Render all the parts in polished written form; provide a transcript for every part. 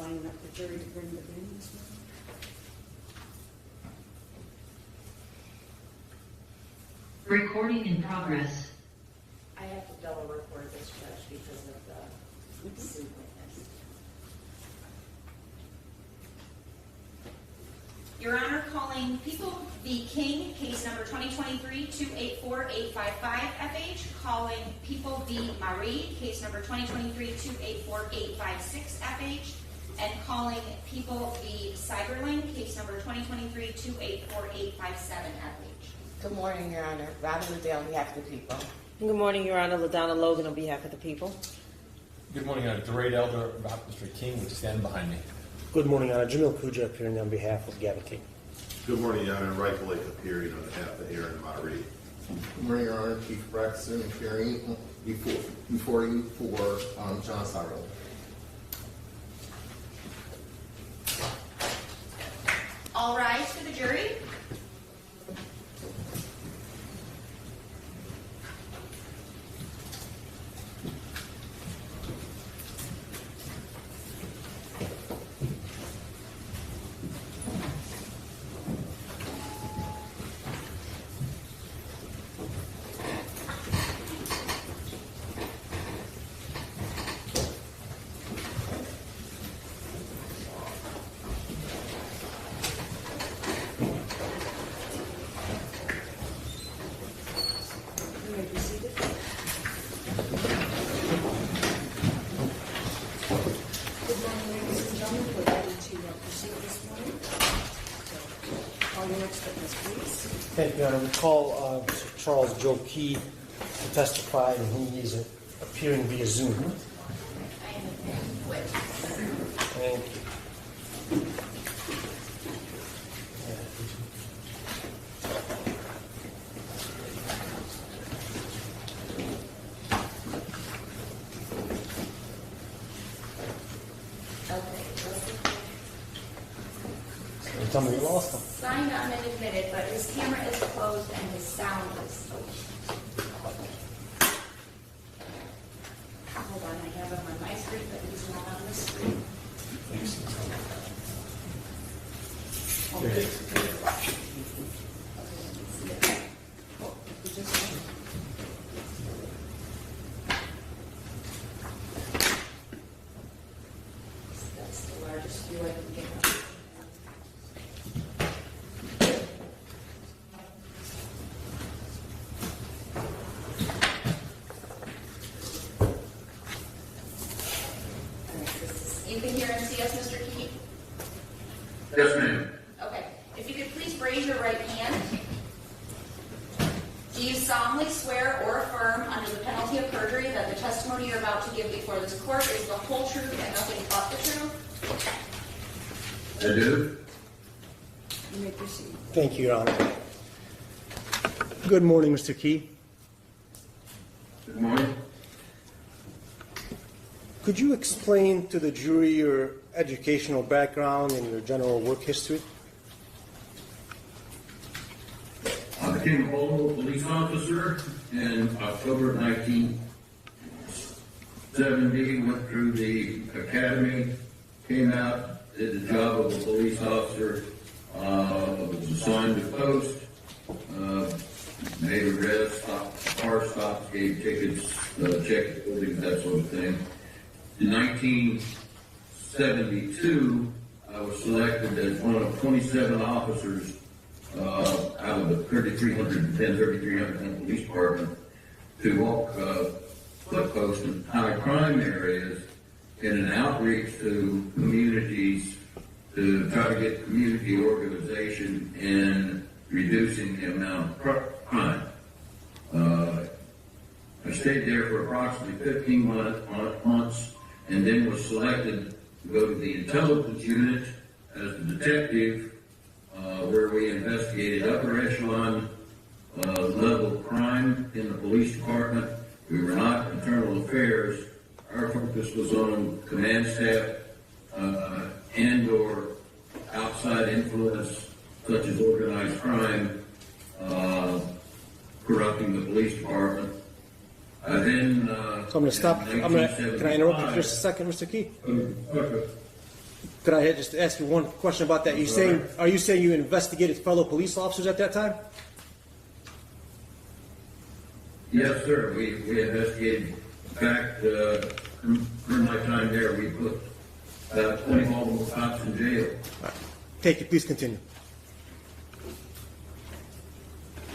signing up the jury to bring the in this morning? Recording in progress. I have to double record this, Judge, because of the suit witness. Your Honor, calling People v. King, case number 2023-284855FH, calling People v. Marie, case number 2023-284856FH, and calling People v. Cyberling, case number 2023-284857FH. Good morning, Your Honor. Robin Liddell on behalf of the people. Good morning, Your Honor. LaDonna Logan on behalf of the people. Good morning, DeRay Elder, Mr. King, would stand behind me. Good morning, Your Honor. Jamil Kuja appearing on behalf of Gavin King. Good morning, Your Honor. Right Lake appearing on behalf of Aaron Marie. Good morning, Your Honor. Chief Braxton appearing before you for John Cyril. All rise for the jury. You may be seated. Good morning, ladies and gentlemen. We're ready to proceed this morning. So, call your next witness, please. Thank you, Your Honor. We call Mr. Charles Joe Key to testify, and he is appearing via Zoom. Thank you. Tell me you lost him. Signed on and admitted, but his camera is closed and his sound is hold on, I have him on my screen, but he's not on the screen. That's the largest view I can get. You can hear and see us, Mr. Key? Yes, ma'am. Okay. If you could please raise your right hand. Do you solemnly swear or affirm under the penalty of perjury that the testimony you're about to give before this court is the whole truth and nothing but the truth? I do. You may proceed. Thank you, Your Honor. Good morning, Mr. Key. Good morning. Could you explain to the jury your educational background and your general work history? I became a Baltimore police officer in October 1970, went through the academy, came out, did the job of a police officer, was assigned to post, made arrests, car stops, gave tickets, checked buildings, that sort of thing. In 1972, I was selected as one of 27 officers out of the 3,310 police department to walk foot posts in high crime areas in an outreach to communities to try to get community organization in reducing the amount of crime. I stayed there for approximately 15 months and then was selected to go to the intelligence unit as the detective, where we investigated upper echelon level crime in the police department. We were not internal affairs. Our focus was on command staff and or outside influence, such as organized crime, corrupting the police department. Then, So I'm going to stop. Can I interrupt you for just a second, Mr. Key? Could I just ask you one question about that? Are you saying you investigated fellow police officers at that time? Yes, sir. We investigated. In fact, during my time there, we put 20 Baltimore cops in jail. Thank you. Please continue.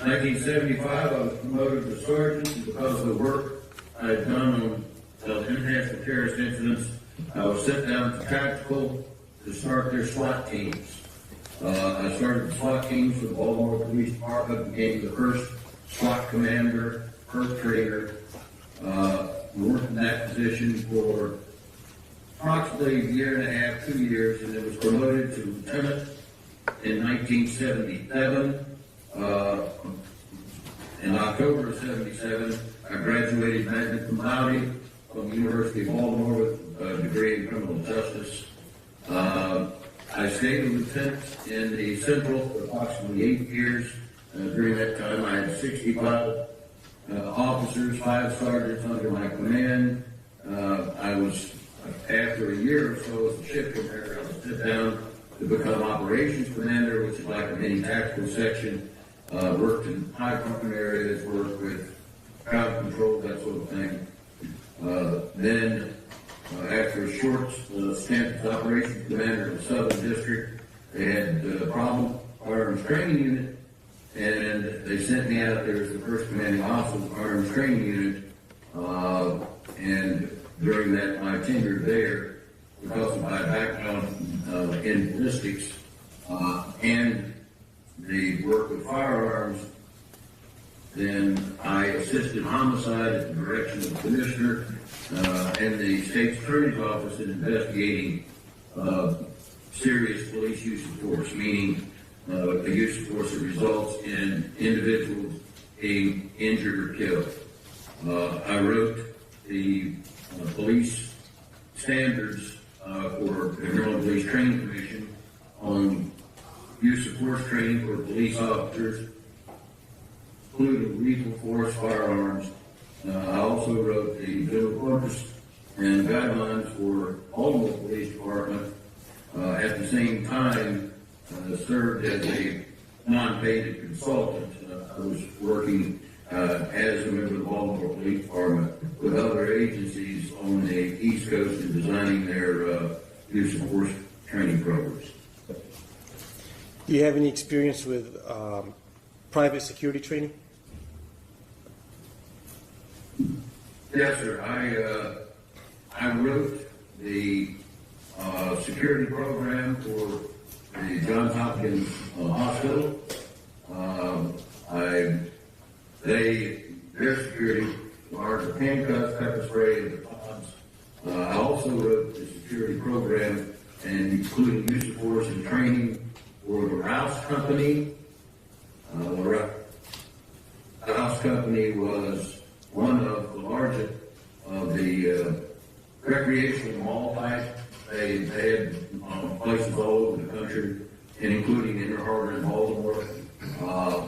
1975, I was promoted to sergeant because of the work I had done on international terrorist incidents. I was sent down to tactical to start their SWAT teams. I started the SWAT teams for the Baltimore Police Department, became the first SWAT commander, first trainer. Worked in that position for approximately a year and a half, 2 years, and then was promoted to lieutenant in 1977. In October of 77, I graduated magna cum laude from the University of Baltimore with a degree in criminal justice. I stayed a lieutenant in the Central for approximately 8 years. During that time, I had 65 officers, 5 sergeants under my command. I was, after a year or so as a ship commander, I was sent down to become operations commander, which is like a mini tactical section. Worked in high-crime areas, worked with crowd control, that sort of thing. Then, after a short stint as operations commander of the Southern District, they had a problem firearms training unit, and they sent me out there as the first commanding officer of the firearms training unit. And during that, my tenure there, because of my background in ballistics and the work with firearms, then I assisted homicide at the direction of the commissioner and the state's attorney's office in investigating serious police use of force, meaning the use of force that results in individuals being injured or killed. I wrote the police standards for the Maryland Police Training Commission on use of force training for police officers, including lethal force firearms. I also wrote the general purpose and guidelines for Baltimore Police Department. At the same time, served as a non-paid consultant. I was working as a member of the Baltimore Police Department with other agencies on the East Coast in designing their use of force training programs. Do you have any experience with private security training? Yes, sir. I wrote the security program for the Johns Hopkins Hospital. Their security required the handcuffs, pepper spray, and the pods. I also wrote the security program, and including use of force and training for the Rouse Company. The Rouse Company was one of the largest of the recreational mall type. They had places all over the country, and including Inner Harbor and Baltimore.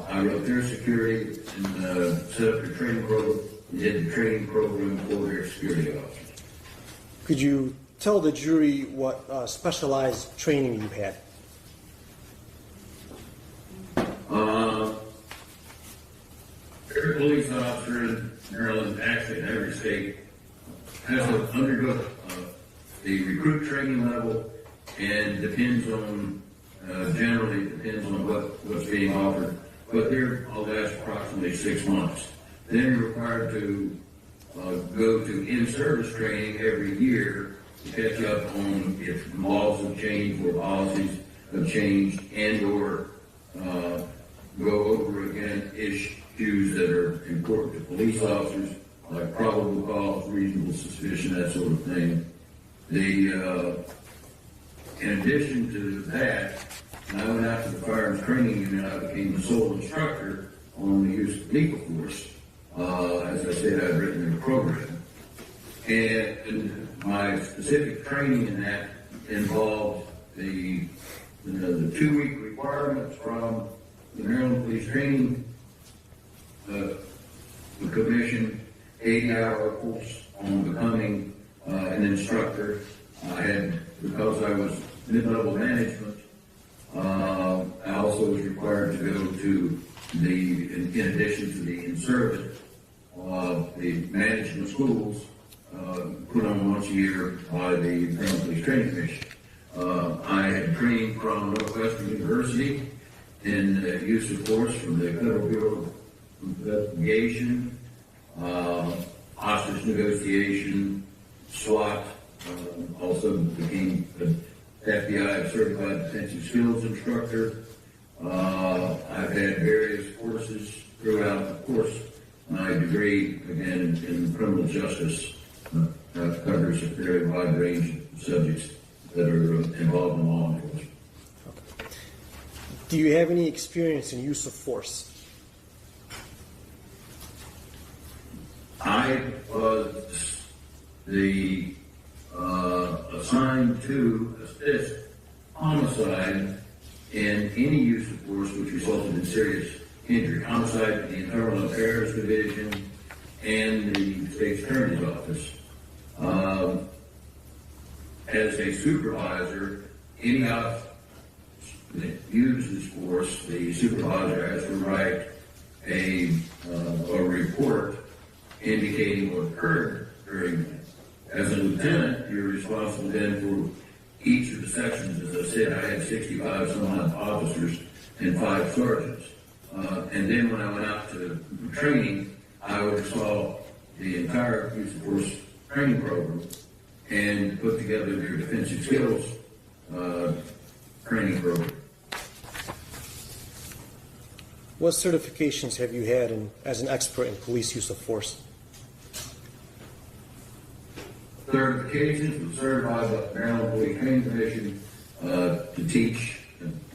I wrote their security and set up their training program, and did the training program for their security officers. Could you tell the jury what specialized training you had? Every police officer in Maryland, actually in every state, has to undergo the recruit training level, and depends on, generally depends on what's being offered. But they'll last approximately 6 months. Then you're required to go to in-service training every year to catch up on if laws have changed or policies have changed, and or go over again issues that are important to police officers, like probable cause, reasonable suspicion, that sort of thing. In addition to that, when I went out to the firearms training unit, I became the sole instructor on the use of lethal force. As I said, I've written their program. And my specific training in that involved the 2-week requirements from the Maryland Police Training Commission, 80-hour course on becoming an instructor. I had, because I was mid-level management. I also was required to go to in addition to the in-service, the management schools, put on once a year by the Maryland Police Training Commission. I had training from Northwestern University in use of force from the Federal Bureau of Investigation, hostage negotiation, SWAT, also became an FBI certified defensive skills instructor. I've had various courses throughout. Of course, my degree, again, in criminal justice covers a very wide range of subjects that are involved in law enforcement. Do you have any experience in use of force? I was assigned to assist homicide in any use of force which resulted in serious injury. Homicide in the Internal Affairs Division and the State's Attorney's Office. As a supervisor, any officer that uses force, the supervisor has to write a report indicating what occurred during that. As a lieutenant, you're responsible then for each of the sections. As I said, I had 65 some odd officers and 5 sergeants. And then when I went out to training, I oversaw the entire use of force training program and put together their defensive skills training program. What certifications have you had as an expert in police use of force? Certifications were certified by the Maryland Police Training Commission to teach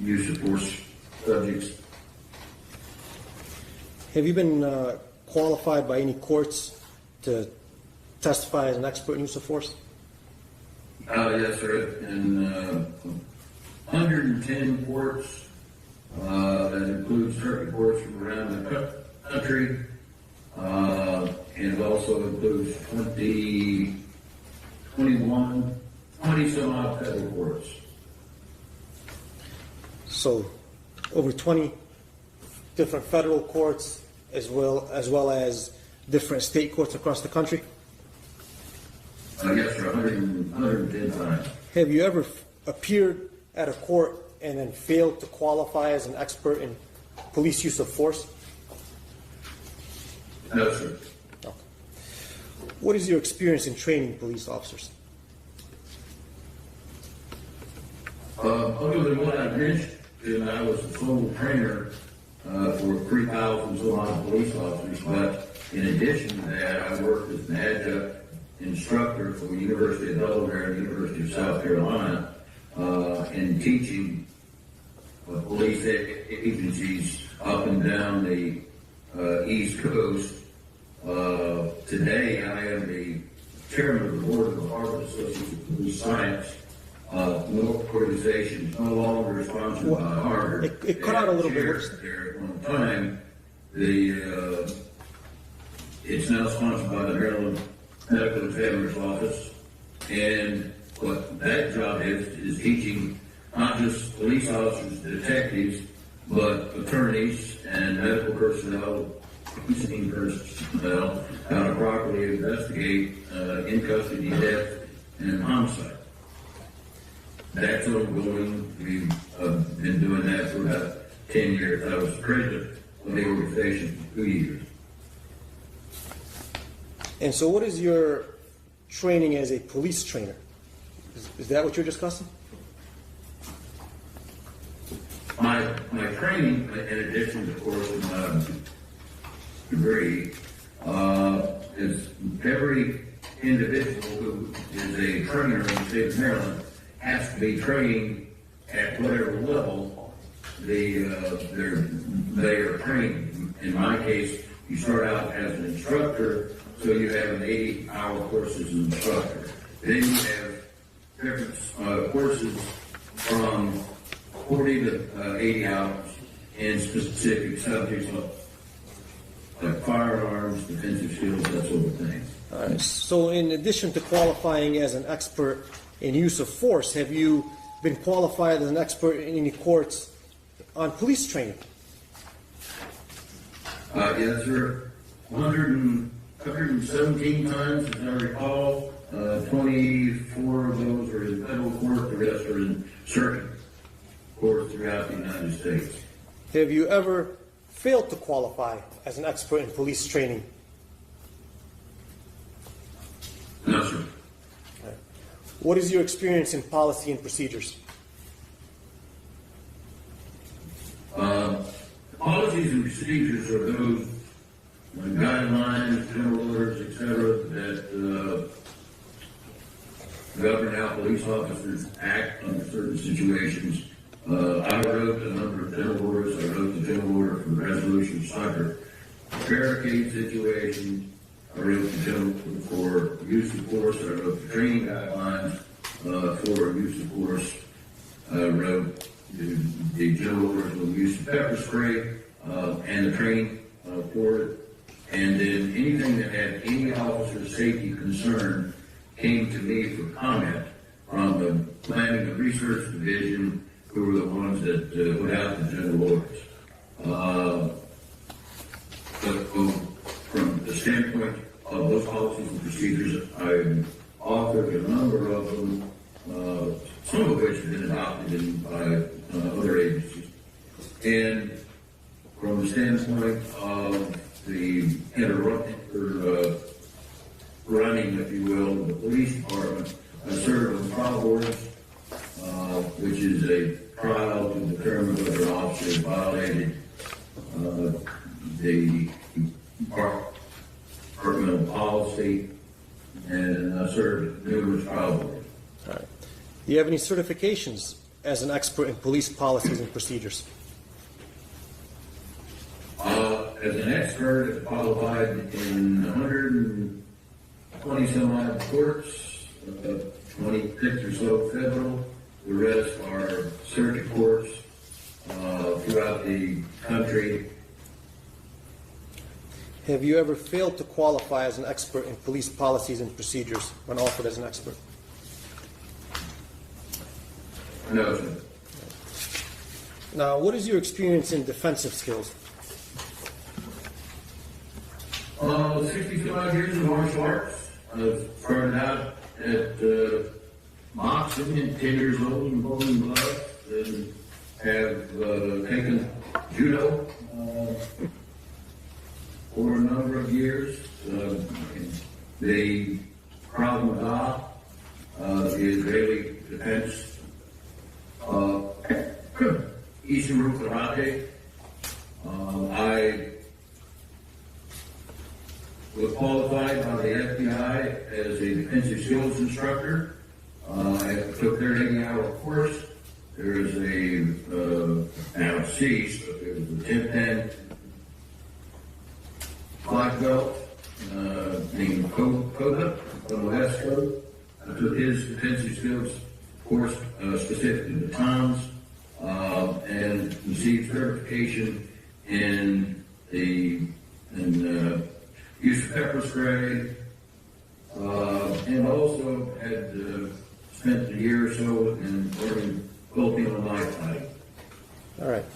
use of force subjects. Have you been qualified by any courts to testify as an expert in use of force? Yes, sir. In 110 courts, that includes circuit courts from around the country, and it also includes 20 some odd federal courts. So, over 20 different federal courts, as well as different state courts across the country? Yes, sir. 110 times. Have you ever appeared at a court and then failed to qualify as an expert in police use of force? No, sir. Okay. What is your experience in training police officers? Other than what I mentioned, I was the sole trainer for 3,000 some odd police officers, but in addition to that, I worked as an adjunct instructor for the University of Delaware and the University of South Carolina in teaching police agencies up and down the East Coast. Today, I am the chairman of the board of the Harvard Association of Police Science. No organization is no longer sponsored by Harvard. It cut out a little bit. There at one time, it's now sponsored by the Maryland Medical Examiner's Office, and what that job is teaching not just police officers, detectives, but attorneys and medical personnel, policing personnel, how to properly investigate in custody death and homicide. That's ongoing. We've been doing that for about 10 years. I was president of the organization for 2 years. And so what is your training as a police trainer? Is that what you're discussing? My training, in addition, of course, to my degree, is every individual who is a trainer in the state of Maryland has to be trained at whatever level they are trained. In my case, you start out as an instructor, so you have an 80-hour course as an instructor. Then you have different courses from 40 to 80 hours in specific subjects like firearms, defensive skills, that sort of thing. All right. So in addition to qualifying as an expert in use of force, have you been qualified as an expert in any courts on police training? Yes, sir. 117 times, as I recall. 24 of those are in federal court, the rest are in circuit courts throughout the United States. Have you ever failed to qualify as an expert in police training? No, sir. What is your experience in policy and procedures? Policies and procedures are those guidelines, general orders, etc., that govern how police officers act under certain situations. I wrote a number of general orders. I wrote the general order for the resolution of cyber barricade situations. I wrote the general for use of force. I wrote the training guidelines for use of force. I wrote the general orders for the use of pepper spray and the training for it. And then anything that had any officer's safety concern came to me for comment from the Planning and Research Division, who were the ones that put out the general orders. But from the standpoint of those policies and procedures, I authored a number of them, some of which have been adopted by other agencies. And from the standpoint of the running, if you will, of the police department, I serve on trial boards, which is a trial to determine whether an officer violated the departmental policy, and I served numerous trial boards. All right. Do you have any certifications as an expert in police policies and procedures? As an expert, qualified in 120 some odd courts, 26 or so federal. The rest are circuit courts throughout the country. Have you ever failed to qualify as an expert in police policies and procedures when offered as an expert? No, sir. Now, what is your experience in defensive skills? 65 years of martial arts. I've started out at boxing at 10 years old in Golden Gloves, and have taken judo for a number of years. The Krav Maga, the Israeli defense, Ishiru Karate. I was qualified by the FBI as a defensive skills instructor. I took their 80-hour course. There is now it's ceased, but there was a 10-10 black belt named Koda from the West Coast. I took his defensive skills course specifically to Tom's and received certification in the use of pepper spray, and also had spent a year or so in learning Filipino knife fighting. All right.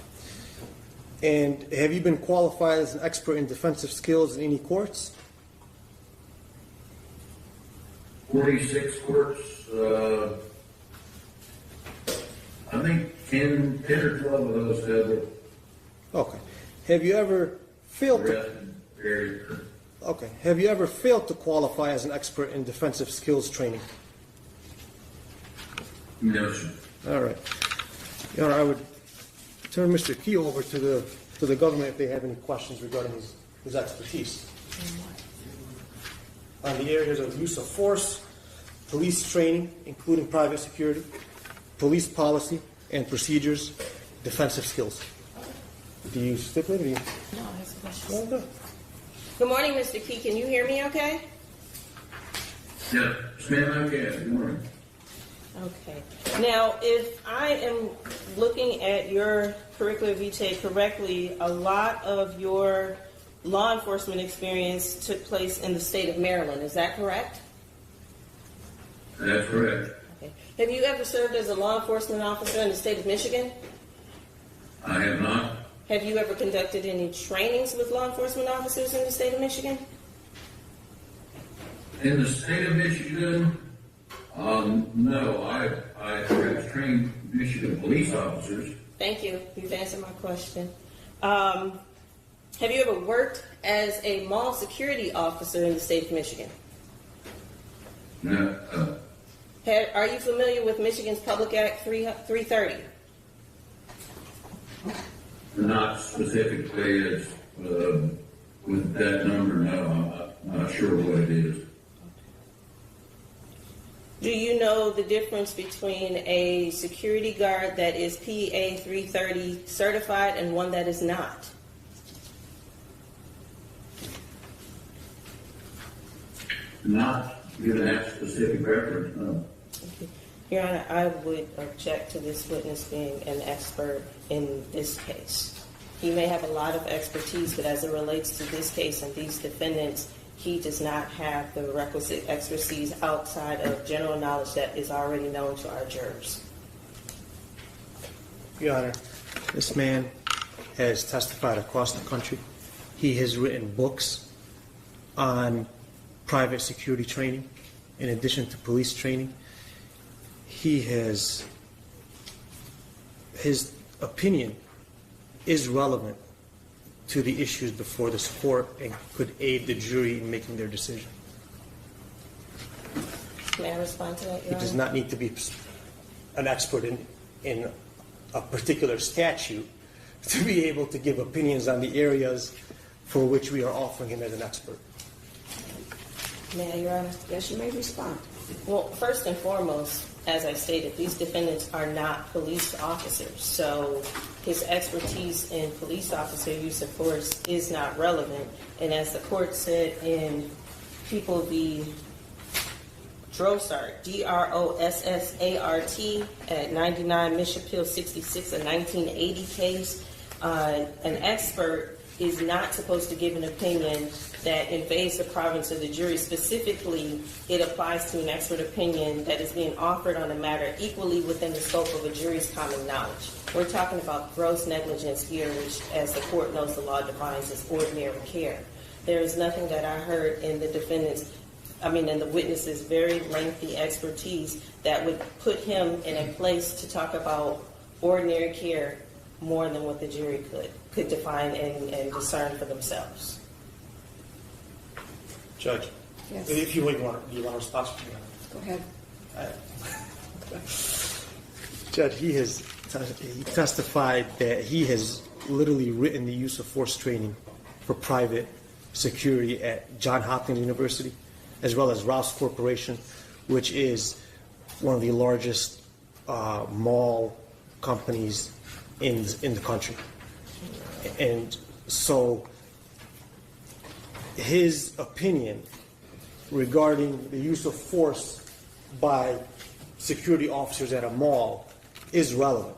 And have you been qualified as an expert in defensive skills in any courts? 46 courts, I think 10 or 12 of those federal. Okay. Have you ever failed to Very. Okay. Have you ever failed to qualify as an expert in defensive skills training? No, sir. All right. Your Honor, I would turn Mr. Key over to the government if they have any questions regarding his expertise on the areas of use of force, police training, including private security, police policy and procedures, defensive skills. Do you stipulate? No, I have some questions. Oh, good. Good morning, Mr. Key. Can you hear me okay? Yeah, ma'am, I can. Good morning. Okay. Now, if I am looking at your curricula vitae correctly, a lot of your law enforcement experience took place in the state of Maryland. Is that correct? That's correct. Okay. Have you ever served as a law enforcement officer in the state of Michigan? I have not. Have you ever conducted any trainings with law enforcement officers in the state of Michigan? In the state of Michigan, no, I have trained Michigan police officers. Thank you. You've answered my question. Have you ever worked as a mall security officer in the state of Michigan? No, Are you familiar with Michigan's Public Act 330? not specifically as with that number. No, I'm not sure what it is. Do you know the difference between a security guard that is PA 330 certified and one that is not? Not given that specific reference, no. Your Honor, I would object to this witness being an expert in this case. He may have a lot of expertise, but as it relates to this case and these defendants, he does not have the requisite expertise outside of general knowledge that is already known to our jurors. Your Honor, this man has testified across the country. He has written books on private security training in addition to police training. His opinion is relevant to the issues before this court and could aid the jury in making their decision. May I respond to that, He Your does Honor? not need to be an expert in a particular statute to be able to give opinions on the areas for which we are offering him as an expert. May I, Your Honor? Yes, you may respond. Well, first and foremost, as I stated, these defendants are not police officers, so his expertise in police officer use of force is not relevant. And as the court said in People v. Drossart, Drossart at 99 Michipill 66, a 1980 case, an expert is not supposed to give an opinion that invades the province of the jury. Specifically, it applies to an expert opinion that is being offered on a matter equally within the scope of a jury's common knowledge. We're talking about gross negligence here, which, as the court knows, the law defines as ordinary care. There is nothing that I heard in the in the witness's very lengthy expertise that would put him in a place to talk about ordinary care more than what the jury could define and discern for themselves. Judge, Yes. if you would want to respond. Go ahead. Judge, he testified that he has literally written the use of force training for private security at Johns Hopkins University, as well as Rouse Corporation, which is one of the largest mall companies in the country. And so his opinion regarding the use of force by security officers at a mall is relevant.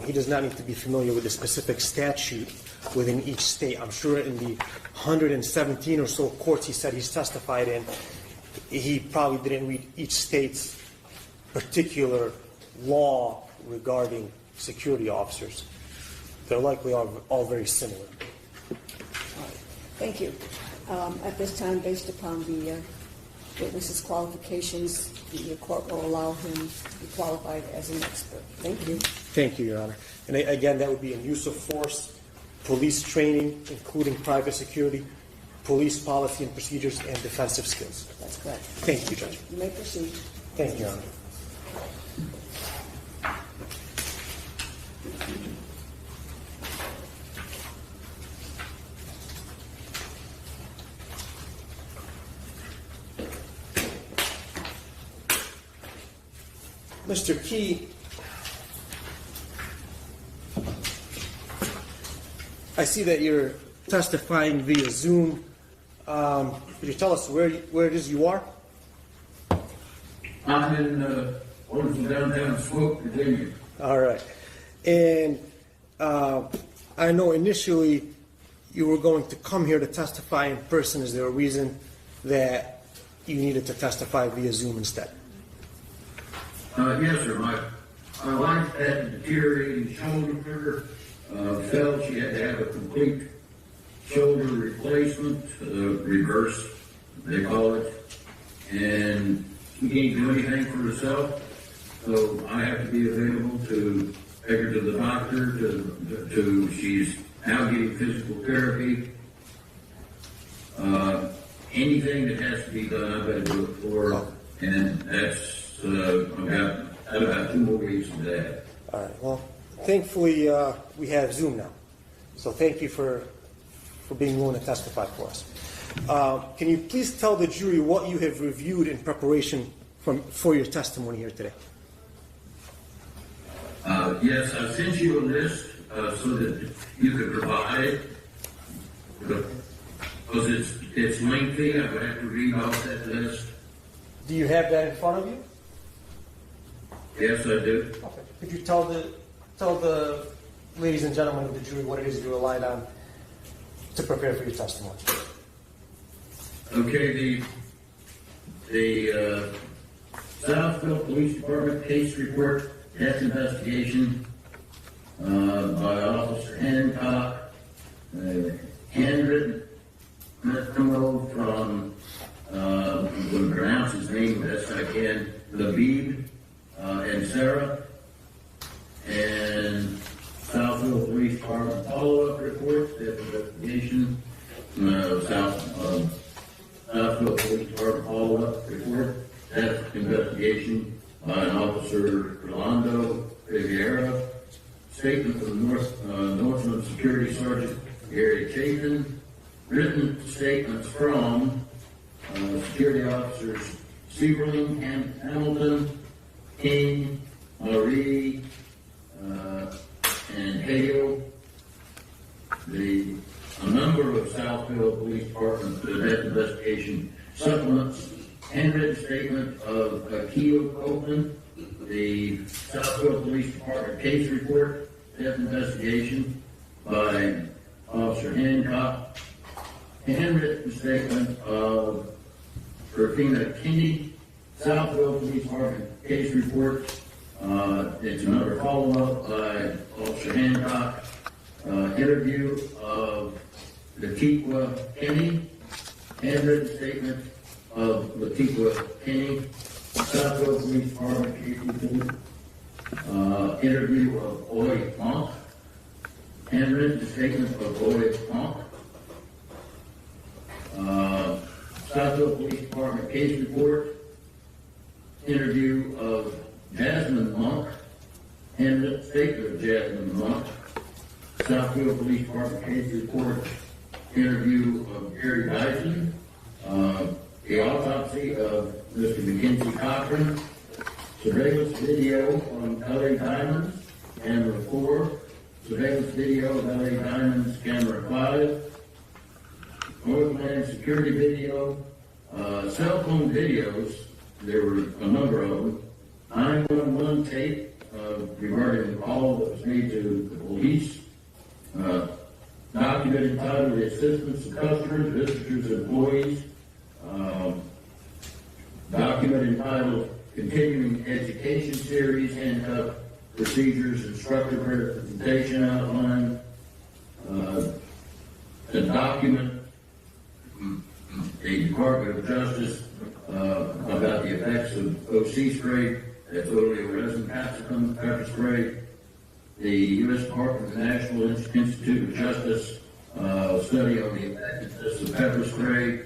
He does not need to be familiar with the specific statute within each state. I'm sure in the 117 or so courts he said he's testified in, he probably didn't read each state's particular law regarding security officers. They're likely all very similar. Thank you. At this time, based upon the witness's qualifications, the court will allow him to be qualified as an expert. Thank you. Thank you, Your Honor. And again, that would be in use of force, police training, including private security, police policy and procedures, and defensive skills. That's correct. Thank you, Judge. You may proceed. Thank you, Your Honor. Mr. Key, I see that you're testifying via Zoom. Could you tell us where it is you are? I'm in downtown Swope, Virginia. All right. And I know initially you were going to come here to testify in person. Is there a reason that you needed to testify via Zoom instead? Yes, sir. My wife had a deteriorating shoulder. Felt she had to have a complete shoulder replacement, reverse, they call it. And she can't do anything for herself. So I have to be available to take her to the doctor, she's now getting physical therapy. Anything that has to be done, I've got to do it for her. And that's, I've got about 2 more weeks of that. All right, well, thankfully, we have Zoom now. So thank you for being willing to testify for us. Can you please tell the jury what you have reviewed in preparation for your testimony here today? Yes, I sent you a list so that you could provide it. Because it's lengthy, I would have to read off that list. Do you have that in front of you? Yes, I do. Okay. Could you tell the ladies and gentlemen of the jury what it is you relied on to prepare for your testimony? Okay, the Southfield Police Department case report, death investigation by Officer Hancock, handwritten memo from, I'm going to pronounce his name best I can, Labib and Sarah, and Southfield Police Department follow-up report, death investigation, Southfield Police Department follow-up report, death investigation by an Officer Rolando Rivera, statement from Northland Security Sergeant Gary Chapin, written statements from security officers Seberling, Hamilton, King, Marie, and Hale. A number of Southfield Police Department death investigation supplements, handwritten statement of Akil Copeland, the Southfield Police Department case report, death investigation by Officer Hancock, handwritten statement of Rafina Kinney, Southfield Police Department case report. It's another follow-up by Officer Hancock. Interview of Latifah Kinney, handwritten statement of Latifah Kinney, Southfield Police Department case report. Interview of Oy Monk, handwritten statement of Oy Monk. Southfield Police Department case report. Interview of Jasmine Monk, handwritten statement of Jasmine Monk. Southfield Police Department case report. Interview of Gary Dyson. The autopsy of Mr. Mackenzie Cochran. Surveillance video on LA Diamonds, camera 4. Surveillance video of LA Diamonds, camera 5. Northland security video. Cell phone videos, there were a number of them. 911 tape regarding the call that was made to the police. Document entitled The Assistance of Customers, Visitors, Employees. Document entitled Continuing Education Series, Handcuff Procedures, Instructor Verification Outline. A document, the Department of Justice, about the effects of OC spray, that's oleoresin capsicum pepper spray. The U.S. Department of National Institute of Justice study on the effectiveness of pepper spray,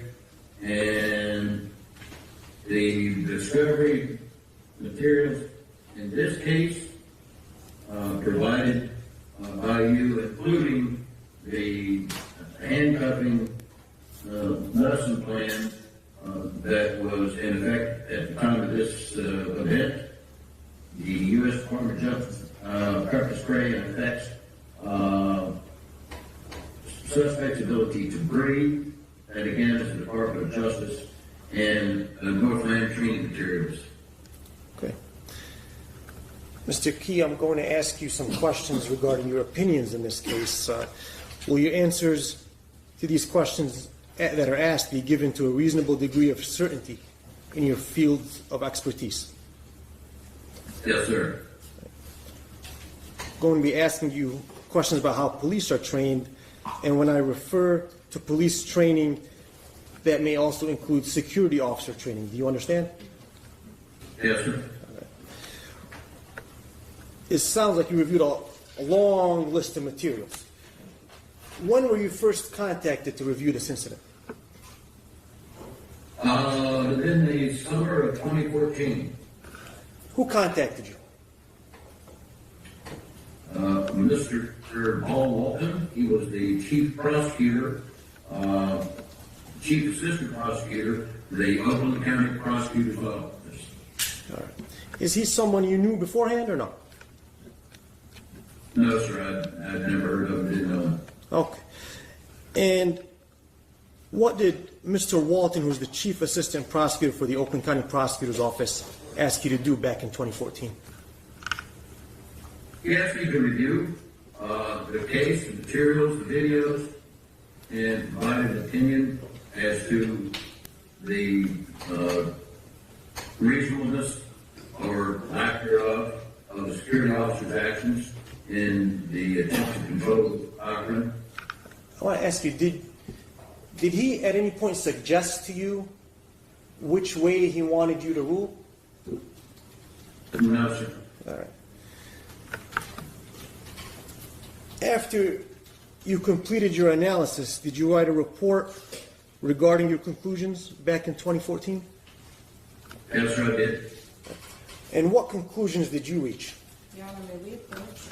and the discovery materials in this case provided by you, including the handcuffing lesson plan that was in effect at the time of this event. The U.S. Department of Justice pepper spray and effects suspect's ability to breathe, and again is the Department of Justice, and Northland training materials. Okay. Mr. Key, I'm going to ask you some questions regarding your opinions in this case. Will your answers to these questions that are asked be given to a reasonable degree of certainty in your field of expertise? Yes, sir. Going to be asking you questions about how police are trained, and when I refer to police training, that may also include security officer training. Do you understand? Yes, sir. It sounds like you reviewed a long list of materials. When were you first contacted to review this incident? In the summer of 2014, Who contacted you? Mr. Paul Walton, he was the chief prosecutor, chief assistant prosecutor, for the Oakland County Prosecutor's Office. All right. Is he someone you knew beforehand or no? No, sir, I'd never heard of him, didn't know him. Okay. And what did Mr. Walton, who's the chief assistant prosecutor for the Oakland County Prosecutor's Office, ask you to do back in 2014? He asked me to review the case, the materials, the videos, and provide an opinion as to the reasonableness or lack thereof of the security officer's actions in the attempt to control Akron. I want to ask you, did he at any point suggest to you which way he wanted you to rule? No, sir. All right. After you completed your analysis, did you write a report regarding your conclusions back in 2014? Yes, sir, I did. And what conclusions did you reach? Your Honor, may we approach?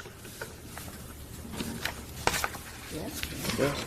Yes? Yes.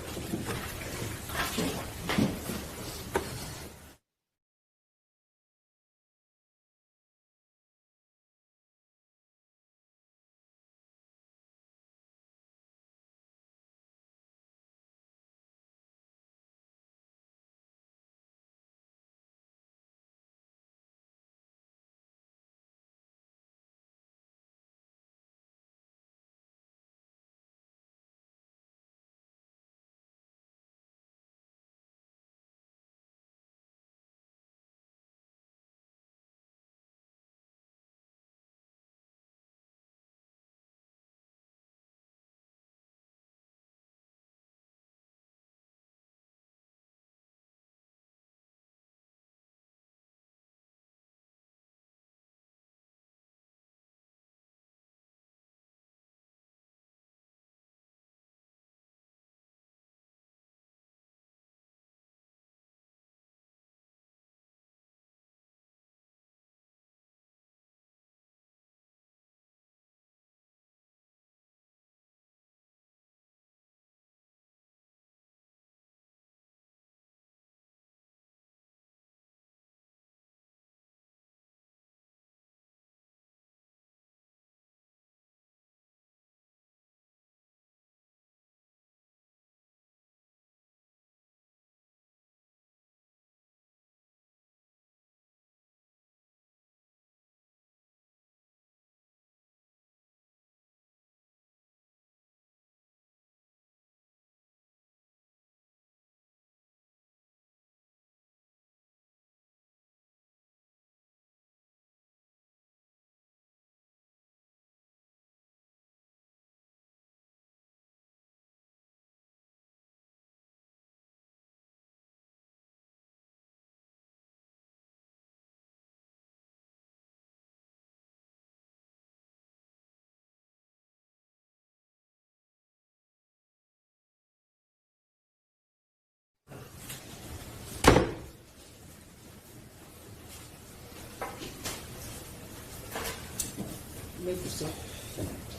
You may proceed.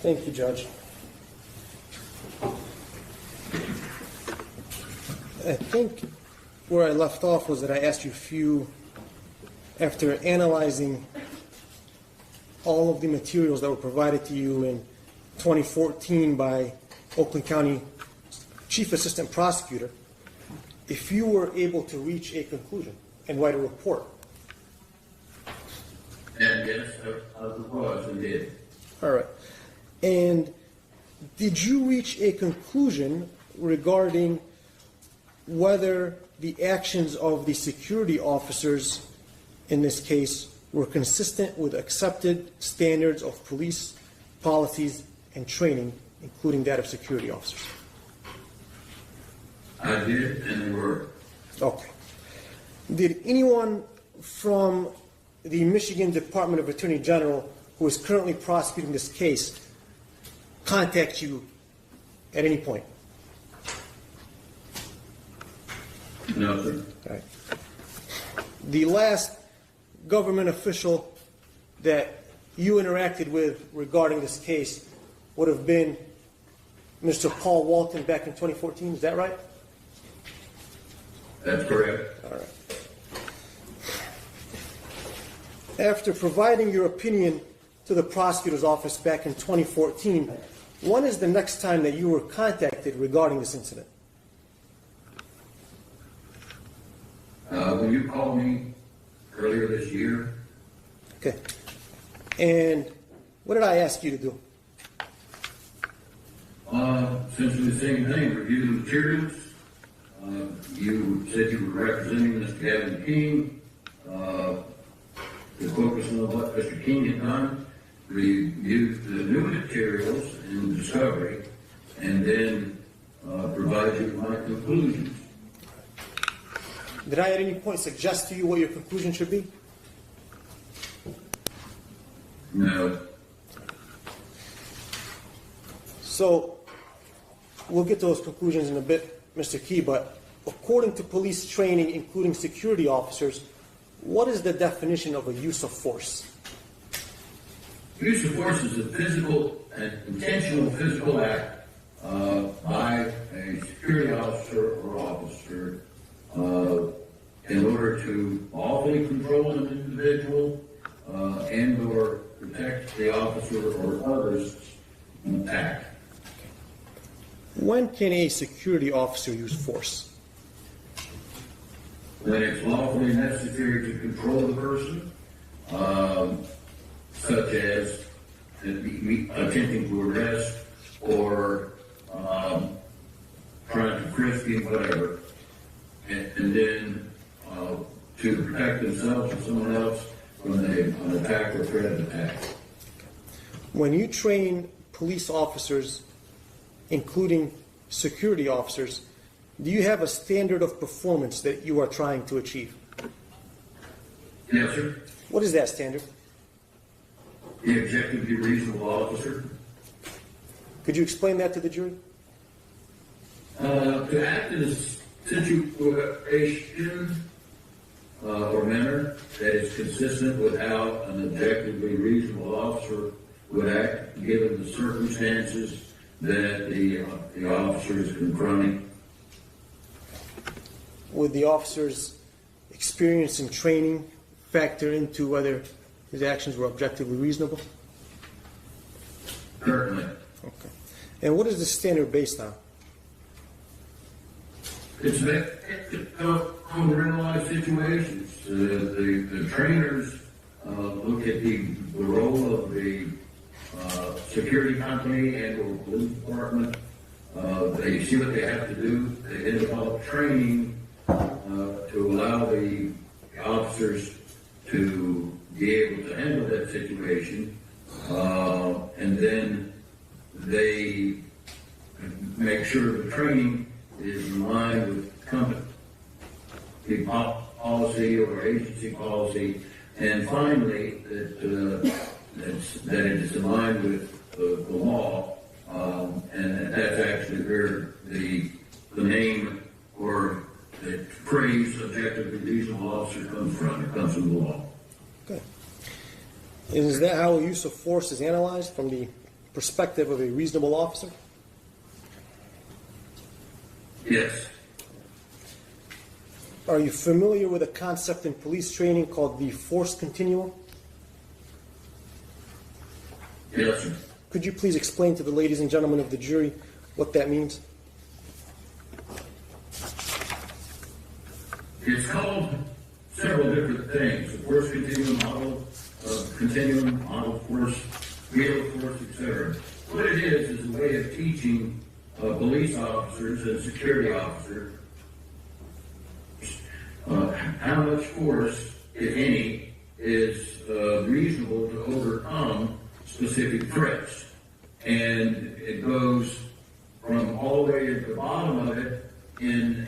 Thank you, Judge. I think where I left off was that I asked you after analyzing all of the materials that were provided to you in 2014 by Oakland County Chief Assistant Prosecutor, if you were able to reach a conclusion and write a report. And yes, I was and did. All right. And did you reach a conclusion regarding whether the actions of the security officers in this case were consistent with accepted standards of police policies and training, including that of security officers? I did, and they were. Okay. Did anyone from the Michigan Department of Attorney General, who is currently prosecuting this case, contact you at any point? No, sir. All right. The last government official that you interacted with regarding this case would have been Mr. Paul Walton back in 2014, is that right? That's correct. All right. After providing your opinion to the prosecutor's office back in 2014, when is the next time that you were contacted regarding this incident? When you called me earlier this year, Okay. And what did I ask you to do? essentially the same thing, review the materials. You said you were representing Mr. Gavin King, to focus on what Mr. King had done, review the new materials and discovery, and then provide you with my conclusions. Did I at any point suggest to you what your conclusion should be? No. So, we'll get to those conclusions in a bit, Mr. Key, but according to police training, including security officers, what is the definition of a use of force? Use of force is a physical, an intentional physical act by a security officer or officer in order to lawfully control an individual and or protect the officer or others from attack. When can a security officer use force? When it's lawfully necessary to control the person, such as attempting to arrest or trying to frisk him, whatever, and then to protect themselves or someone else from an attack or threat of attack. When you train police officers, including security officers, do you have a standard of performance that you are trying to achieve? Yes, sir. What is that standard? The objectively reasonable officer. Could you explain that to the jury? To act in a situation or manner that is consistent with how an objectively reasonable officer would act given the circumstances that the officer is confronting. Would the officer's experience and training factor into whether his actions were objectively reasonable? Certainly. Okay. And what is the standard based on? It's on real-life situations. The trainers look at the role of the security company and or police department. They see what they have to do. They then develop training to allow the officers to be able to handle that situation. And then they make sure the training is in line with company policy or agency policy, and finally that it is in line with the law, and that's actually where the name or the phrase objectively reasonable officer comes from. It comes from the law. Okay. Is that how a use of force is analyzed from the perspective of a reasonable officer? Yes. Are you familiar with a concept in police training called the force continuum? Yes, sir. Could you please explain to the ladies and gentlemen of the jury what that means? It's called several different things. The force continuum model, force, wheel of force, etc. What it is a way of teaching police officers and security officers how much force, if any, is reasonable to overcome specific threats. And it goes from all the way at the bottom of it in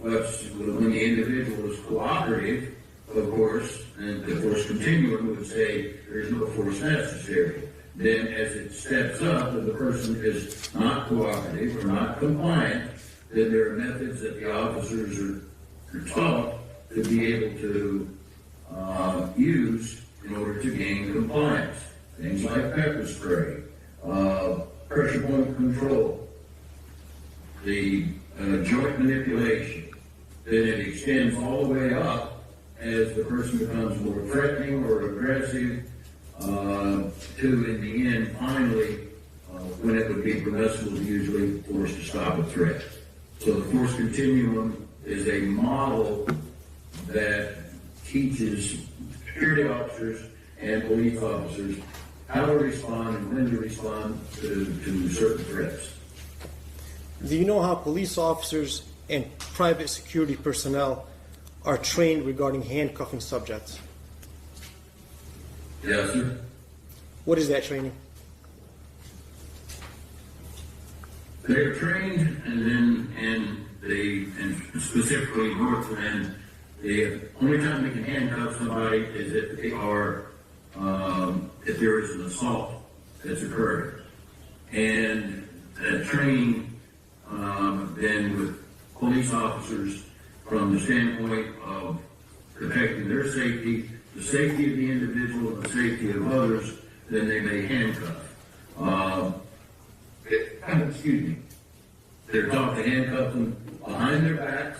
when the individual is cooperative, of course, and the force continuum would say there's no force necessary. Then as it steps up and the person is not cooperative or not compliant, then there are methods that the officers are taught to be able to use in order to gain compliance. Things like pepper spray, pressure point control, the joint manipulation. Then it extends all the way up as the person becomes more threatening or aggressive, to, in the end, finally, when it would be permissible, usually forced to stop a threat. So the force continuum is a model that teaches security officers and police officers how to respond and when to respond to certain threats. Do you know how police officers and private security personnel are trained regarding handcuffing subjects? Yes, sir. What is that training? They're trained, and specifically Northland, the only time they can handcuff somebody is if they are, if there is an assault that's occurred. And that training, then with police officers from the standpoint of protecting their safety, the safety of the individual, and the safety of others, then they may handcuff. Excuse me. They're taught to handcuff them behind their backs,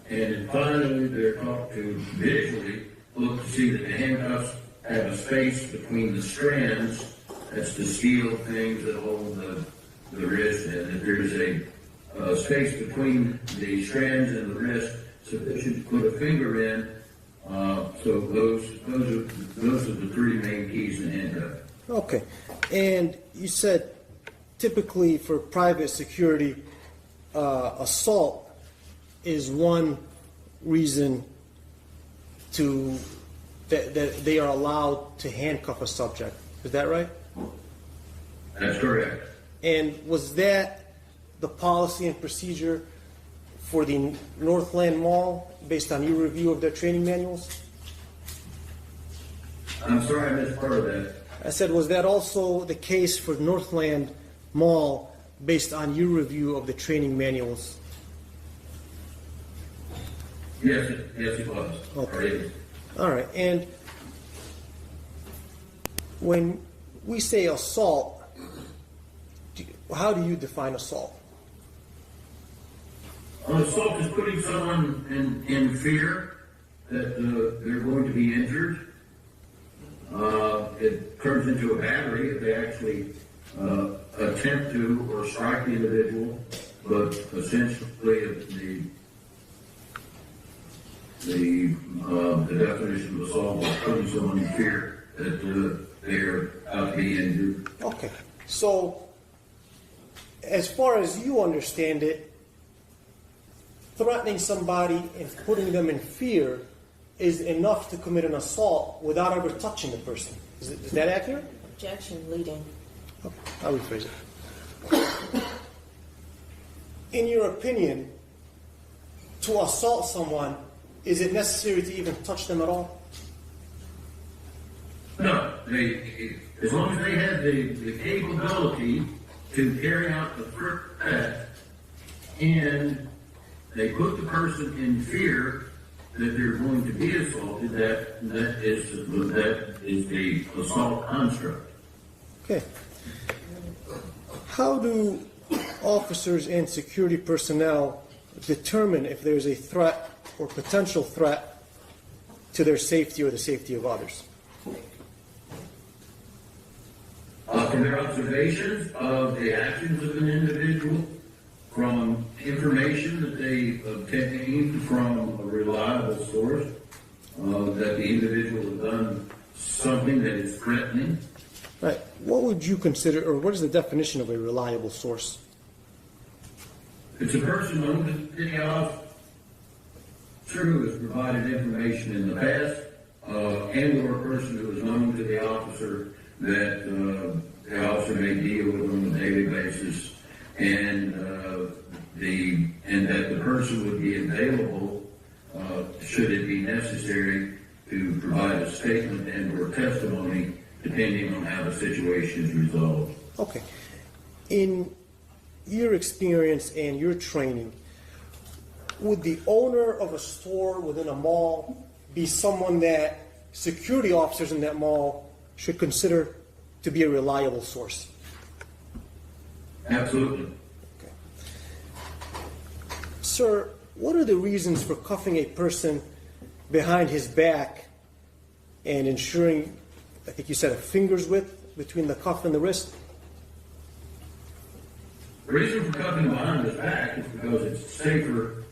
and then finally they're taught to visually look to see that the handcuffs have a space between the strands. That's the steel things that hold the wrist, and if there's a space between the strands and the wrist sufficient to put a finger in. So those are the three main keys in handcuffing. Okay. And you said typically for private security, assault is one reason that they are allowed to handcuff a subject. Is that right? That's correct. And was that the policy and procedure for the Northland Mall based on your review of their training manuals? I'm sorry I missed part of that. I said, was that also the case for Northland Mall based on your review of the training manuals? Yes, it was. Okay. All right. And when we say assault, how do you define assault? Assault is putting someone in fear that they're going to be injured. It turns into a battery if they actually attempt to or strike the individual, but essentially the definition of assault is putting someone in fear that they're about to be injured. Okay. So, as far as you understand it, threatening somebody and putting them in fear is enough to commit an assault without ever touching the person. Is that accurate? Objection, leading. Okay, I'll rephrase it. In your opinion, to assault someone, is it necessary to even touch them at all? No, as long as they have the capability to carry out the threat and they put the person in fear that they're going to be assaulted, that is the assault construct. Okay. How do officers and security personnel determine if there's a threat or potential threat to their safety or the safety of others? From their observations of the actions of an individual, from information that they obtain from a reliable source, that the individual has done something that is threatening. Right. What would you consider, or what is the definition of a reliable source? It's a person known to the officer who has provided information in the past and or a person who is known to the officer that the officer may deal with on a daily basis, and that the person would be available should it be necessary to provide a statement and or testimony depending on how the situation is resolved. Okay. In your experience and your training, would the owner of a store within a mall be someone that security officers in that mall should consider to be a reliable source? Absolutely. Okay. Sir, what are the reasons for cuffing a person behind his back and ensuring, I think you said, a finger's width between the cuff and the wrist? The reason for cuffing behind his back is because it's safer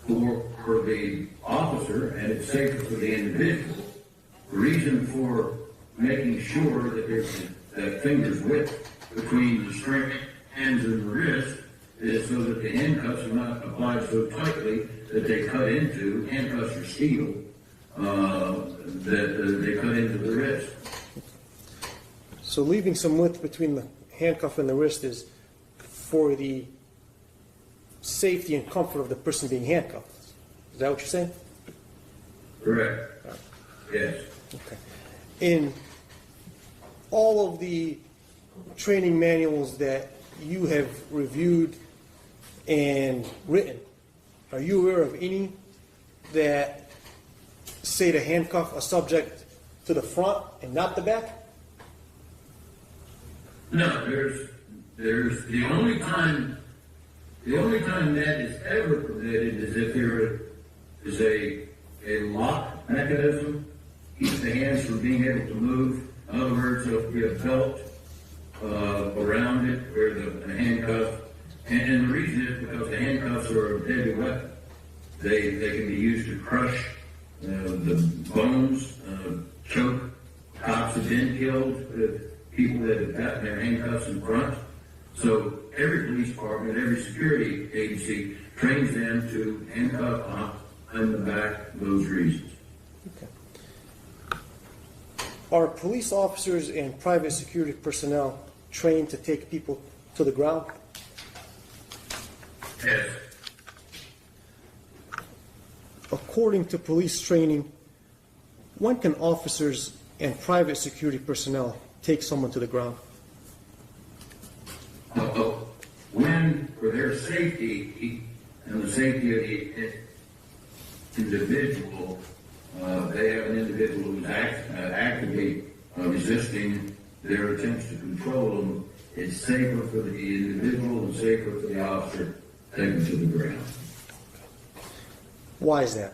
for the officer and it's safer for the individual. The reason for making sure that there's that finger's width between the strength hands and the wrist is so that the handcuffs are not applied so tightly that they cut into, handcuffs are steel, that they cut into the wrist. So leaving some width between the handcuff and the wrist is for the safety and comfort of the person being handcuffed. Is that what you're saying? Correct. Yes. Okay. In all of the training manuals that you have reviewed and written, are you aware of any that say to handcuff a subject to the front and not the back? No, there's the only time that is ever permitted is if there is a lock mechanism, keeps the hands from being able to move. In other words, there'll be a belt around it where the handcuff, and the reason is because the handcuffs are a deadly weapon. They can be used to crush the bones, choke. Cops have been killed with people that have gotten their handcuffs in front. So every police department, every security agency trains them to handcuff on the back for those reasons. Okay. Are police officers and private security personnel trained to take people to the ground? Yes. According to police training, when can officers and private security personnel take someone to the ground? When, for their safety and the safety of the individual, they have an individual who's actively resisting their attempts to control them, it's safer for the individual and safer for the officer to take them to the ground. Why is that?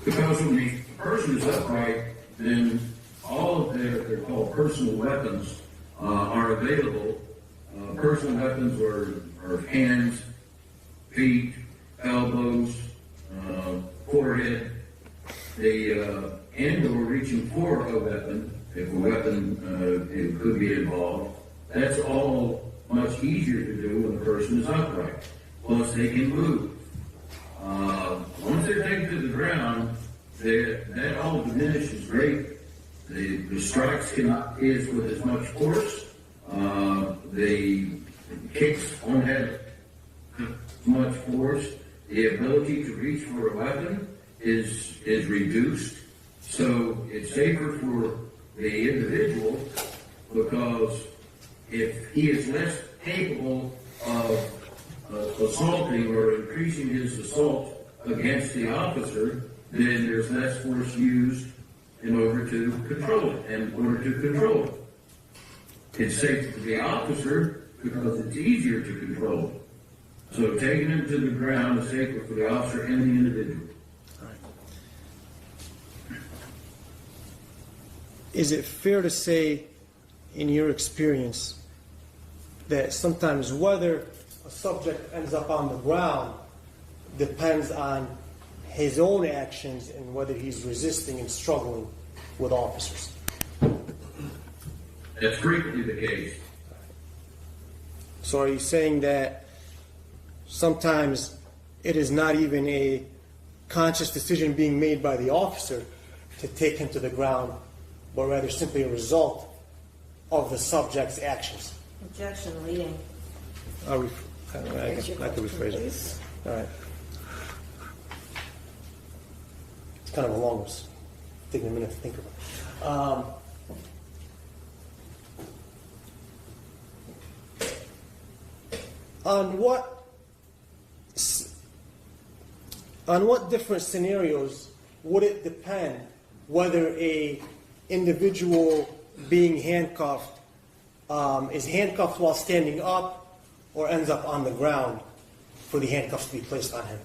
Because when the person is upright, then all of they're called personal weapons are available. Personal weapons are hands, feet, elbows, forehead. And or reaching for a weapon, if a weapon it could be involved. That's all much easier to do when the person is upright. Plus, they can move. Once they're taken to the ground, that all diminishes greatly. The strikes cannot hit with as much force. The kicks won't have much force. The ability to reach for a weapon is reduced. So it's safer for the individual because if he is less capable of assaulting or increasing his assault against the officer, then there's less force used in order to control it. It's safer for the officer because it's easier to control. So taking him to the ground is safer for the officer and the individual. Is it fair to say, in your experience, that sometimes whether a subject ends up on the ground depends on his own actions and whether he's resisting and struggling with officers? That's frequently the case. So are you saying that sometimes it is not even a conscious decision being made by the officer to take him to the ground, but rather simply a result of the subject's actions. Objection, leading. I could rephrase it. Please. All right. It's kind of a long one. Taking a minute to think about. On what different scenarios would it depend whether a individual being handcuffed is handcuffed while standing up or ends up on the ground for the handcuffs to be placed on him?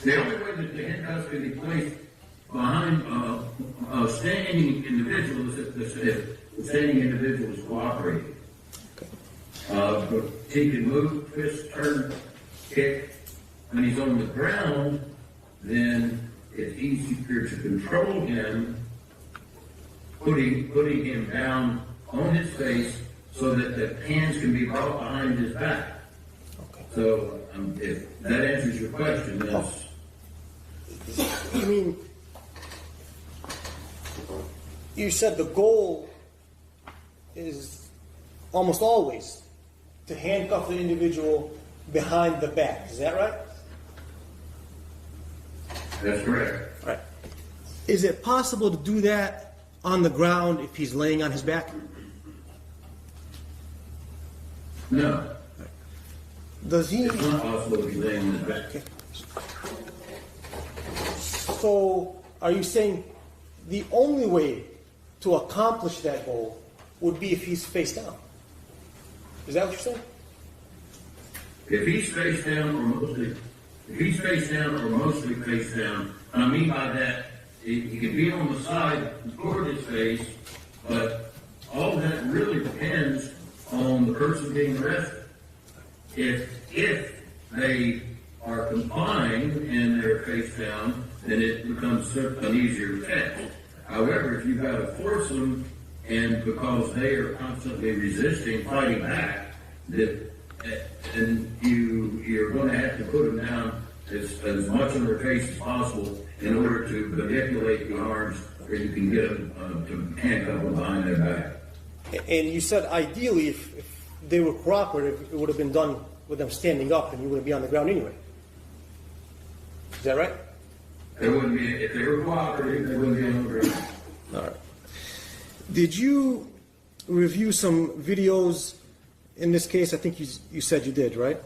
The only way that the handcuffs can be placed behind a standing individual is if the standing individual is cooperating. But he can move, twist, turn, kick. When he's on the ground, then it's easier to control him, putting him down on his face so that the hands can be brought behind his back. So if that answers your question, yes. I mean, you said the goal is almost always to handcuff the individual behind the back. Is that right? That's correct. Right. Is it possible to do that on the ground if he's laying on his back? No. Does he? It's not possible to be laying on his back. Okay. So, are you saying the only way to accomplish that goal would be if he's face down? Is that what you're saying? If he's face down or mostly face down, and I mean by that, he can be on the side toward his face, but all that really depends on the person being arrested. If they are complying and they're face down, then it becomes an easier task. However, if you've got to force them, and because they are constantly resisting, fighting back, then you're going to have to put them down as much on their face as possible in order to manipulate the arms where you can get them to handcuff them behind their back. And you said ideally, if they were cooperative, it would have been done with them standing up, and you wouldn't be on the ground anyway. Is that right? They wouldn't be, if they were cooperative, they wouldn't be on the ground. All right. Did you review some videos in this case? I think you said you did, right?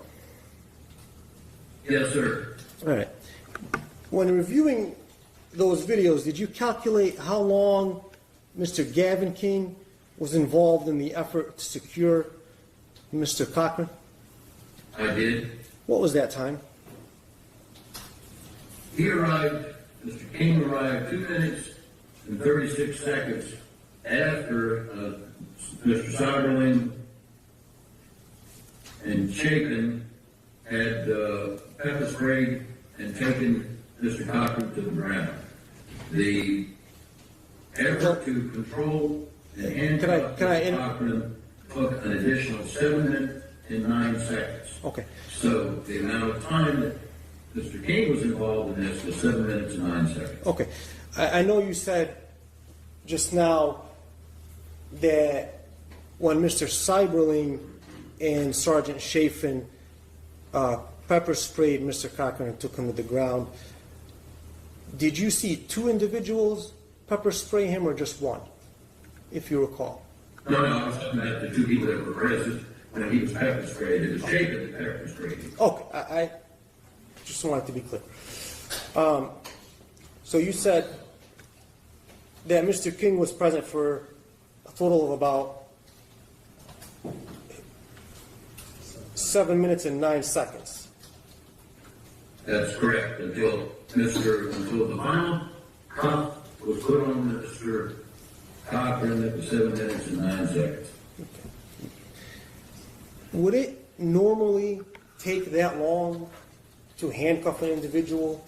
Yes, sir. All right. When reviewing those videos, did you calculate how long Mr. Gavin King was involved in the effort to secure Mr. Cochran? I did. What was that time? He arrived, Mr. King arrived 2 minutes and 36 seconds after Mr. Soderling and Chapin had pepper sprayed and taken Mr. Cochran to the ground. The effort to control and handcuff Mr. Cochran took an additional 7 minutes and 9 seconds. Okay. So the amount of time that Mr. King was involved in this was 7 minutes and 9 seconds. Okay. I know you said just now that when Mr. Seiberling and Sergeant Chafin pepper sprayed Mr. Cochran and took him to the ground, did you see two individuals pepper spray him or just one, if you recall? No, I was talking about the two people that were arrested when he was pepper sprayed. It was Chapin that pepper sprayed him. Okay. I just wanted to be clear. So you said that Mr. King was present for a total of about 7 minutes and 9 seconds. That's correct, until the final cuff was put on Mr. Cochran at the 7 minutes and 9 seconds. Would it normally take that long to handcuff an individual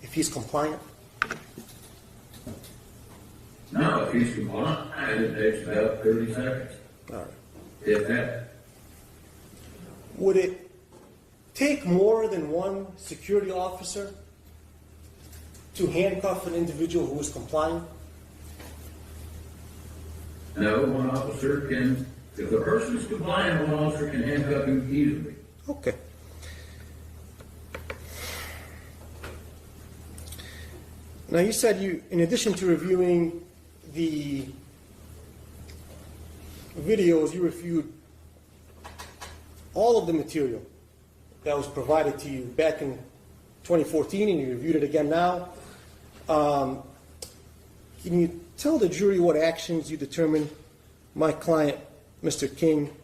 if he's compliant? No, if he's compliant, it takes about 30 seconds. All right. If that. Would it take more than one security officer to handcuff an individual who is complying? No, one officer can, if the person is compliant, one officer can handcuff him easily. Okay. Now, you said you, in addition to reviewing the videos, you reviewed all of the material that was provided to you back in 2014, and you reviewed it again now. Can you tell the jury what actions you determined my client, Mr. King,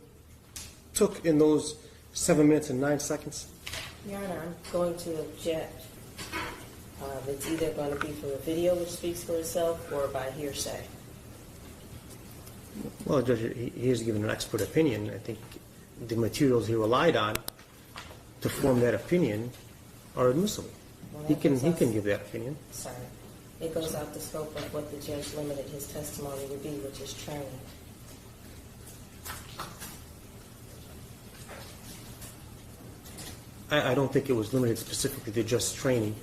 took in those 7 minutes and 9 seconds? Your Honor, I'm going to object. It's either going to be from the video, which speaks for itself, or by hearsay. Well, Judge, he has given an expert opinion. I think the materials he relied on to form that opinion are admissible. Well, He that can goes out- give that opinion. Sorry. It goes out the scope of what the judge limited his testimony to be, which is training. I don't think it was limited specifically to just training.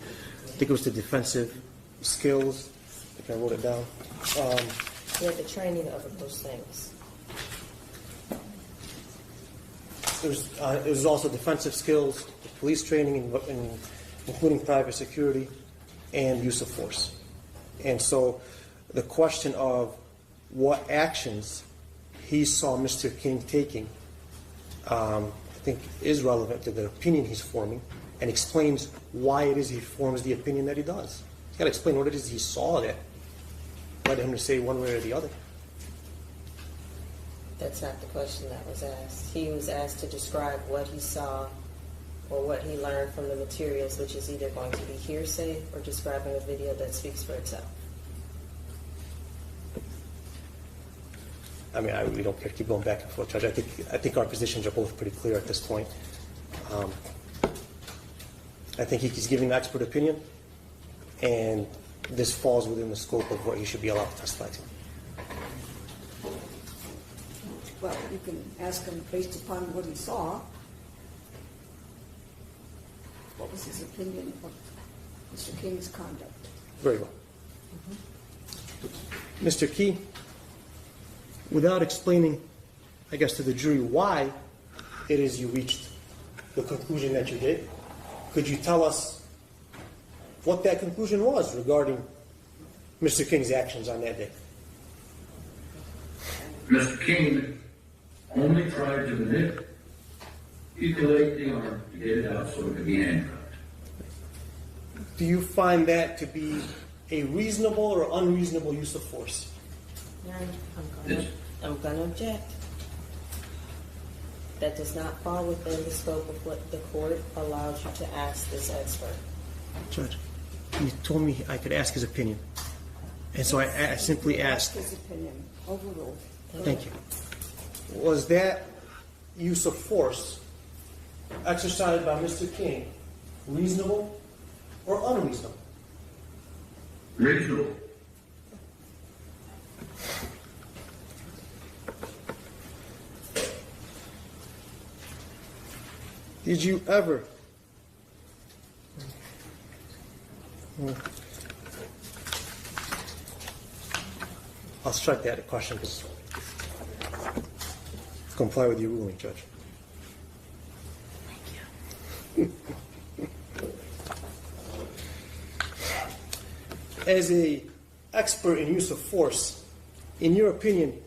I think it was to defensive skills. I think I wrote it down. Yeah, the training of those things. It was also defensive skills, police training, including private security, and use of force. And so the question of what actions he saw Mr. King taking, I think, is relevant to the opinion he's forming and explains why it is he forms the opinion that he does. He's got to explain what it is he saw that led him to say one way or the other. That's not the question that was asked. He was asked to describe what he saw or what he learned from the materials, which is either going to be hearsay or describing a video that speaks for itself. I mean, I really don't care to keep going back and forth, Judge. I think our positions are both pretty clear at this point. I think he's giving an expert opinion, and this falls within the scope of what he should be allowed to testify to. Well, you can ask him based upon what he saw. What was his opinion of Mr. King's conduct? Very well. Mr. Key, without explaining, I guess, to the jury why it is you reached the conclusion that you did, could you tell us what that conclusion was regarding Mr. King's actions on that day? Mr. King only tried to manipulate the arm to get it out so it could be handcuffed. Do you find that to be a reasonable or unreasonable use of force? Your Honor, I'm going to object. That does not fall within the scope of what the court allows you to ask this expert. Judge, you told me I could ask his opinion. And so I simply asked. His opinion, overruled. Thank you. Was that use of force exercised by Mr. King reasonable or unreasonable? Reasonable. Did you ever I'll strike that question because comply with your ruling, Judge. As a expert in use of force, in your opinion,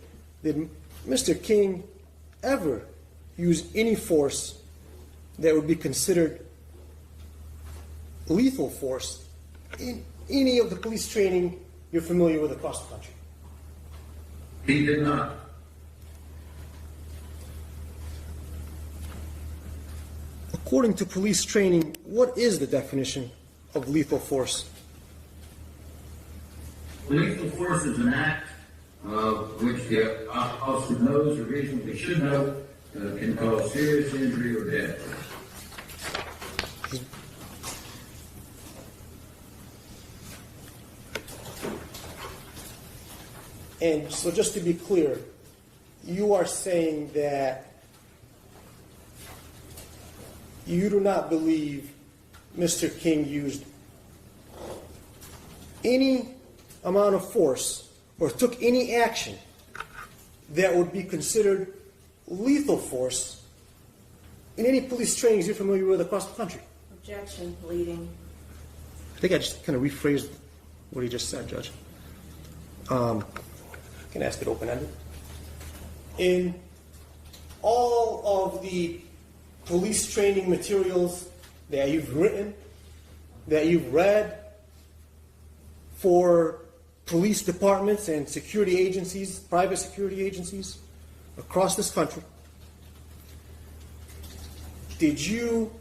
did Mr. King ever use any force that would be considered lethal force in any of the police training you're familiar with across the country? He did not. According to police training, what is the definition of lethal force? Lethal force is an act which the officer knows or reasonably should know can cause serious injury or death. And so just to be clear, you are saying that you do not believe Mr. King used any amount of force or took any action that would be considered lethal force in any police trainings you're familiar with across the country? Objection, leading. I think I just kind of rephrased what he just said, Judge. I can ask it open-ended. In all of the police training materials that you've written, that you've read for police departments and security agencies, private security agencies across this country, did you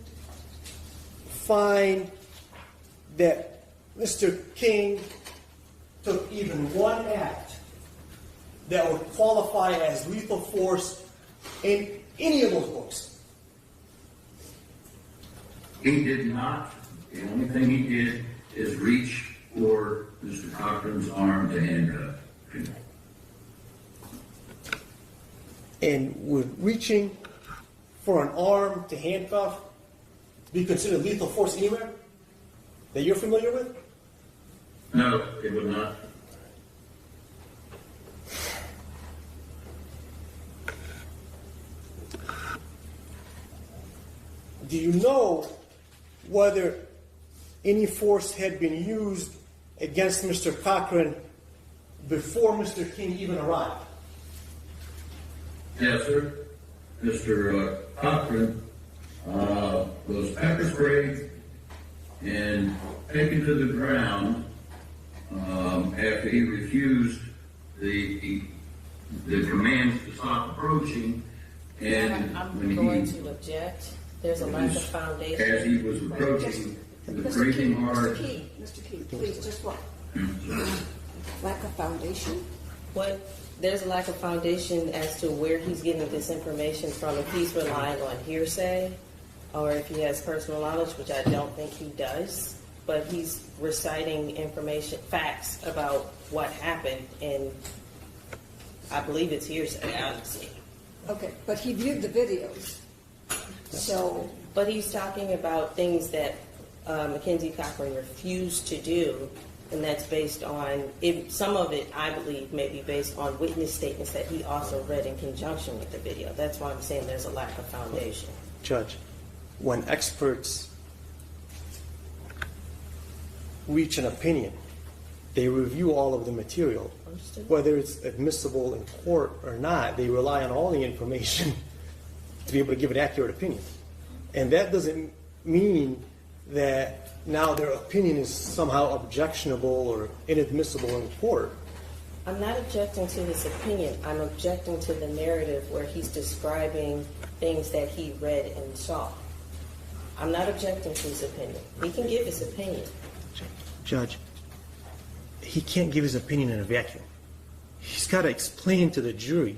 find that Mr. King took even one act that would qualify as lethal force in any of those books? He did not. The only thing he did is reach for Mr. Cochran's arm to handcuff him. And would reaching for an arm to handcuff be considered lethal force anywhere that you're familiar with? No, it would not. Do you know whether any force had been used against Mr. Cochran before Mr. King even arrived? Yes, sir. Mr. Cochran was pepper sprayed and taken to the ground after he refused the commands to stop approaching. And I'm when going he, to object. There's a lack of foundation. as he was approaching, he was breathing hard. Mr. Key, please, just what? Lack of foundation? What, there's a lack of foundation as to where he's getting this information from, if he's relying on hearsay, or if he has personal knowledge, which I don't think he does, but he's reciting information, facts about what happened, and I believe it's hearsay, honestly. Okay, but he viewed the videos, so, But he's talking about things that Mackenzie Cochran refused to do, and that's based on, some of it, I believe, may be based on witness statements that he also read in conjunction with the video. That's why I'm saying there's a lack of foundation. Judge, when experts reach an opinion, they review all of the material. Understood. Whether it's admissible in court or not, they rely on all the information to be able to give an accurate opinion. And that doesn't mean that now their opinion is somehow objectionable or inadmissible in court. I'm not objecting to his opinion. I'm objecting to the narrative where he's describing things that he read and saw. I'm not objecting to his opinion. He can give his opinion. Judge, he can't give his opinion in a vacuum. He's got to explain to the jury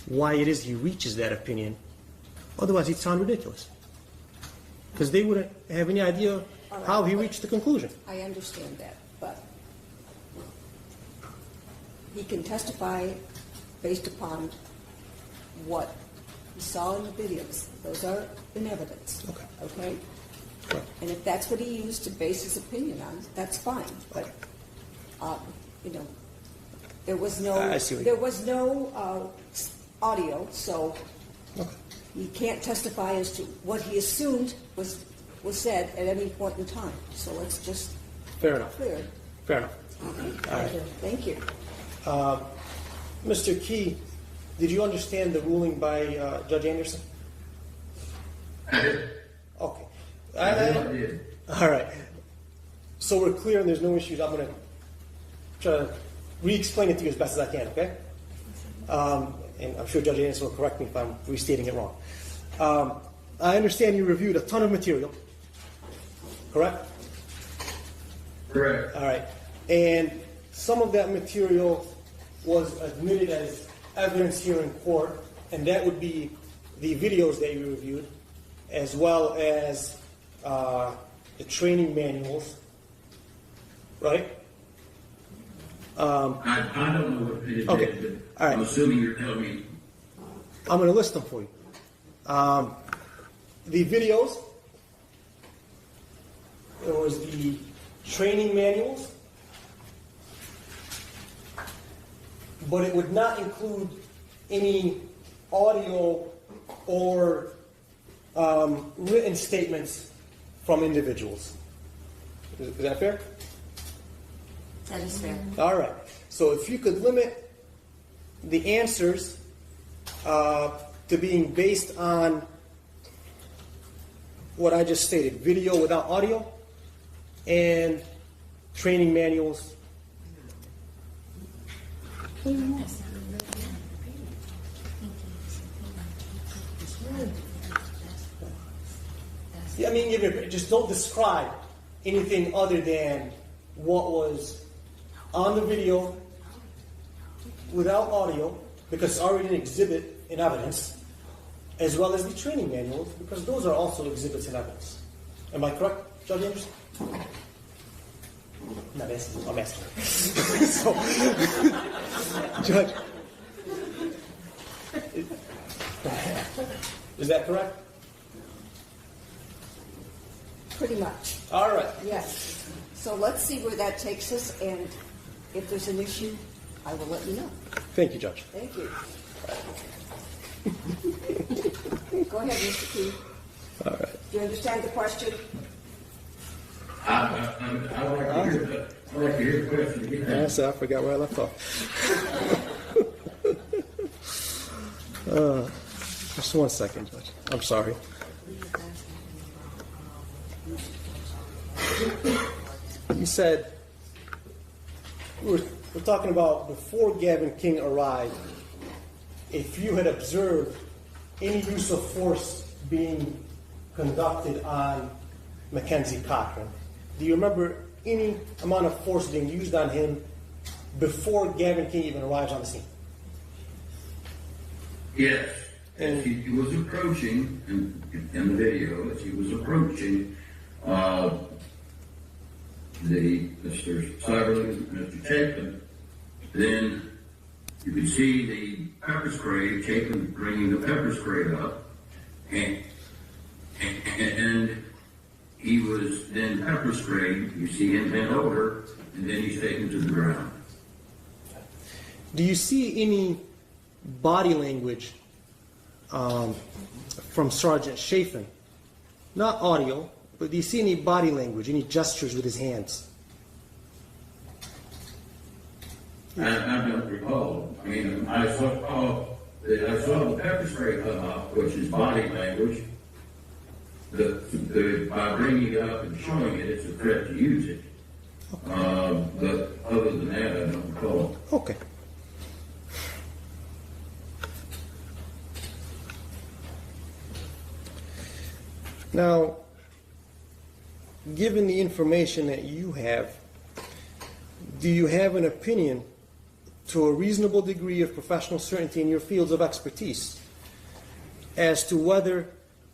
why it is he reaches that opinion. Otherwise, he'd sound ridiculous. Because they wouldn't have any idea how he reached the conclusion. I understand that, but he can testify based upon what he saw in the videos. Those are in evidence. Okay. Okay? Right. And if that's what he used to base his opinion on, that's fine. But, you know, there was no, I see what you- there was no audio, so Okay. he can't testify as to what he assumed was said at any point in time. So let's just Fair enough. clear it. Fair enough. Okay? All right. Thank you. Mr. Key, did you understand the ruling by Judge Anderson? I did. Okay. I did. All right. So we're clear and there's no issues. I'm going to try to re-explain it to you as best as I can, okay? And I'm sure Judge Anderson will correct me if I'm restating it wrong. I understand you reviewed a ton of material, correct? Correct. All right. And some of that material was admitted as evidence here in court, and that would be the videos that you reviewed, as well as the training manuals, right? I don't know what it is, Okay. but All right. I'm assuming you're telling me. I'm going to list them for you. The videos there was the training manuals, but it would not include any audio or written statements from individuals. Is that fair? That is fair. All right. So if you could limit the answers to being based on what I just stated, video without audio, and training manuals. Yeah, I mean, just don't describe anything other than what was on the video without audio, because it's already an exhibit in evidence, as well as the training manuals, because those are also exhibits in evidence. Am I correct, Judge Anderson? I'm asking. I'm asking. So, Judge, is that correct? Pretty much, All right. yes. So let's see where that takes us, and if there's an issue, I will let you know. Thank you, Judge. Thank you. Go ahead, Mr. Key. All right. Do you understand the question? I'd like to hear that. I'd like to hear the question again. Yes, I forgot where I left off. Just 1 second, Judge. I'm sorry. You said, we're talking about before Gavin King arrived, if you had observed any use of force being conducted on Mackenzie Cochran. Do you remember any amount of force being used on him before Gavin King even arrives on the scene? Yes, as he was approaching, in the video, as he was approaching, Mr. Cyberling, Mr. Chapin, then you could see the pepper spray, Chapin bringing the pepper spray up, and he was then pepper sprayed. You see him bent over, and then he's taken to the ground. Do you see any body language from Sergeant Chafin? Not audio, but do you see any body language, any gestures with his hands? I don't recall. I mean, I saw the pepper spray come up, which is body language. By bringing it up and showing it, it's a threat to use it. But other than that, I don't recall. Okay. Now, given the information that you have, do you have an opinion to a reasonable degree of professional certainty in your fields of expertise as to whether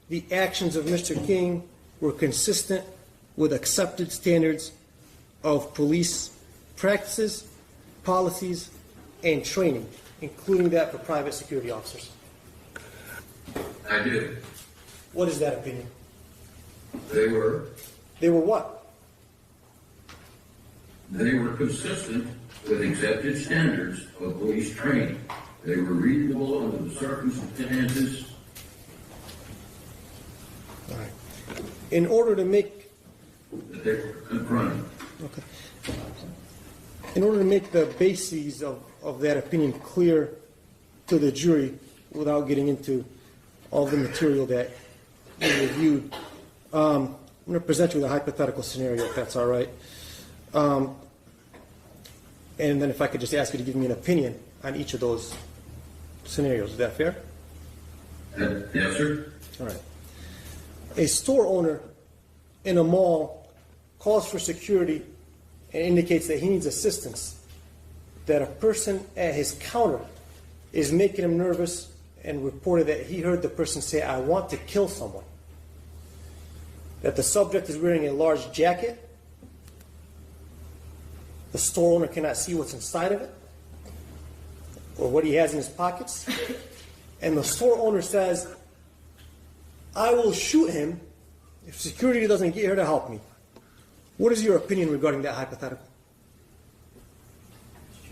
the actions of Mr. King were consistent with accepted standards of police practices, policies, and training, including that for private security officers? I did. What is that opinion? They were what? They were consistent with accepted standards of police training. They were reasonable under the circumstances. All right. In order to make That they were confronted. Okay. In order to make the bases of that opinion clear to the jury without getting into all the material that we reviewed, I'm going to present you with a hypothetical scenario, if that's all right. And then if I could just ask you to give me an opinion on each of those scenarios. Is that fair? Yes, sir. All right. A store owner in a mall calls for security and indicates that he needs assistance, that a person at his counter is making him nervous, and reported that he heard the person say, "I want to kill someone." That the subject is wearing a large jacket. The store owner cannot see what's inside of it or what he has in his pockets. And the store owner says, "I will shoot him if security doesn't get here to help me." What is your opinion regarding that hypothetical?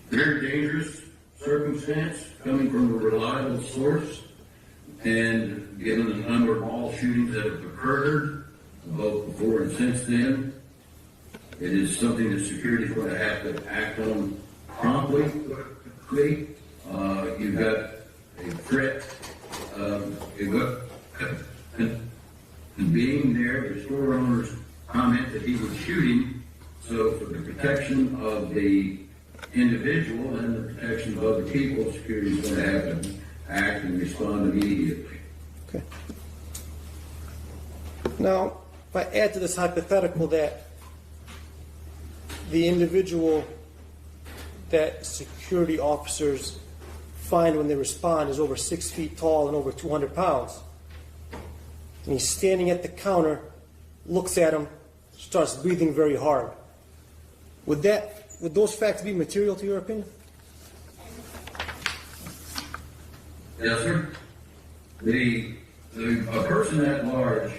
Very dangerous circumstance coming from a reliable source, and given the number of all shootings that have occurred, both before and since then, it is something that security is going to have to act on promptly, quickly. You've got a threat of a weapon being there. The store owners comment that he was shooting, so for the protection of the individual and the protection of other people, security is going to have to act and respond immediately. Okay. Now, if I add to this hypothetical that the individual that security officers find when they respond is over 6 feet tall and over 200 pounds, and he's standing at the counter, looks at him, starts breathing very hard, would those facts be material to your opinion? Yes, sir. A person that large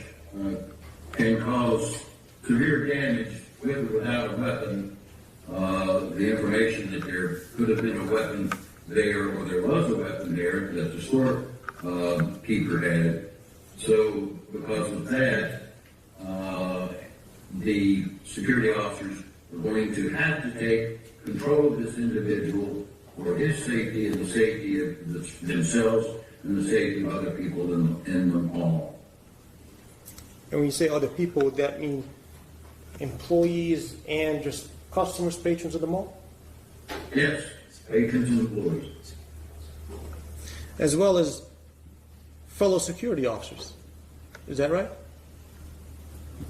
can cause severe damage with or without a weapon. The information that there could have been a weapon there, or there was a weapon there that the store keeper had. So because of that, the security officers are going to have to take control of this individual for his safety and the safety of themselves and the safety of other people in the mall. And when you say other people, would that mean employees and just customers, patrons of the mall? Yes, patrons and employees. As well as fellow security officers. Is that right?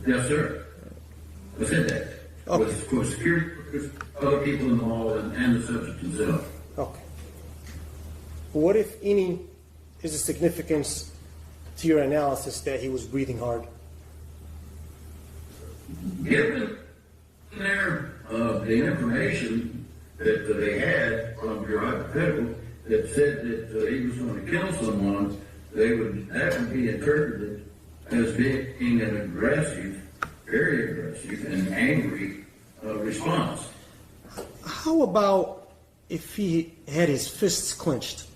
Yes, sir. I said that. Okay. With security, other people in the mall and the subject himself. Okay. What, if any, is the significance to your analysis that he was breathing hard? Given the information that they had from your hypothetical that said that he was going to kill someone, that would be interpreted as being an aggressive, very aggressive and angry response. How about if he had his fists clenched?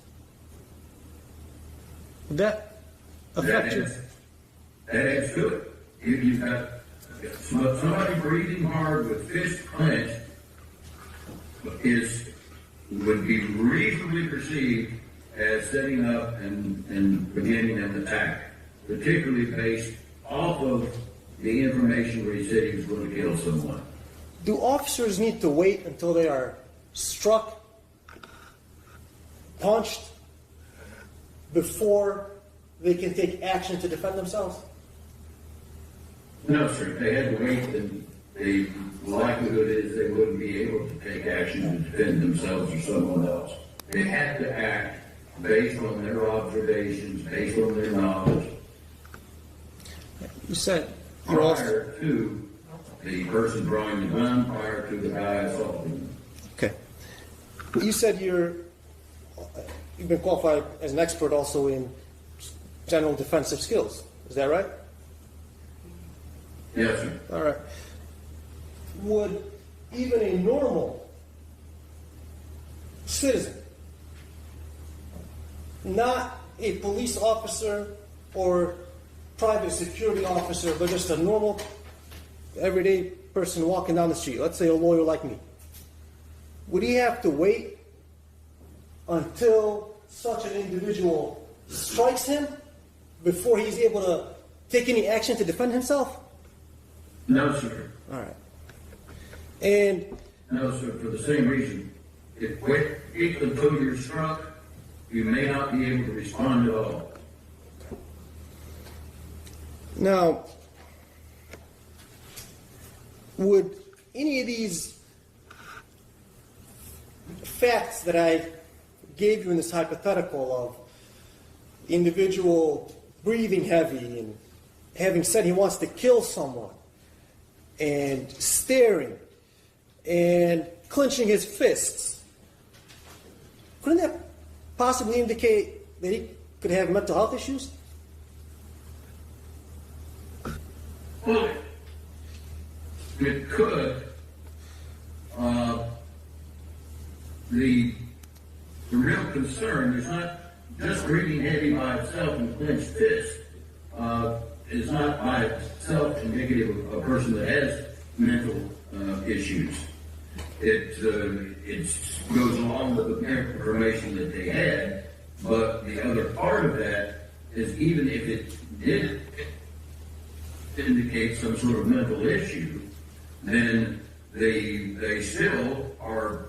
Would that affect you? That is good. You've got somebody breathing hard with fists clenched would be reasonably perceived as setting up and beginning an attack, particularly based off of the information where he said he was going to kill someone. Do officers need to wait until they are struck, punched, before they can take action to defend themselves? No, sir. If they had to wait, then the likelihood is they wouldn't be able to take action to defend themselves or someone else. They had to act based on their observations, based on their knowledge, You said you're also... prior to the person drawing the gun, prior to the guy assaulting them. Okay. You said you've been qualified as an expert also in general defensive skills. Is that right? Yes, sir. All right. Would even a normal citizen, not a police officer or private security officer, but just a normal, everyday person walking down the street, let's say a lawyer like me, would he have to wait until such an individual strikes him before he's able to take any action to defend himself? No, sir. All right. And No, sir, for the same reason. If wait until you're struck, you may not be able to respond at all. now, would any of these facts that I gave you in this hypothetical of the individual breathing heavy and having said he wants to kill someone and staring and clenching his fists, couldn't that possibly indicate that he could have mental health issues? Well, it could, the real concern is not just breathing heavy by itself and clenched fist, is not by itself indicative of a person that has mental issues. It goes along with the information that they had, but the other part of that is even if it did indicate some sort of mental issue, then they still are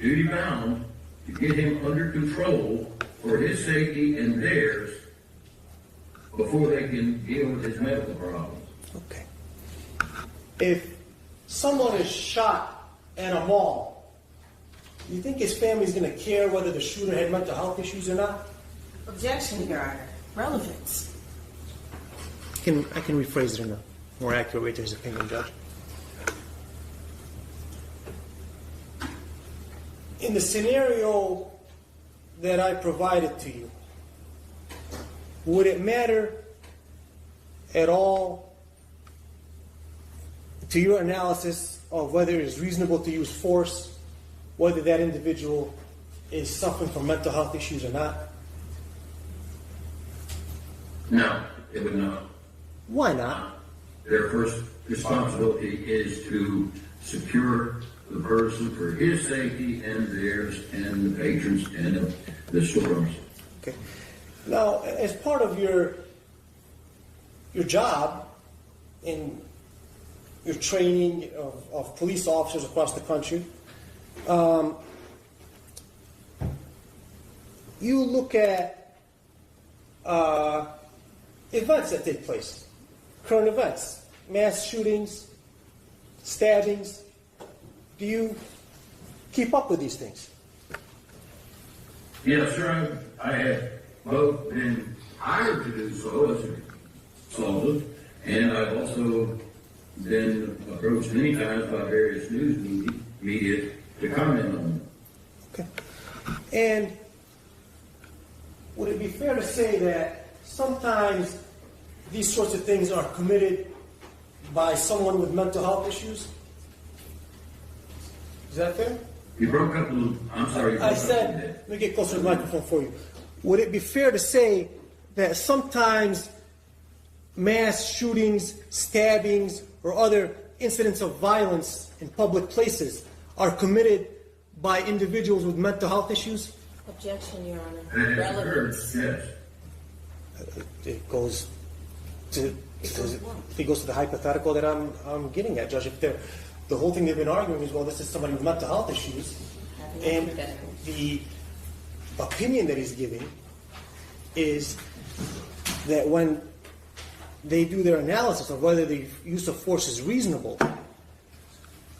duty bound to get him under control for his safety and theirs before they can deal with his medical problems. Okay. If someone is shot at a mall, you think his family's going to care whether the shooter had mental health issues or not? Objection, Your Honor. Relevance. I can rephrase it in a more accurate way to his opinion, Judge. In the scenario that I provided to you, would it matter at all to your analysis of whether it is reasonable to use force, whether that individual is suffering from mental health issues or not? No, it would not. Why not? Their first responsibility is to secure the person for his safety and theirs and the patrons and the stores. Okay. Now, as part of your job in your training of police officers across the country, you look at events that take place, current events, mass shootings, stabbings. Do you keep up with these things? Yes, sir. I have both been hired to do so as a consultant, and I've also been approached many times by various news media to comment on them. Okay. And would it be fair to say that sometimes these sorts of things are committed by someone with mental health issues? Is that fair? You broke up a little. I'm sorry. You broke I up a said, little bit. let me get closer to the microphone for you. Would it be fair to say that sometimes mass shootings, stabbings, or other incidents of violence in public places are committed by individuals with mental health issues? Objection, Your Honor. That has occurred, Relevance. yes. It goes to the hypothetical that I'm getting at, Judge. If the whole thing they've been arguing is, well, this is somebody with mental health issues, and the opinion that he's giving is that when they do their analysis of whether the use of force is reasonable,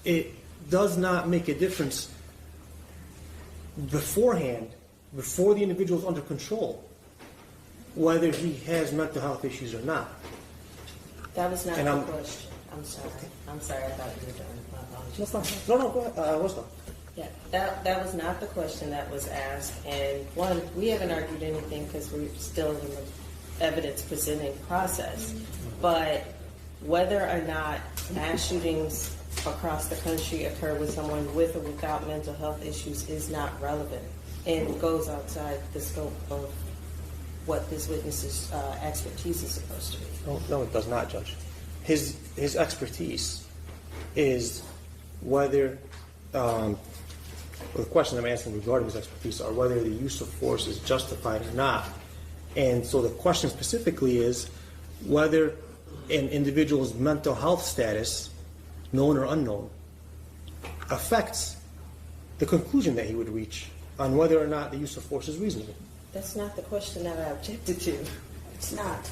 it does not make a difference beforehand, before the individual is under control, whether he has mental health issues or not. That was not And the I'm- question. I'm sorry. I'm sorry. I thought you were done. My apologies. That's fine. No, go ahead. What's that? Yeah, that was not the question that was asked. And one, we haven't argued anything because we're still in the evidence presenting process. But whether or not mass shootings across the country occur with someone with or without mental health issues is not relevant and goes outside the scope of what this witness's expertise is supposed to be. No, it does not, Judge. His expertise is whether, well, the question I'm asking regarding his expertise are whether the use of force is justified or not. And so the question specifically is whether an individual's mental health status, known or unknown, affects the conclusion that he would reach on whether or not the use of force is reasonable. That's not the question that I objected to. It's not.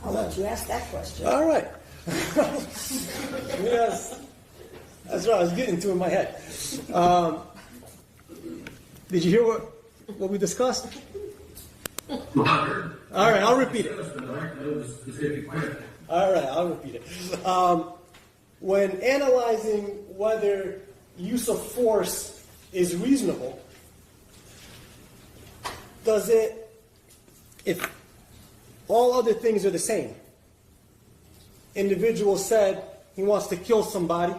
I'll let you ask that question. All right. Yes. That's what I was getting to in my head. Did you hear what we discussed? All right, I'll repeat it. All right, I'll repeat it. When analyzing whether use of force is reasonable, does it, if all other things are the same, individual said he wants to kill somebody,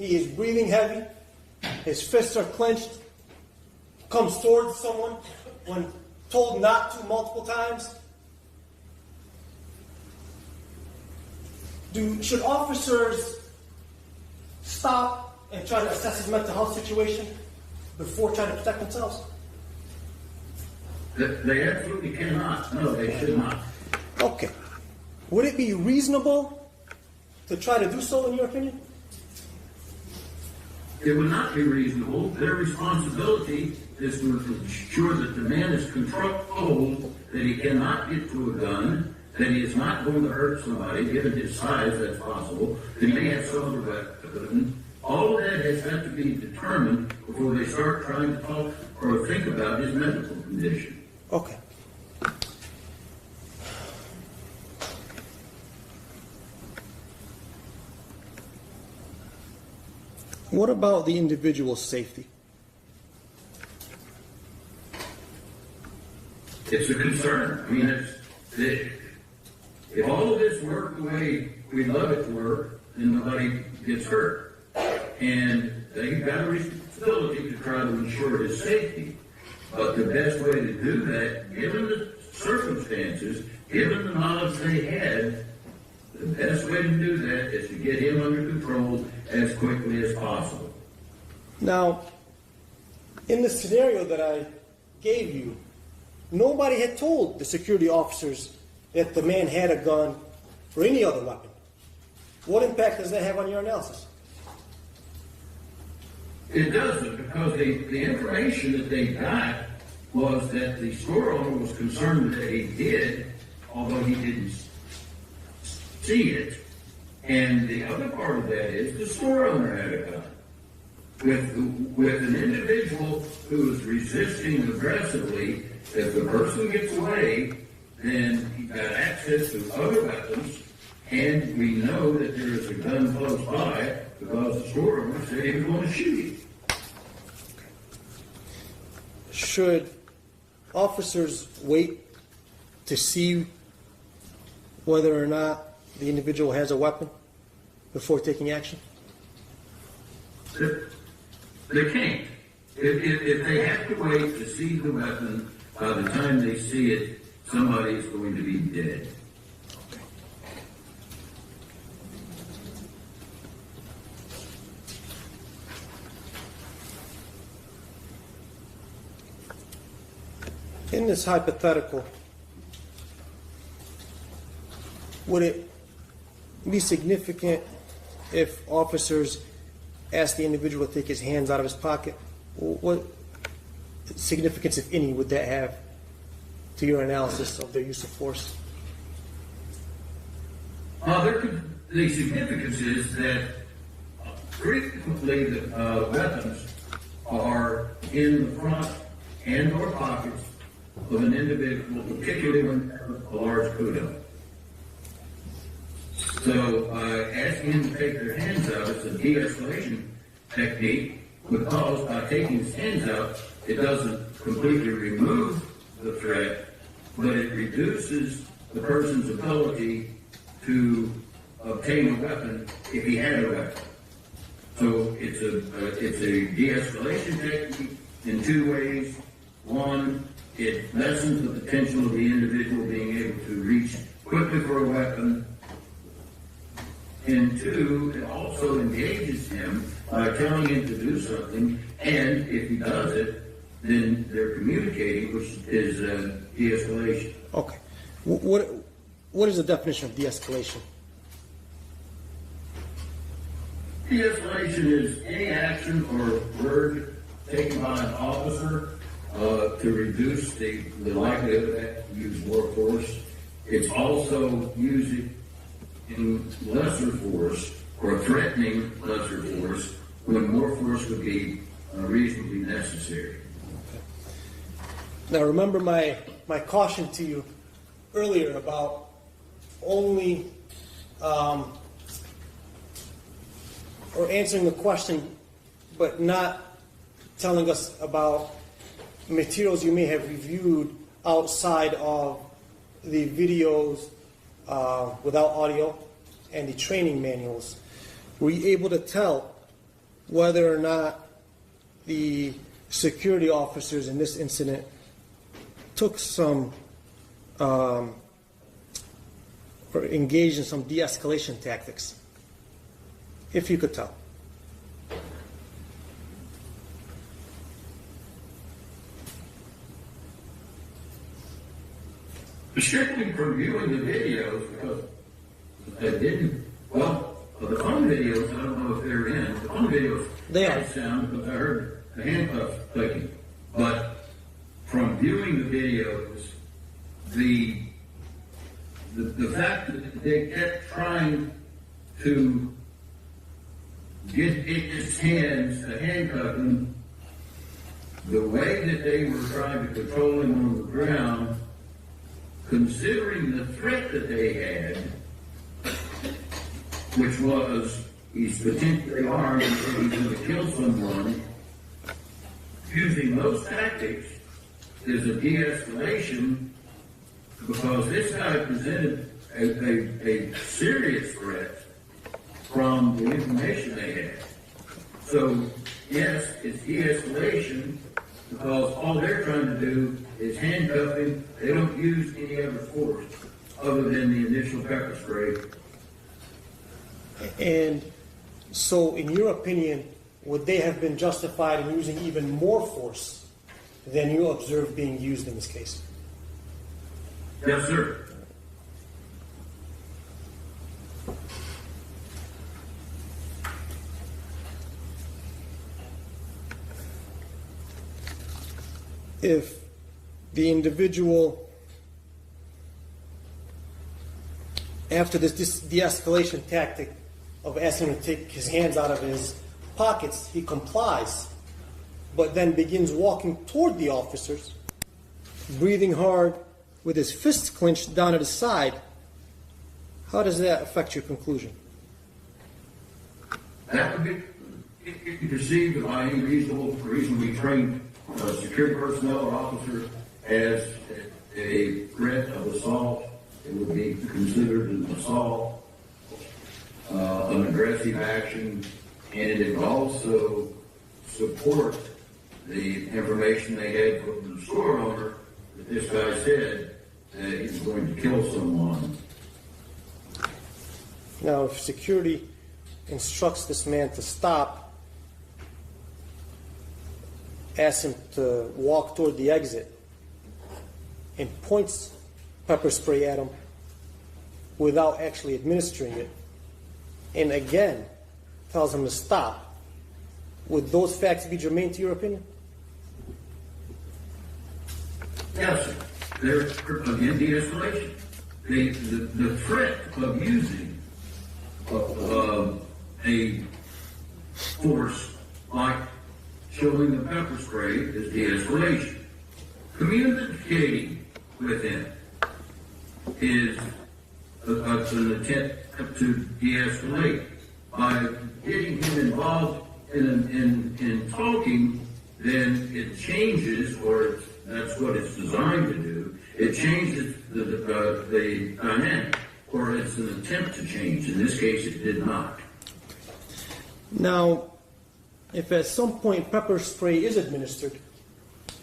he is breathing heavy, his fists are clenched, comes towards someone when told not to multiple times. Should officers stop and try to assess his mental health situation before trying to protect themselves? They absolutely cannot. No, they should not. Okay. Would it be reasonable to try to do so, in your opinion? It would not be reasonable. Their responsibility is to ensure that the man is controlled, that he cannot get to a gun, that he is not going to hurt somebody, given his size, that's possible, that he may have some other weapon. All of that has got to be determined before they start trying to talk or think about his medical condition. Okay. What about the individual's safety? It's a concern. I mean, if all of this worked the way we love it to work, then nobody gets hurt. And they've got a responsibility to try to ensure his safety. But the best way to do that, given the circumstances, given the knowledge they had, the best way to do that is to get him under control as quickly as possible. Now, in the scenario that I gave you, nobody had told the security officers that the man had a gun or any other weapon. What impact does that have on your analysis? It doesn't, because the information that they got was that the store owner was concerned that he did, although he didn't see it. And the other part of that is the store owner had a gun. With an individual who is resisting aggressively, if the person gets away, then he got access to other weapons, and we know that there is a gun close by because the store owner said he was going to shoot him. Should officers wait to see whether or not the individual has a weapon before taking action? They can't. If they have to wait to see the weapon, by the time they see it, somebody is going to be dead. In this hypothetical, would it be significant if officers asked the individual to take his hands out of his pocket? What significance, if any, would that have to your analysis of their use of force? The significance is that frequently the weapons are in the front and or pockets of an individual, particularly when they have a large kudo. So asking them to take their hands out is a de-escalation technique, because by taking his hands out, it doesn't completely remove the threat, but it reduces the person's ability to obtain a weapon if he had a weapon. So it's a de-escalation technique in two ways. One, it lessens the potential of the individual being able to reach quickly for a weapon. And two, it also engages him by telling him to do something, and if he does it, then they're communicating, which is de-escalation. Okay. What is the definition of de-escalation? De-escalation is any action or word taken by an officer to reduce the likelihood that you use more force. It's also using lesser force or threatening lesser force when more force would be reasonably necessary. Now, remember my caution to you earlier about only or answering the question, but not telling us about materials you may have reviewed outside of the videos without audio and the training manuals. Were you able to tell whether or not the security officers in this incident took some or engaged in some de-escalation tactics, if you could tell. Strictly from viewing the videos, because I didn't, well, the phone videos, I don't know if they're in, the phone videos. They are. had sound, because I heard the handcuffs clicking. But from viewing the videos, the fact that they kept trying to get in his hands to handcuff him, the way that they were trying to control him on the ground, considering the threat that they had, which was he's potentially armed and he's going to kill someone, using those tactics is a de-escalation, because this guy presented a serious threat from the information they had. So, yes, it's de-escalation, because all they're trying to do is handcuff him. They don't use any other force other than the initial pepper spray. And so, in your opinion, would they have been justified in using even more force than you observed being used in this case? Yes, sir. If the individual, after this de-escalation tactic of asking him to take his hands out of his pockets, he complies, but then begins walking toward the officers, breathing hard with his fists clenched down at his side, how does that affect your conclusion? That would be perceived by any reasonably trained security personnel or officer as a threat of assault. It would be considered an assault, an aggressive action, and it would also support the information they had from the store owner that this guy said that he was going to kill someone. Now, if security instructs this man to stop, asks him to walk toward the exit, and points pepper spray at him without actually administering it, and again tells him to stop, would those facts be germane to your opinion? Yes, sir. They're, again, de-escalation. The threat of using a force like showing the pepper spray is de-escalation. Communicating with him is an attempt to de-escalate. By getting him involved in talking, then it changes, or that's what it's designed to do. It changes the dynamic, or it's an attempt to change. In this case, it did not. Now, if at some point pepper spray is administered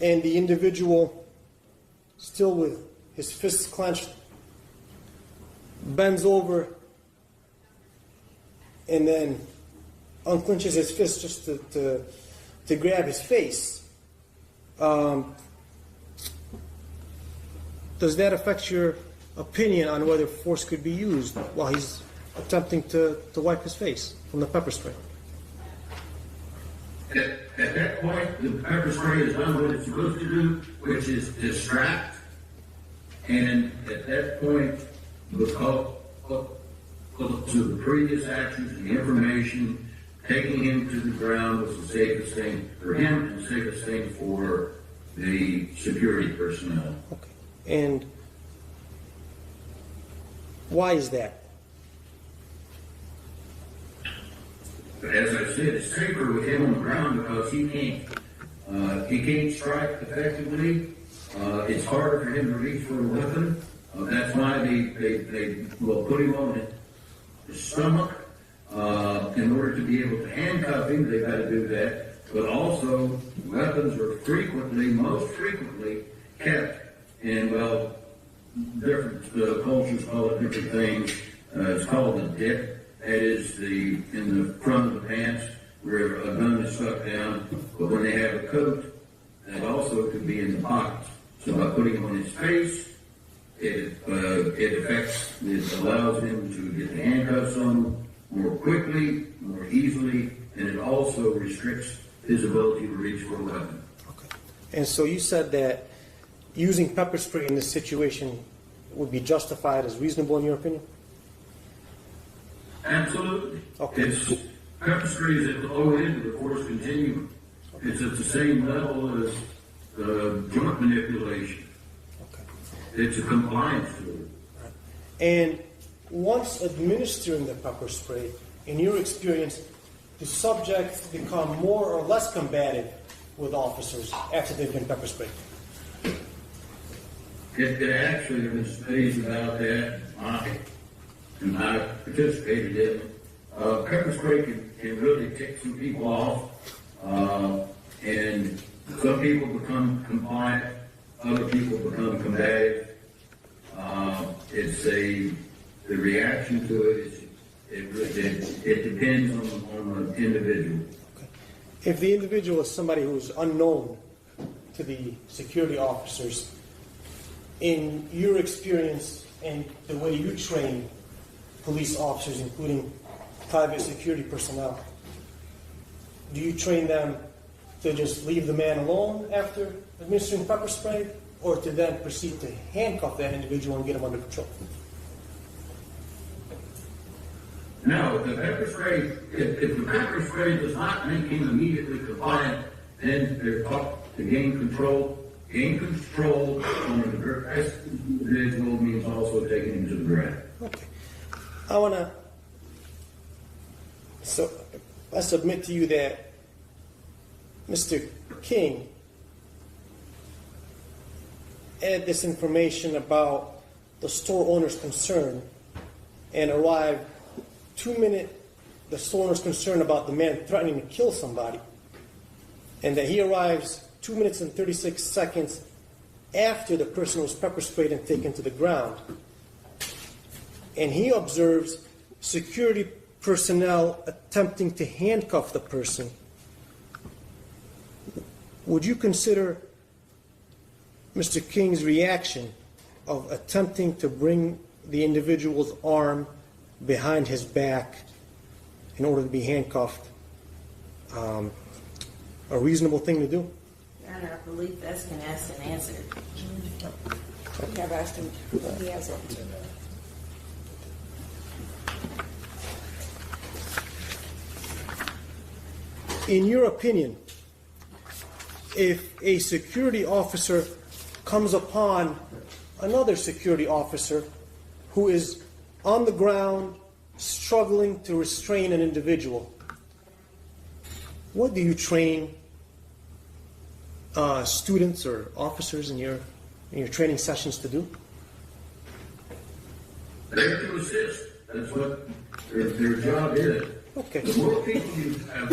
and the individual, still with his fists clenched, bends over and then unclenches his fist just to grab his face, does that affect your opinion on whether force could be used while he's attempting to wipe his face from the pepper spray? At that point, the pepper spray has done what it's supposed to do, which is distract. And at that point, because to the previous actions and the information, taking him to the ground was the safest thing for him and the safest thing for the security personnel. Okay. And why is that? As I said, it's safer with him on the ground because he can't strike effectively. It's harder for him to reach for a weapon. That's why they will put him on his stomach. In order to be able to handcuff him, they've got to do that. But also, weapons are most frequently kept in, well, different cultures call it different things. It's called a dip. That is in the front of the pants where a gun is stuck down. But when they have a coat, that also could be in the pockets. So by putting him on his face, it allows him to get the handcuffs on him more quickly, more easily, and it also restricts his ability to reach for a weapon. Okay. And so you said that using pepper spray in this situation would be justified as reasonable in your opinion? Absolutely. Okay. Pepper spray is at the low end of the force continuum. It's at the same level as joint manipulation. Okay. It's a compliance tool. And once administering the pepper spray, in your experience, do subjects become more or less combative with officers after they've been pepper sprayed? It actually, there was studies about that, and I participated in it. Pepper spray can really tick some people off, and some people become compliant, other people become combative. The reaction to it depends on the individual. Okay. If the individual is somebody who is unknown to the security officers, in your experience and the way you train police officers, including private security personnel, do you train them to just leave the man alone after administering pepper spray, or to then proceed to handcuff that individual and get him under control? No, the pepper spray, if the pepper spray does not make him immediately compliant, then they're taught to gain control. Gain control on an individual means also taking him to the ground. Okay. I submit to you that Mr. King add this information about the store owner's concern and arrive the store owner's concern about the man threatening to kill somebody, and that he arrives 2 minutes and 36 seconds after the person was pepper sprayed and taken to the ground, and he observes security personnel attempting to handcuff the person. Would you consider Mr. King's reaction of attempting to bring the individual's arm behind his back in order to be handcuffed a reasonable thing to do? Your Honor, I believe that's been asked and answered. We have asked him, he has answered. In your opinion, if a security officer comes upon another security officer who is on the ground struggling to restrain an individual, what do you train students or officers in your training sessions to do? They're to assist. That's what their job is. Okay. The more people you have,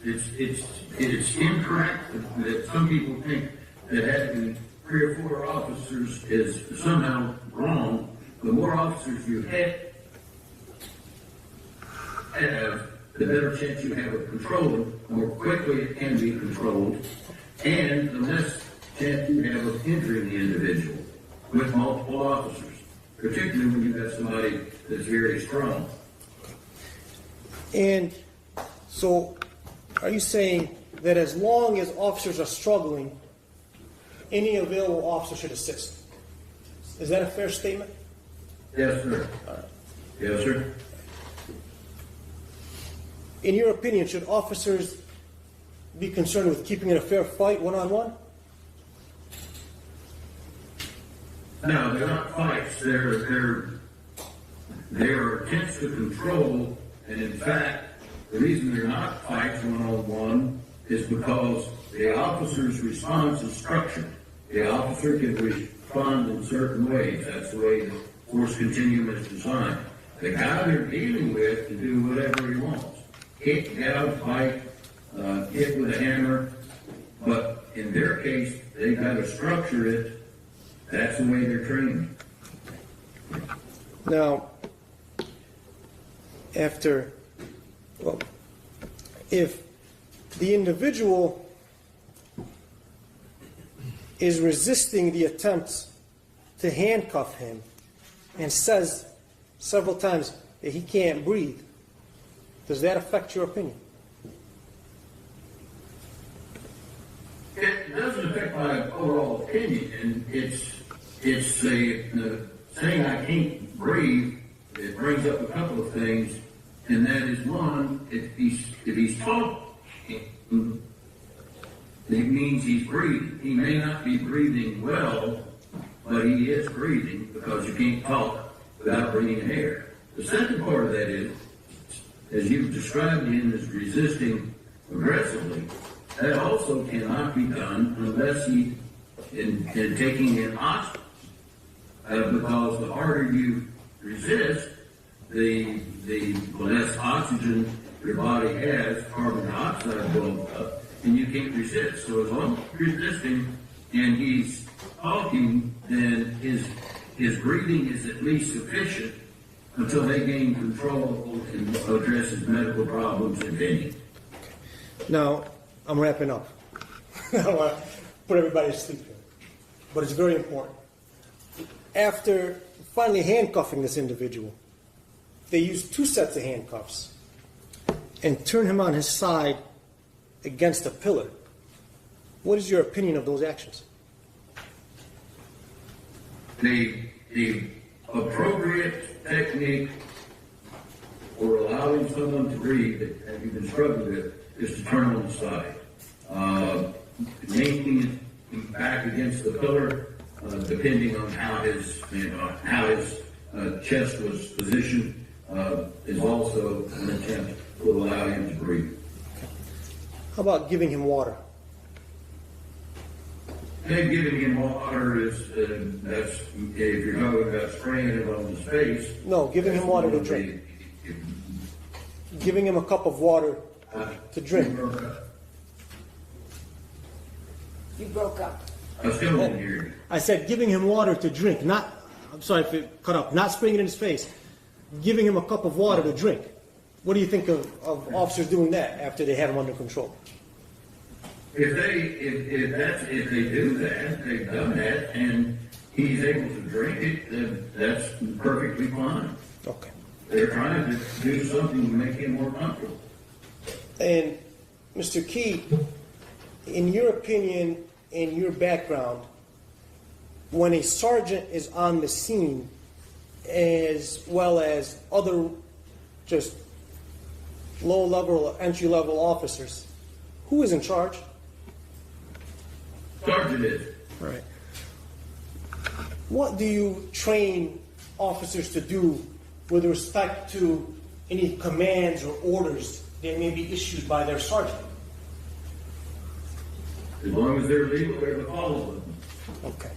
it's incorrect that some people think that having 3 or 4 officers is somehow wrong. The more officers you have, the better chance you have of controlling. The more quickly it can be controlled, and the less chance you have of injuring the individual with multiple officers, particularly when you've got somebody that's very strong. And so, are you saying that as long as officers are struggling, any available officer should assist? Is that a fair statement? Yes, sir. Yes, sir. In your opinion, should officers be concerned with keeping it a fair fight one-on-one? No, they're not fights. They're attempts to control, and in fact, the reason they're not fights one-on-one is because the officer's response is structured. The officer can respond in certain ways. That's the way the force continuum is designed. the guy they're dealing with to do whatever he wants. Kick, gouge, bite, hit with a hammer. But in their case, they've got to structure it. That's the way they're trained. Now, if the individual is resisting the attempts to handcuff him and says several times that he can't breathe, does that affect your opinion? It doesn't affect my overall opinion, and it's the saying I can't breathe. It brings up a couple of things, and that is one: if he's talking, it means he's breathing. He may not be breathing well, but he is breathing because you can't talk without breathing air. The second part of that is, as you've described him as resisting aggressively, that also cannot be done unless he, in taking in oxygen, because the harder you resist, the less oxygen your body has, carbon dioxide builds up, and you can't resist. So as long as you're resisting and he's talking, then his breathing is at least sufficient until they gain control and address his medical problems and any. Now, I'm wrapping up. I don't want to put everybody to sleep here, but it's very important. After finally handcuffing this individual, they used 2 sets of handcuffs and turned him on his side against a pillar. What is your opinion of those actions? The appropriate technique for allowing someone to breathe that you've been struggling with is to turn on the side. Yanking it back against the pillar, depending on how his chest was positioned, is also an attempt to allow him to breathe. How about giving him water? And giving him water is, that's, if you're talking about spraying it on his face. No, giving him water to drink. Giving him a cup of water to drink. You broke up. I still don't hear you. I said giving him water to drink, not, I'm sorry if it cut up, not spraying it in his face. Giving him a cup of water to drink. What do you think of officers doing that after they have him under control? If they do that, they've done that, and he's able to drink it, then that's perfectly fine. Okay. They're trying to do something to make him more comfortable. And Mr. Key, in your opinion, in your background, when a sergeant is on the scene, as well as other just low-level or entry-level officers, who is in charge? Sergeant is. Right. What do you train officers to do with respect to any commands or orders that may be issued by their sergeant? As long as they're legal, they're to follow them. Okay.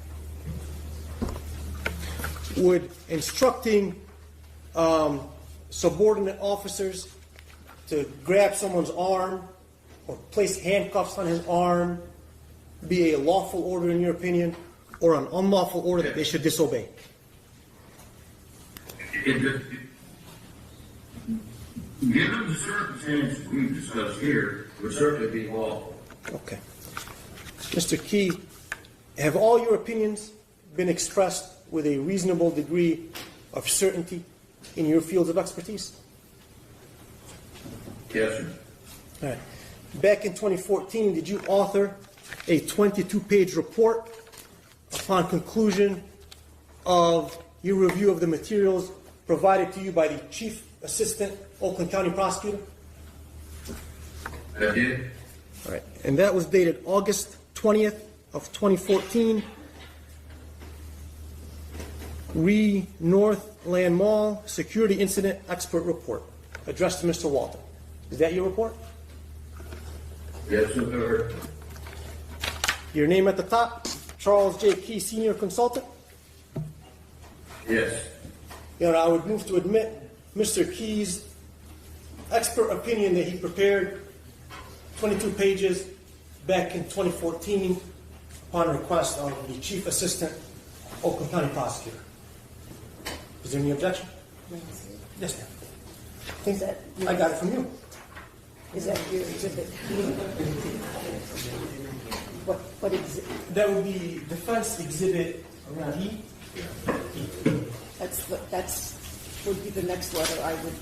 Would instructing subordinate officers to grab someone's arm or place handcuffs on his arm be a lawful order in your opinion, or an unlawful order that they should disobey? Given the circumstances we've discussed here, would certainly be lawful. Okay. Mr. Key, have all your opinions been expressed with a reasonable degree of certainty in your fields of expertise? Yes, sir. All right. Back in 2014, did you author a 22-page report upon conclusion of your review of the materials provided to you by the Chief Assistant Oakland County Prosecutor? I did. All right. And that was dated August 20th of 2014. Northland Mall Security Incident Expert Report, addressed to Mr. Walton. Is that your report? Yes, sir. Your name at the top, Charles J. Key, Senior Consultant? Yes. I would move to admit Mr. Key's expert opinion that he prepared, 22 pages, back in 2014, upon request of the Chief Assistant Oakland County Prosecutor. Is there any objection? Yes, ma'am. Is that, I got it from you. is that your exhibit? What exhibit? That would be Defense Exhibit E. That's would be the next letter I would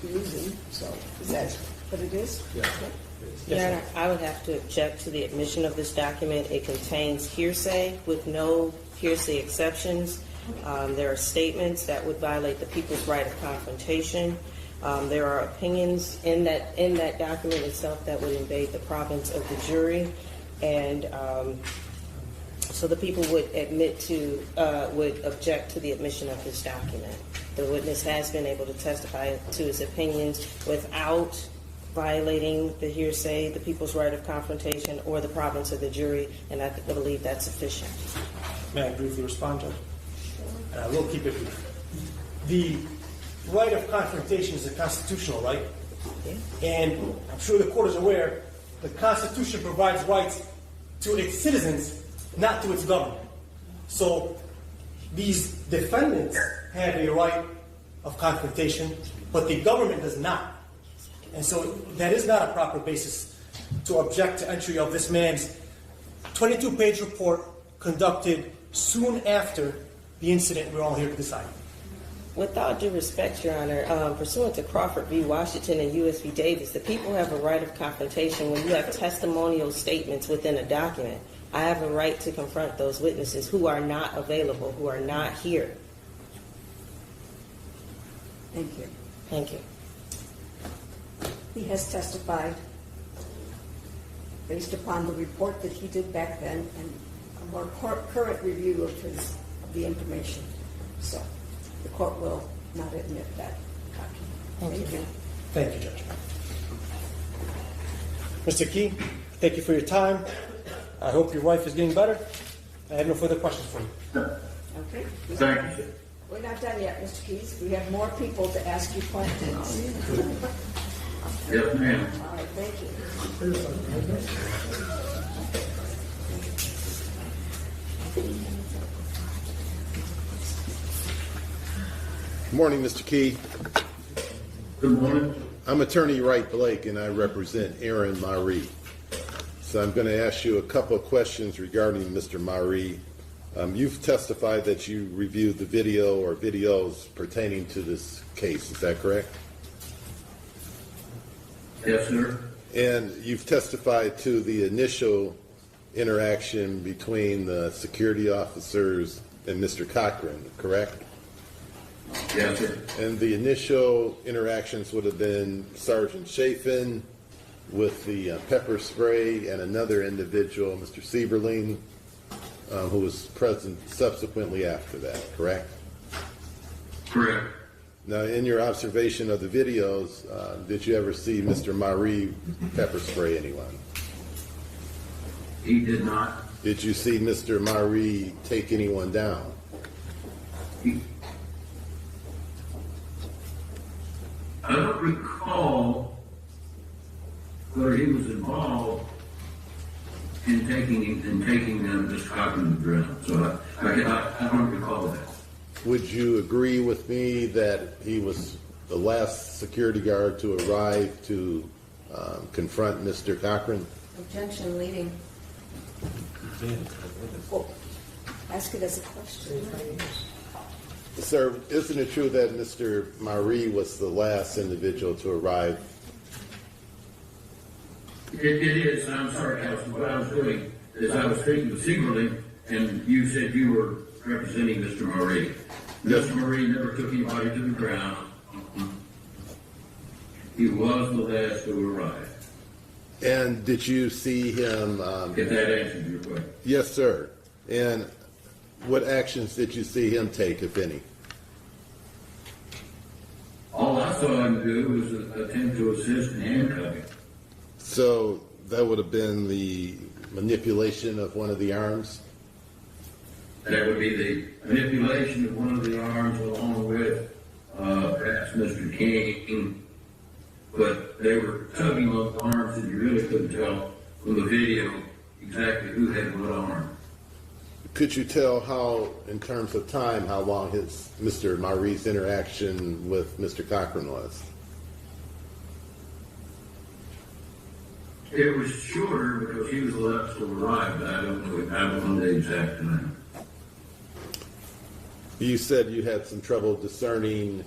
be using, so is that what it is? Yeah. Your Honor, I would have to object to the admission of this document. It contains hearsay with no hearsay exceptions. There are statements that would violate the people's right of confrontation. There are opinions in that document itself that would invade the province of the jury, and so the people would would object to the admission of this document. The witness has been able to testify to his opinions without violating the hearsay, the people's right of confrontation, or the province of the jury, and I believe that's sufficient. May I briefly respond, Judge? And I will keep it brief. The right of confrontation is a constitutional right, and I'm sure the court is aware the Constitution provides rights to its citizens, not to its government. So these defendants have a right of confrontation, but the government does not. And so that is not a proper basis to object to entry of this man's 22-page report conducted soon after the incident we're all here to decide. With all due respect, Your Honor, pursuant to Crawford v. Washington and U.S. v. Davis, the people have a right of confrontation when you have testimonial statements within a document. I have a right to confront those witnesses who are not available, who are not here. Thank you. Thank you. He has testified based upon the report that he did back then and a more current review of the information. So the court will not admit that document. Thank you. Thank you, Judge. Mr. Key, thank you for your time. I hope your wife is getting better. I have no further questions for you. Okay. Thank you. We're not done yet, Mr. Keys. We have more people to ask you questions. Yes, ma'am. All right, thank you. Good morning, Mr. Key. Good morning. I'm attorney Wright Blake, and I represent Aaron Marie. So I'm going to ask you a couple of questions regarding Mr. Marie. You've testified that you reviewed the video or videos pertaining to this case. Is that correct? Yes, sir. And you've testified to the initial interaction between the security officers and Mr. Cochran, correct? Yes, sir. And the initial interactions would have been Sergeant Chafin with the pepper spray and another individual, Mr. Sieberling, who was present subsequently after that, correct? Correct. Now, in your observation of the videos, did you ever see Mr. Marie pepper spray anyone? He did not. Did you see Mr. Marie take anyone down? I don't recall whether he was involved in taking this Cochran to the ground. So I don't recall that. Would you agree with me that he was the last security guard to arrive to confront Mr. Cochran? Objection leading. Well, ask it as a question. Sir, isn't it true that Mr. Marie was the last individual to arrive? It is. I'm sorry, Councilman. What I was doing is I was speaking with Sieberling, and you said you were representing Mr. Marie. Yes. Mr. Marie never took anybody to the ground. He was the last to arrive. And did you see him? If that answers your question. Yes, sir. And what actions did you see him take, if any? All I saw him do was attempt to assist in handcuffing. So that would have been the manipulation of one of the arms? That would be the manipulation of one of the arms along with perhaps Mr. King, but they were tugging on arms and you really couldn't tell from the video exactly who had what arm. Could you tell how, in terms of time, how long Mr. Marie's interaction with Mr. Cochran was? It was shorter because he was the last to arrive, but I don't know the exact time. You said you had some trouble discerning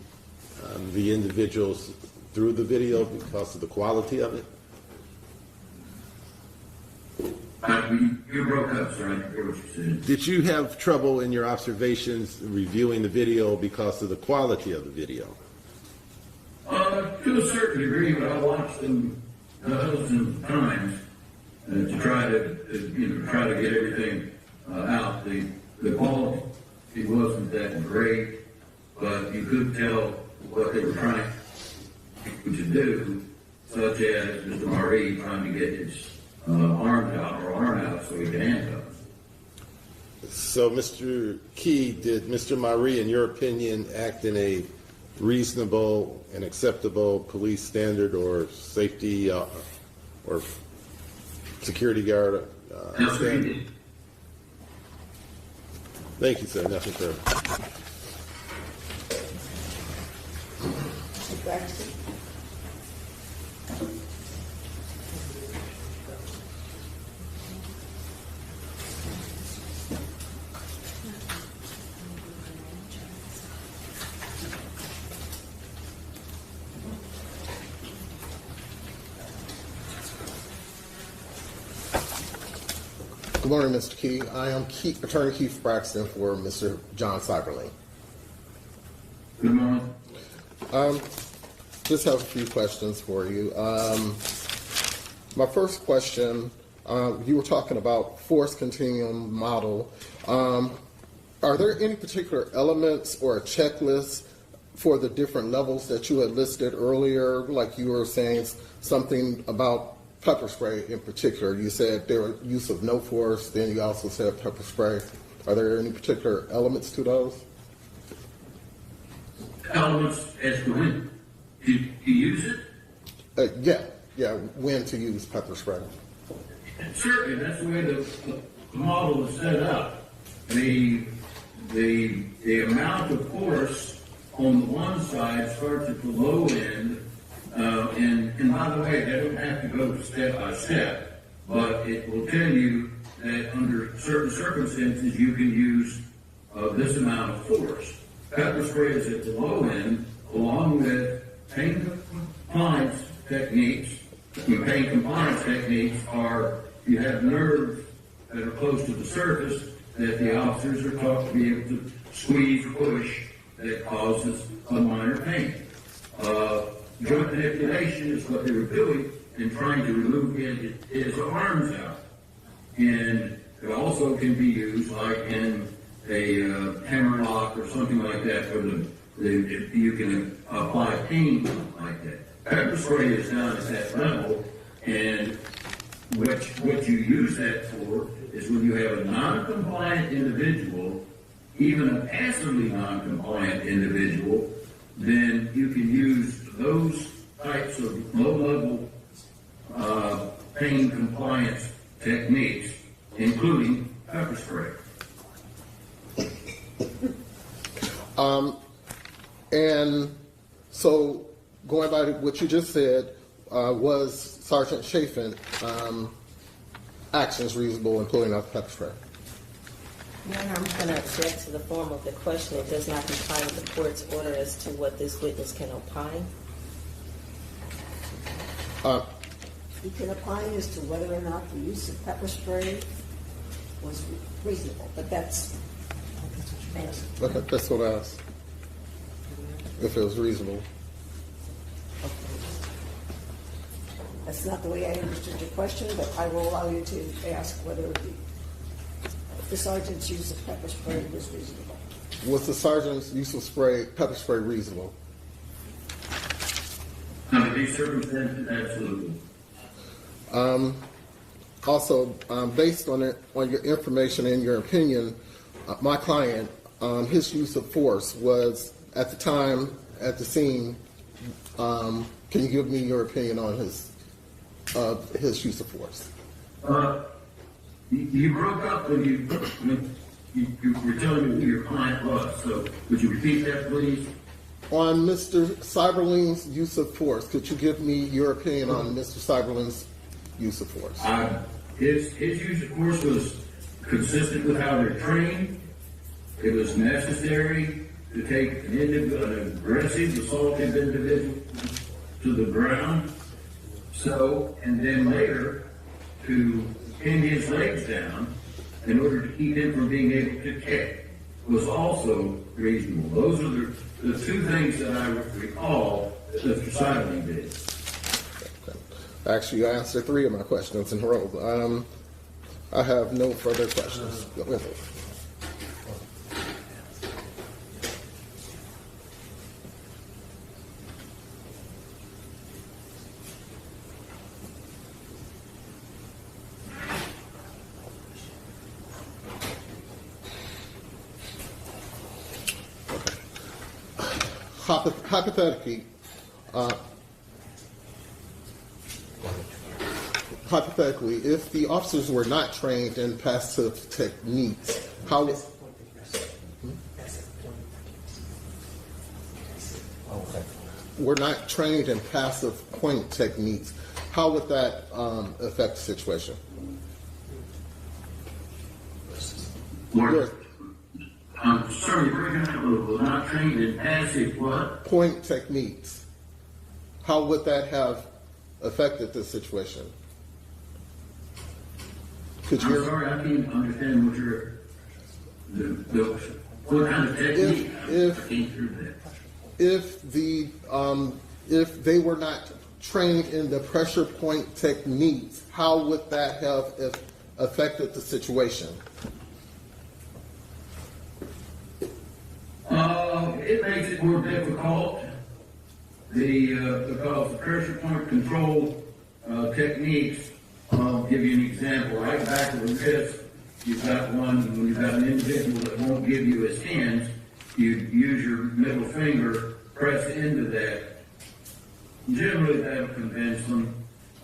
the individuals through the video because of the quality of it? You broke up, sir. I didn't hear what you said. Did you have trouble in your observations reviewing the video because of the quality of the video? To a certain degree, but I watched them dozens of times to try to get everything out. The quality wasn't that great, but you could tell what they were trying to do, such as Mr. Marie trying to get his arm out so he could handcuff him. So, Mr. Key, did Mr. Marie, in your opinion, act in a reasonable and acceptable police standard or safety or security guard standard? Thank you, sir. Nothing further. Mr. Braxton? Good morning, Mr. Key. I am Attorney Keith Braxton for Mr. John Cyberling. Good morning. Just have a few questions for you. My first question, you were talking about force continuum model. Are there any particular elements or a checklist for the different levels that you had listed earlier? Like you were saying something about pepper spray in particular. You said there were use of no force, then you also said pepper spray. Are there any particular elements to those? Elements as to when you use it? Yeah, when to use pepper spray. Certainly, that's the way the model is set up. The amount of force on the one side starts at the low end, and by the way, they don't have to go step by step, but it will tell you that under certain circumstances you can use this amount of force. Pepper spray is at the low end, along with pain compliance techniques. Pain compliance techniques are you have nerves that are close to the surface that the officers are taught to be able to squeeze or push that causes a minor pain. Joint manipulation is what they were doing in trying to remove his arms out. And it also can be used like in a hammer lock or something like that where you can apply pain like that. Pepper spray is down at that level, and what you use that for is when you have a non-compliant individual, even a passively non-compliant individual, then you can use those types of low-level pain compliance techniques, including pepper spray. And so, going by what you just said, was Sergeant Chafin actions reasonable in pulling out the pepper spray? Your Honor, I'm going to object to the form of the question. It does not comply with the court's order as to what this witness can opine. You can opine as to whether or not the use of pepper spray was reasonable, but that's. Okay, that's what I asked. If it was reasonable. That's not the way I understood your question, but I will allow you to ask whether the sergeant's use of pepper spray was reasonable. Was the sergeant's use of pepper spray reasonable? Under these circumstances, absolutely. Also, based on your information and your opinion, my client, his use of force was at the time at the scene, can you give me your opinion on his use of force? You broke up when you were telling me who your client was, so would you repeat that, please? On Mr. Cyberline's use of force, could you give me your opinion on Mr. Cyberline's use of force? His use of force was consistent with how they're trained. It was necessary to take an aggressive, assaultive individual to the ground. So, and then later to pin his legs down in order to keep him from being able to kick was also reasonable. Those are the two things that I recall that Mr. Sidley did. Actually, you answered 3 of my questions in a row. I have no further questions. Go ahead. Hypothetically, if the officers were not trained in passive techniques, how would that affect the situation? I'm sorry, you're breaking up a little. Not trained in passive what? Point techniques. How would that have affected the situation? I'm sorry, I can't understand what what kind of technique. I can't hear that. If they were not trained in the pressure point techniques, how would that have affected the situation? It makes it more difficult. Because the pressure point control techniques. I'll give you an example. Right back of the wrist, you've got when you've got an individual that won't give you his hands, you use your middle finger, press into that. Generally, that'll convince them.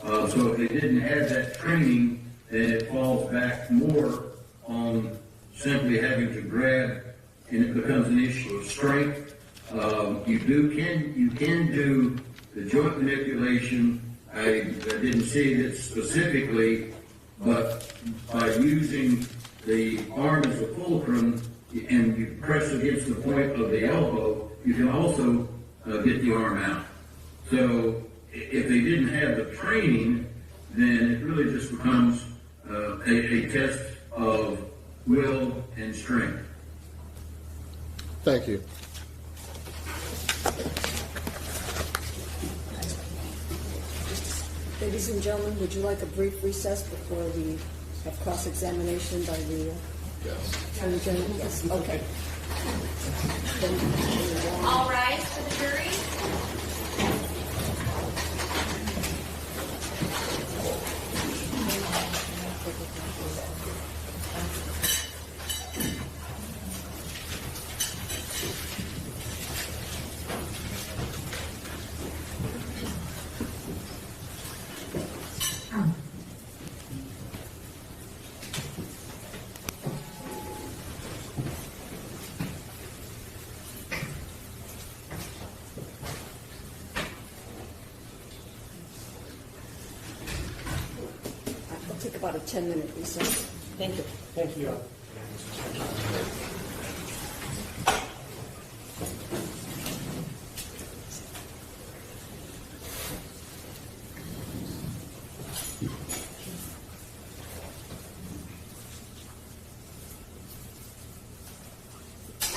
So if they didn't have that training, then it falls back more on simply having to grab, and it becomes an issue of strength. You can do the joint manipulation. I didn't see it specifically, but by using the arm as a fulcrum and you press against the point of the elbow, you can also get the arm out. So if they didn't have the training, then it really just becomes a test of will and strength. Thank you. Ladies and gentlemen, would you like a brief recess before we have cross-examination by the Attorney General? Yes, okay. All rise for the jury. We'll take about a 10-minute recess. Thank you. Thank you.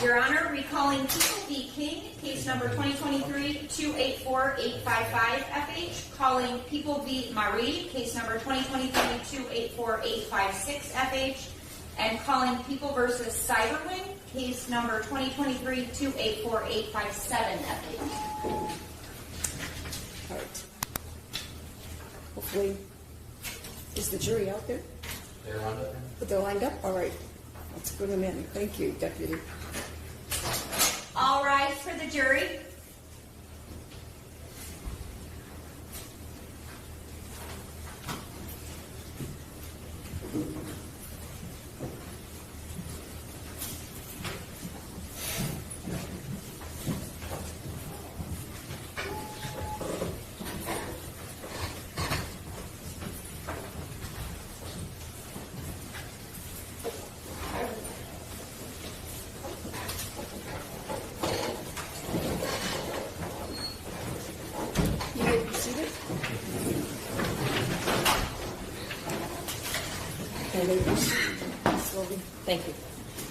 Your Honor, recalling People v. King, case number 2023-284855-FH. Calling People v. Marie, case number 2023-284856-FH. And calling People v. Cyberwing, case number 2023-284857-FH. All right. Hopefully, is the jury out there? They're on it. They're lined up? All right. Let's bring them in. Thank you, Deputy. All rise for the jury. And they proceed slowly. Thank you.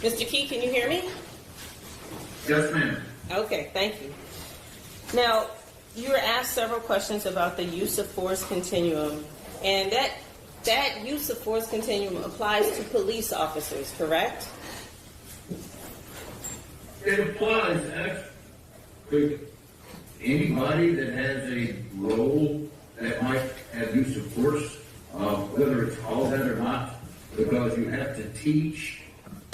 Mr. Key, can you hear me? Yes, ma'am. Okay, thank you. Now, you were asked several questions about the use of force continuum, and that use of force continuum applies to police officers, correct? It applies to anybody that has a role that might have use of force, whether it's called that or not, because you have to teach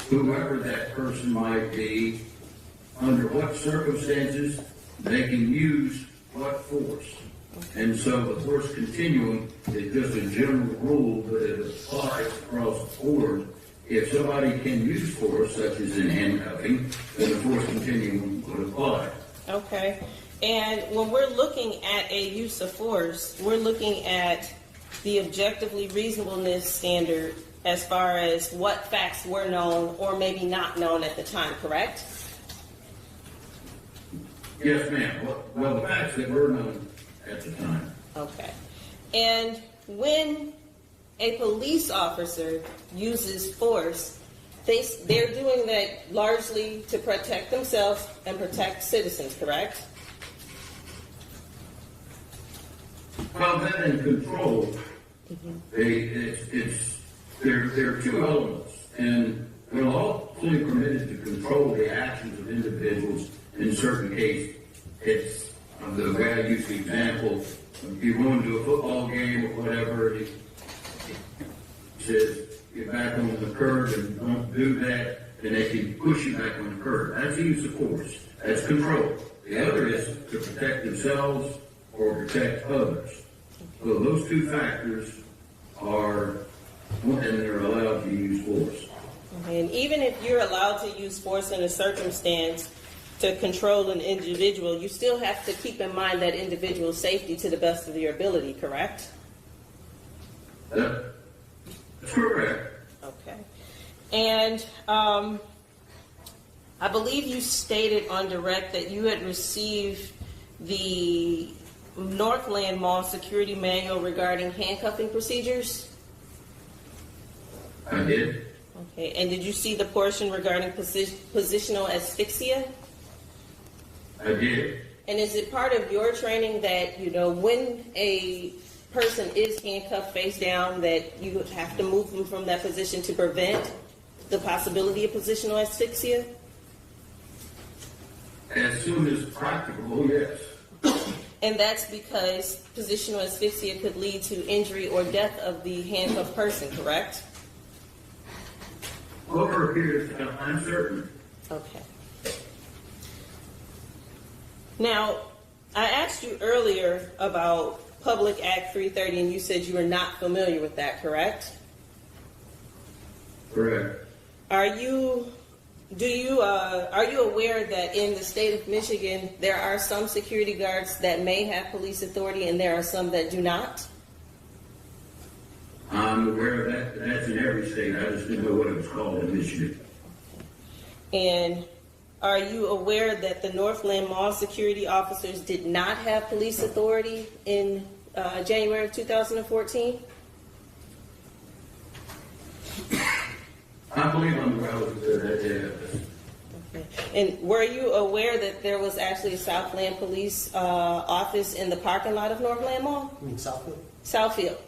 whoever that person might be under what circumstances they can use what force. And so the force continuum is just a general rule, but it applies across the board. If somebody can use force, such as in handcuffing, then the force continuum would apply. Okay. And when we're looking at a use of force, we're looking at the objectively reasonableness standard as far as what facts were known or maybe not known at the time, correct? Yes, ma'am. Well, the facts that were known at the time. Okay. And when a police officer uses force, they're doing that largely to protect themselves and protect citizens, correct? Well, then in control, there are two elements, and we're all fully permitted to control the actions of individuals in certain cases. It's the way I use the example, if you're going to a football game or whatever, it says get back on the curb and don't do that, and they can push you back on the curb. That's the use of force. That's control. The other is to protect themselves or protect others. So those two factors are, and they're allowed to use force. And even if you're allowed to use force in a circumstance to control an individual, you still have to keep in mind that individual's safety to the best of your ability, correct? That's correct. Okay. And I believe you stated on direct that you had received the Northland Mall security manual regarding handcuffing procedures. I did. Okay. And did you see the portion regarding positional asphyxia? I did. And is it part of your training that, when a person is handcuffed face down, that you have to move them from that position to prevent the possibility of positional asphyxia? As soon as practicable, yes. And that's because positional asphyxia could lead to injury or death of the handcuffed person, correct? Over a period of time, I'm certain. Okay. Now, I asked you earlier about Public Act 330, and you said you were not familiar with that, correct? Correct. Are you aware that in the state of Michigan there are some security guards that may have police authority and there are some that do not? I'm aware of that. That's in every state. I just didn't know what it was called in Michigan. And are you aware that the Northland Mall security officers did not have police authority in January of 2014? I believe I'm relevant to that. Okay. And were you aware that there was actually a Southland Police office in the parking lot of Northland Mall? You mean Southfield? Southfield.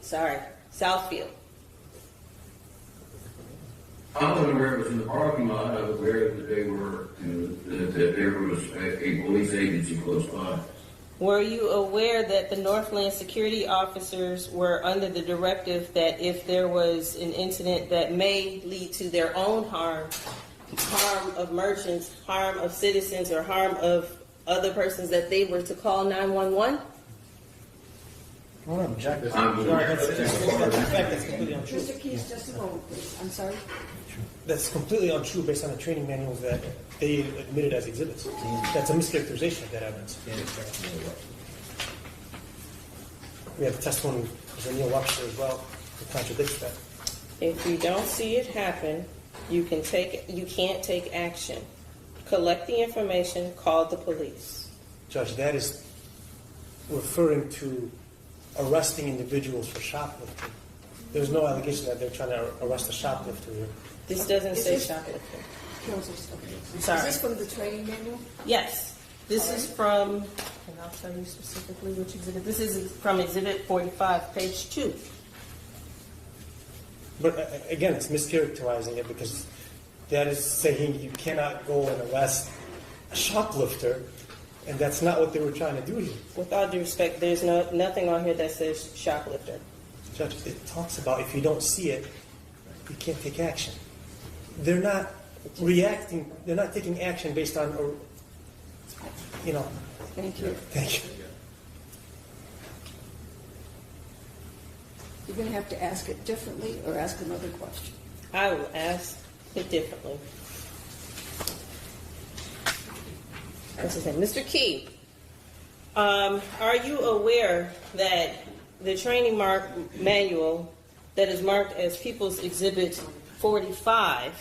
I wasn't aware it was in the parking lot. I was aware that they were, that there was a police agency close by. Were you aware that the Northland security officers were under the directive that if there was an incident that may lead to their own harm of merchants, harm of citizens, or harm of other persons, that they were to call 911? I want to object. I'm aware of In fact, that's completely untrue. Mr. Keys, just a moment, please. I'm sorry. That's completely untrue based on the training manuals that they admitted as exhibits. That's a mischaracterization of that evidence. We have the testimony of Neil Webster as well that contradicts that. If you don't see it happen, you can't take action. Collect the information, call the police. Judge, that is referring to arresting individuals for shoplifting. There's no allegation that they're trying to arrest a shoplifter here. This doesn't Is say this- shoplifting. Sorry. Sorry. Is this from the training manual? Yes, this is from, and I'll tell you specifically which exhibit. This is from Exhibit 45, page 2. But again, it's mischaracterizing it because that is saying you cannot go and arrest a shoplifter, and that's not what they were trying to do here. With all due respect, there's nothing on here that says shoplifter. Judge, it talks about if you don't see it, you can't take action. They're not reacting, they're not taking action based on, you know. Thank you. Thank you. You're going to have to ask it differently or ask another question. I will ask it differently. What's his name? Mr. Key, are you aware that the training manual that is marked as People's Exhibit 45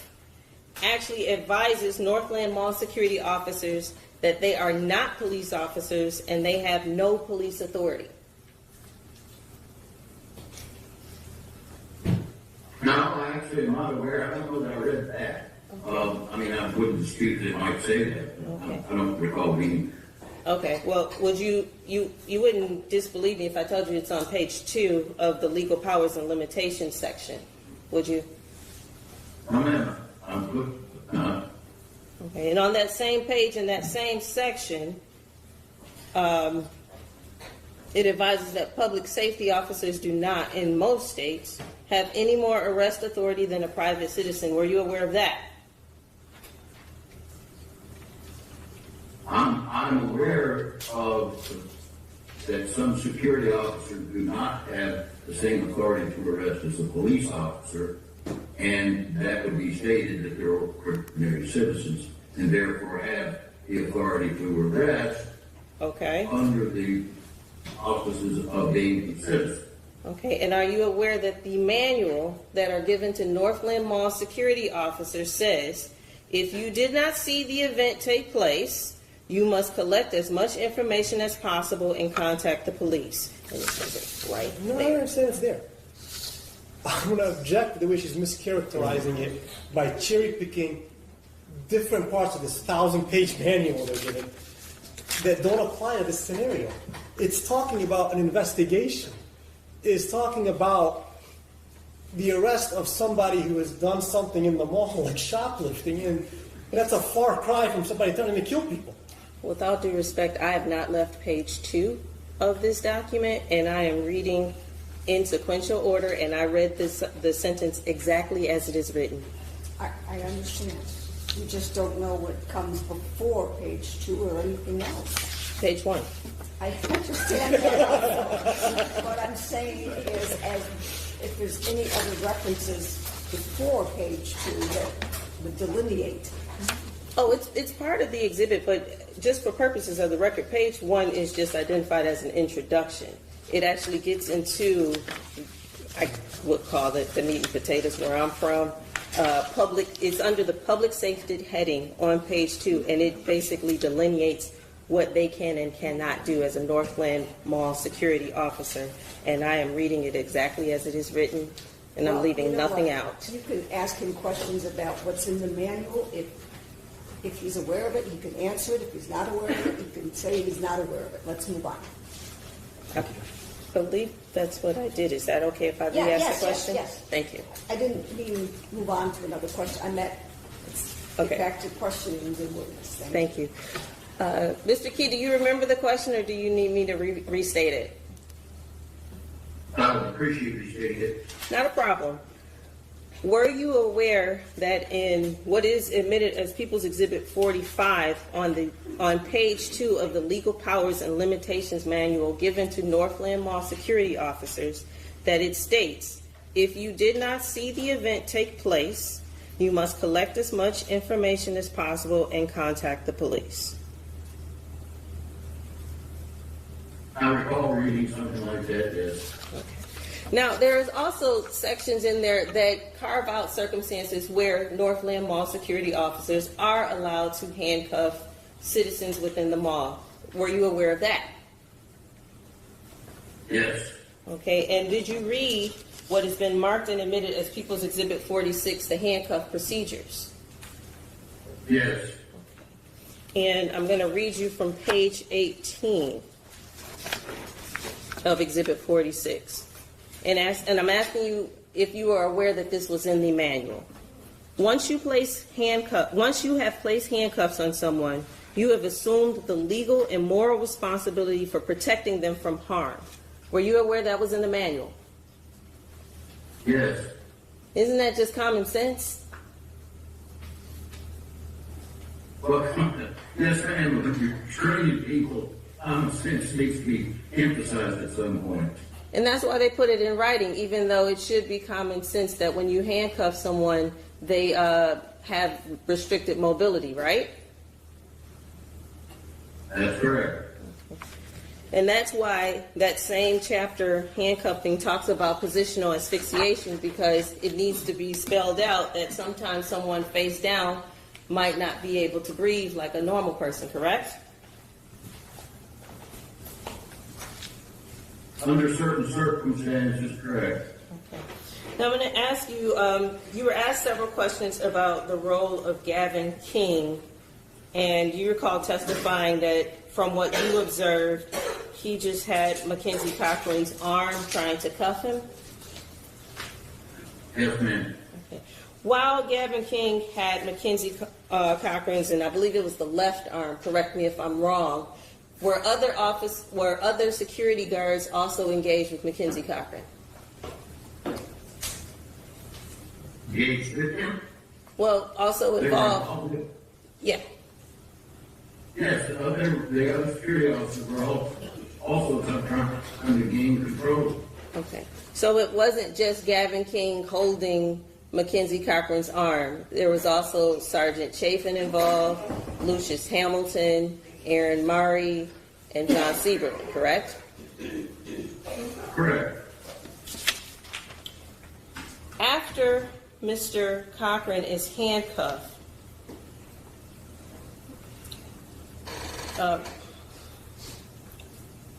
actually advises Northland Mall security officers that they are not police officers and they have no police authority? No, I actually am not aware. I don't know that I read that. I mean, I wouldn't dispute that it might say that. Okay. I don't recall reading. Okay, well, would you wouldn't disbelieve me if I told you it's on page 2 of the legal powers and limitations section, would you? No, ma'am. I'm good. Okay, and on that same page in that same section, it advises that public safety officers do not, in most states, have any more arrest authority than a private citizen. Were you aware of that? I'm aware of that some security officers do not have the same authority to arrest as a police officer, and that would be stated that they're ordinary citizens and therefore have the authority to arrest Okay. under the auspices of being a citizen. Okay, and are you aware that the manual that are given to Northland Mall security officers says, if you did not see the event take place, you must collect as much information as possible and contact the police. And it says it right No, I there. understand it's there. I'm going to object to the way she's mischaracterizing it by cherry picking different parts of this 1,000-page manual they're giving that don't apply to this scenario. It's talking about an investigation. It's talking about the arrest of somebody who has done something in the mall like shoplifting, and that's a far cry from somebody threatening to kill people. With all due respect, I have not left page 2 of this document, and I am reading in sequential order, and I read the sentence exactly as it is written. I understand. You just don't know what comes before page 2 or anything else. Page 1. I understand that. What I'm saying is, if there's any other references before page 2 that would delineate. Oh, it's part of the exhibit, but just for purposes of the record, page 1 is just identified as an introduction. It actually gets into, I would call it the meat and potatoes where I'm from. It's under the public safety heading on page 2, and it basically delineates what they can and cannot do as a Northland Mall security officer. And I am reading it exactly as it is written, and I'm Well, leaving you know nothing what? out. You can ask him questions about what's in the manual. If he's aware of it, he can answer it. If he's not aware of it, he can say he's not aware of it. Let's move on. I believe that's what I did. Is that okay if I Yeah, re-ask yes, the question? yes. Thank you. I didn't mean move on to another question. I meant Okay. get back to questioning the witness. Thank you. Mr. Key, do you remember the question, or do you need me to restate it? I would appreciate you stating it. Not a problem. Were you aware that in what is admitted as People's Exhibit 45 on page 2 of the Legal Powers and Limitations Manual given to Northland Mall security officers, that it states, if you did not see the event take place, you must collect as much information as possible and contact the police? I recall reading something like that, yes. Now, there is also sections in there that carve out circumstances where Northland Mall security officers are allowed to handcuff citizens within the mall. Were you aware of that? Yes. Okay, and did you read what has been marked and admitted as People's Exhibit 46, the handcuff procedures. Yes. And I'm going to read you from page 18 of Exhibit 46. And I'm asking you if you are aware that this was in the manual. Once you have placed handcuffs on someone, you have assumed the legal and moral responsibility for protecting them from harm. Were you aware that was in the manual? Yes. Isn't that just common sense? Well, yes, ma'am, but you're training people, common sense needs to be emphasized at some point. And that's why they put it in writing, even though it should be common sense that when you handcuff someone, they have restricted mobility, right? That's correct. And that's why that same chapter, handcuffing, talks about positional asphyxiation, because it needs to be spelled out that sometimes someone face down might not be able to breathe like a normal person, correct? Under certain circumstances, correct. Okay. Now I'm going to ask you, you were asked several questions about the role of Gavin King, and you recall testifying that from what you observed, he just had Mackenzie Cochran's arm trying to cuff him? Yes, ma'am. Okay. While Gavin King had Mackenzie Cochran's, and I believe it was the left arm, correct me if I'm wrong, were other security guards also engaged with Mackenzie Cochran? Engaged with him? Well, also They were involved. involved. Yeah. Yes, the other security officers were also trying to gain control. Okay. So it wasn't just Gavin King holding Mackenzie Cochran's arm. There was also Sergeant Chafin involved, Lucius Hamilton, Aaron Murray, and John Sieberman, correct? Correct. After Mr. Cochran is handcuffed,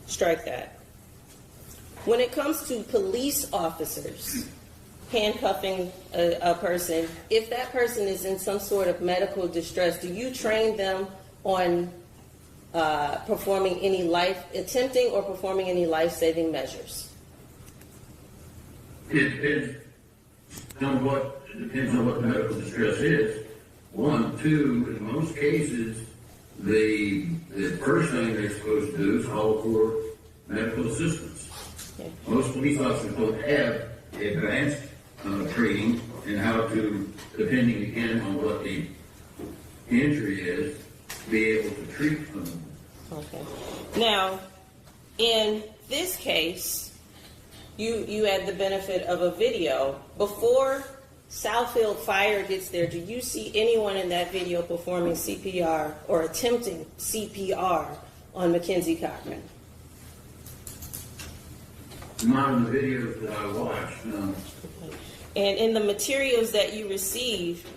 strike that. When it comes to police officers handcuffing a person, if that person is in some sort of medical distress, do you train them on attempting or performing any life-saving measures? It depends on what the medical distress is. One, two, in most cases, the first thing they're supposed to do is call for medical assistance. Okay. Most police officers don't have advanced training in how to, depending again on what the injury is, be able to treat them. Okay. Now, in this case, you had the benefit of a video. Before Southfield Fire gets there, do you see anyone in that video performing CPR or attempting CPR on Mackenzie Cochran? Not in the videos that I watched, no. And in the materials that you received,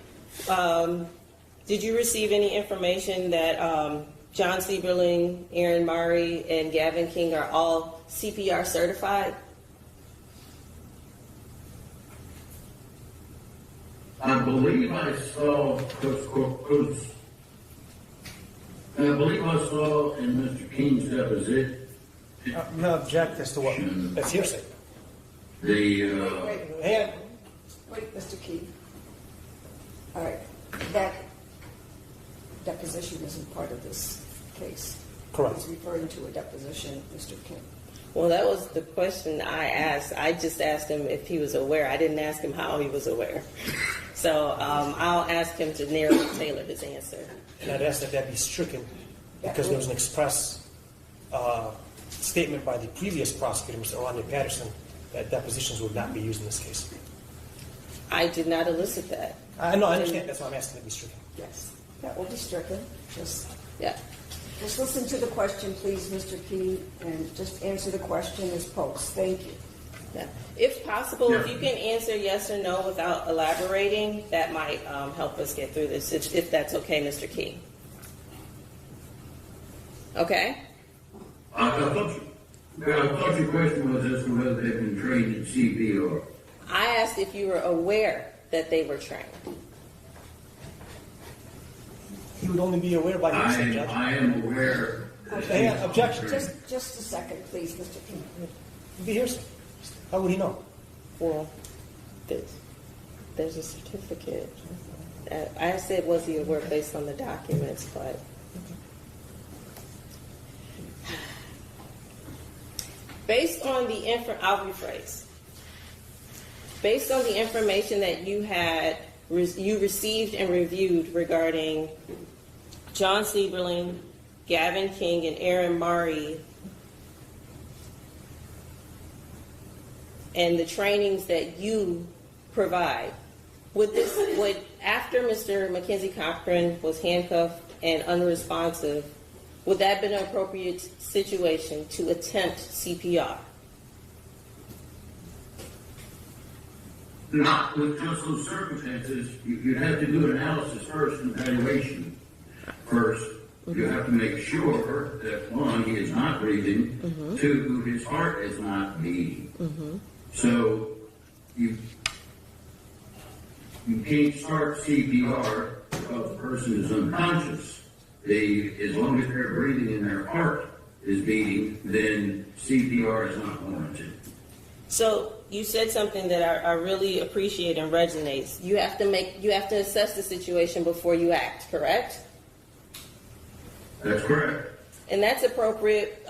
did you receive any information that John Sieberling, Aaron Murray, and Gavin King are all CPR certified? I believe I saw in Mr. King's deposition No object as to what, that's hearsay. the, Wait, Mr. Key. All right, that deposition isn't part of this case. Correct. He's referring to a deposition, Mr. King. Well, that was the question I asked. I just asked him if he was aware. I didn't ask him how he was aware. So I'll ask him to narrowly tailor his answer. And I'd ask that that be stricken because there was an express statement by the previous prosecutor, Mr. Orlando Patterson, that depositions would not be used in this case. I did not elicit that. I know, I understand. That's why I'm asking it be stricken. Yes, that will be stricken. Just Yeah. listen to the question, please, Mr. Key, and just answer the question as posed. Thank you. Yeah. If possible, if you can answer yes or no without elaborating, that might help us get through this, if that's okay, Mr. Key. Okay? I thought your question was as to whether they've been trained in CPR. I asked if you were aware that they were trained. He would only be aware by hearsay, Judge. I am aware. Hang on, objection. Just a second, please, Mr. King. Be hearsay. How would he know? Well, there's a certificate. I said, was he aware based on the documents, but. Based on I'll rephrase. Based on the information that you received and reviewed regarding John Sieberling, Gavin King, and Aaron Murray, and the trainings that you provide, would after Mr. Mackenzie Cochran was handcuffed and unresponsive, would that have been an appropriate situation to attempt CPR? Not with just those circumstances. You'd have to do an analysis first, an evaluation first. You have to make sure that, one, he is not breathing, two, his heart is not beating. So you can't start CPR because the person is unconscious. As long as they're breathing and their heart is beating, then CPR is not warranted. So you said something that I really appreciate and resonates. You have to assess the situation before you act, correct? That's correct. And that's appropriate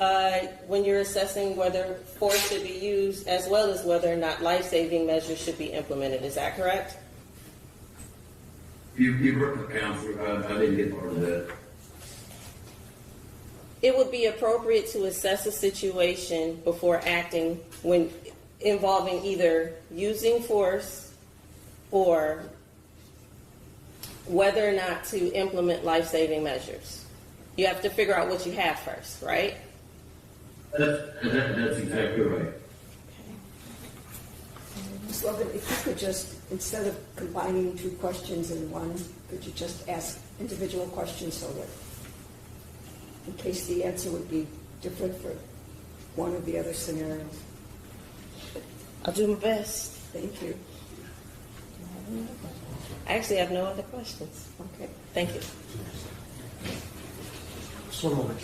when you're assessing whether force should be used, as well as whether or not life-saving measures should be implemented. Is that correct? You work with counselor. I didn't get part of that. It would be appropriate to assess a situation before acting when involving either using force or whether or not to implement life-saving measures. You have to figure out what you have first, right? That's exactly right. Ms. Logan, if you could just, instead of combining two questions in one, could you just ask individual questions so that, in case the answer would be different for one of the other scenarios? I'll do my best. Thank you. I actually have no other questions. Okay. Thank you. Just one moment.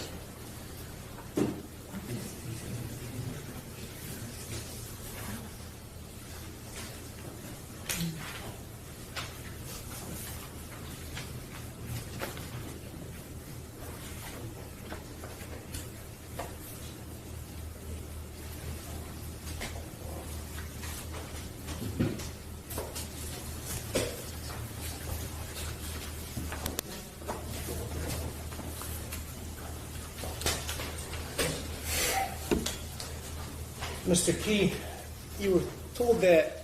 Mr. Key, you were told that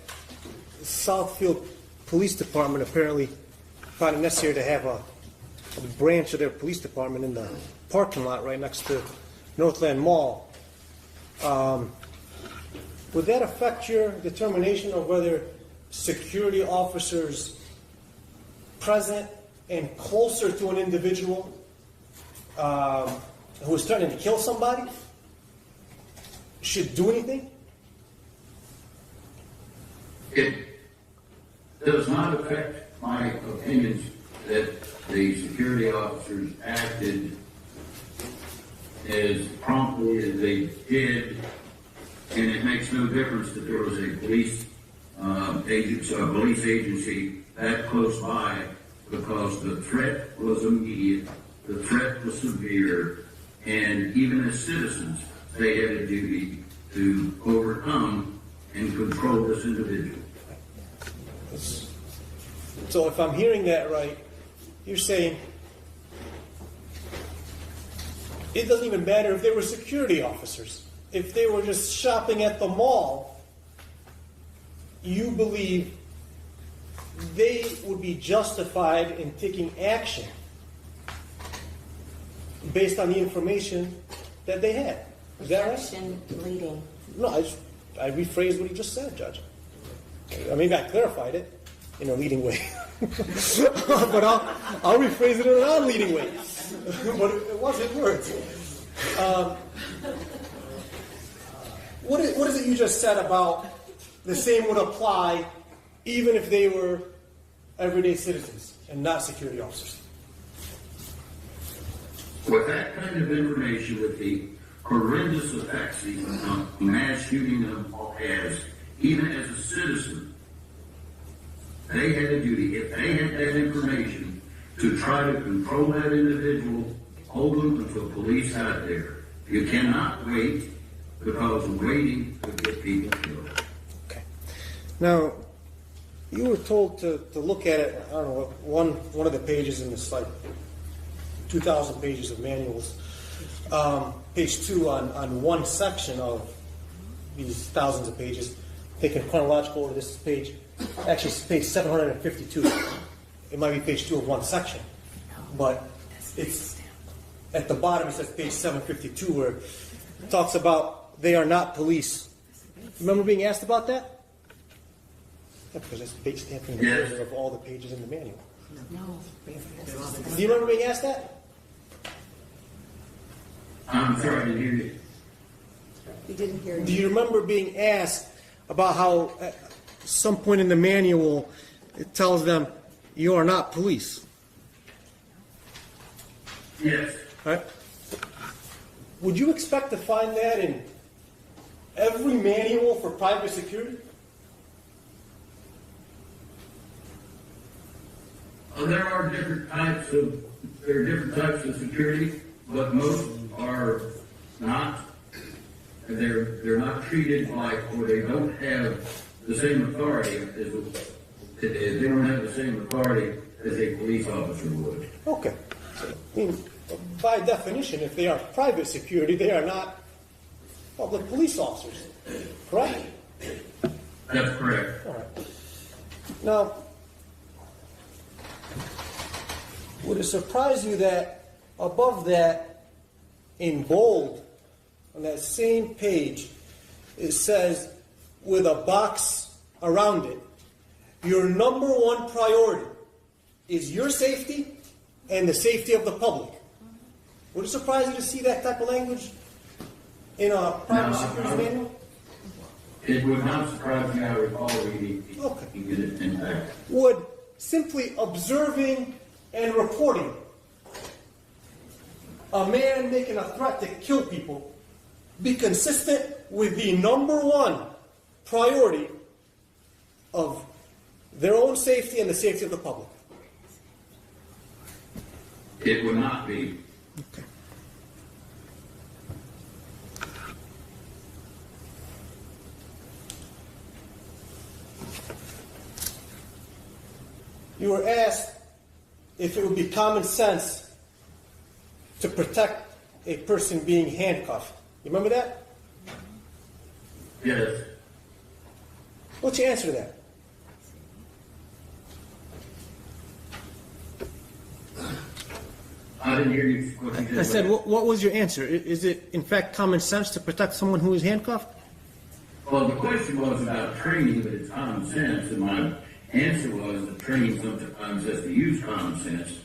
the Southfield Police Department apparently found it necessary to have a branch of their police department in the parking lot right next to Northland Mall. Would that affect your determination of whether security officers present and closer to an individual who is threatening to kill somebody should do anything? It does not affect my opinions that the security officers acted as promptly as they did, and it makes no difference that there was a police agency that close by, because the threat was immediate, the threat was severe, and even as citizens, they had a duty to overcome and control this individual. So if I'm hearing that right, you're saying it doesn't even matter if they were security officers. If they were just shopping at the mall, you believe they would be justified in taking action based on the information that they had. Is that right? Objection leading. No, I rephrased what he just said, Judge. Maybe I clarified it in a leading way. But I'll rephrase it in a non-leading way. But it wasn't words. What is it you just said about the same would apply even if they were everyday citizens and not security officers. With that kind of information, with the horrendous effects the mass shooting has, even as a citizen, they had a duty, if they had that information, to try to control that individual, hold them until police got there. You cannot wait, because waiting could get people killed. Okay. Now, you were told to look at it, I don't know, one of the pages in this, like, 2,000 pages of manuals, page 2 on one section of these thousands of pages, taking chronological order, this is page, actually it's page 752. It might be page 2 of one section, but it's at the bottom, it says page 752, where it talks about they are not police. Remember being asked about that? Yeah, because that's page stamping the Yes. order of all the pages in the manual. No. Do you remember being asked that? I'm sorry, I didn't hear you. You didn't hear Do me. you remember being asked about how at some point in the manual it tells them you are not police, Yes. right? Would you expect to find that in every manual for private security? There are different types of security, but most are not. They're not treated like, or they don't have the same authority they don't have the same authority as a police officer would. Okay. I mean, by definition, if they are private security, they are not public police officers, correct? That's correct. All right. Now, would it surprise you that above that, in bold, on that same page, it says, with a box around it, your number one priority is your safety and the safety of the public? Would it surprise you to see that type of language in a private security manual? It would not surprise me. I recall reading Okay. it in fact. Would simply observing and reporting a man making a threat to kill people be consistent with the number one priority of their own safety and the safety of the public? It would not be. Okay. You were asked if it would be common sense to protect a person being handcuffed. You remember that? Yes. What's your answer to that? I didn't hear you. What you I said, what was your answer? Is it, in fact, common sense to protect someone who is handcuffed? Well, the question was about training, but it's common sense, and my answer was that training sometimes has to use common sense.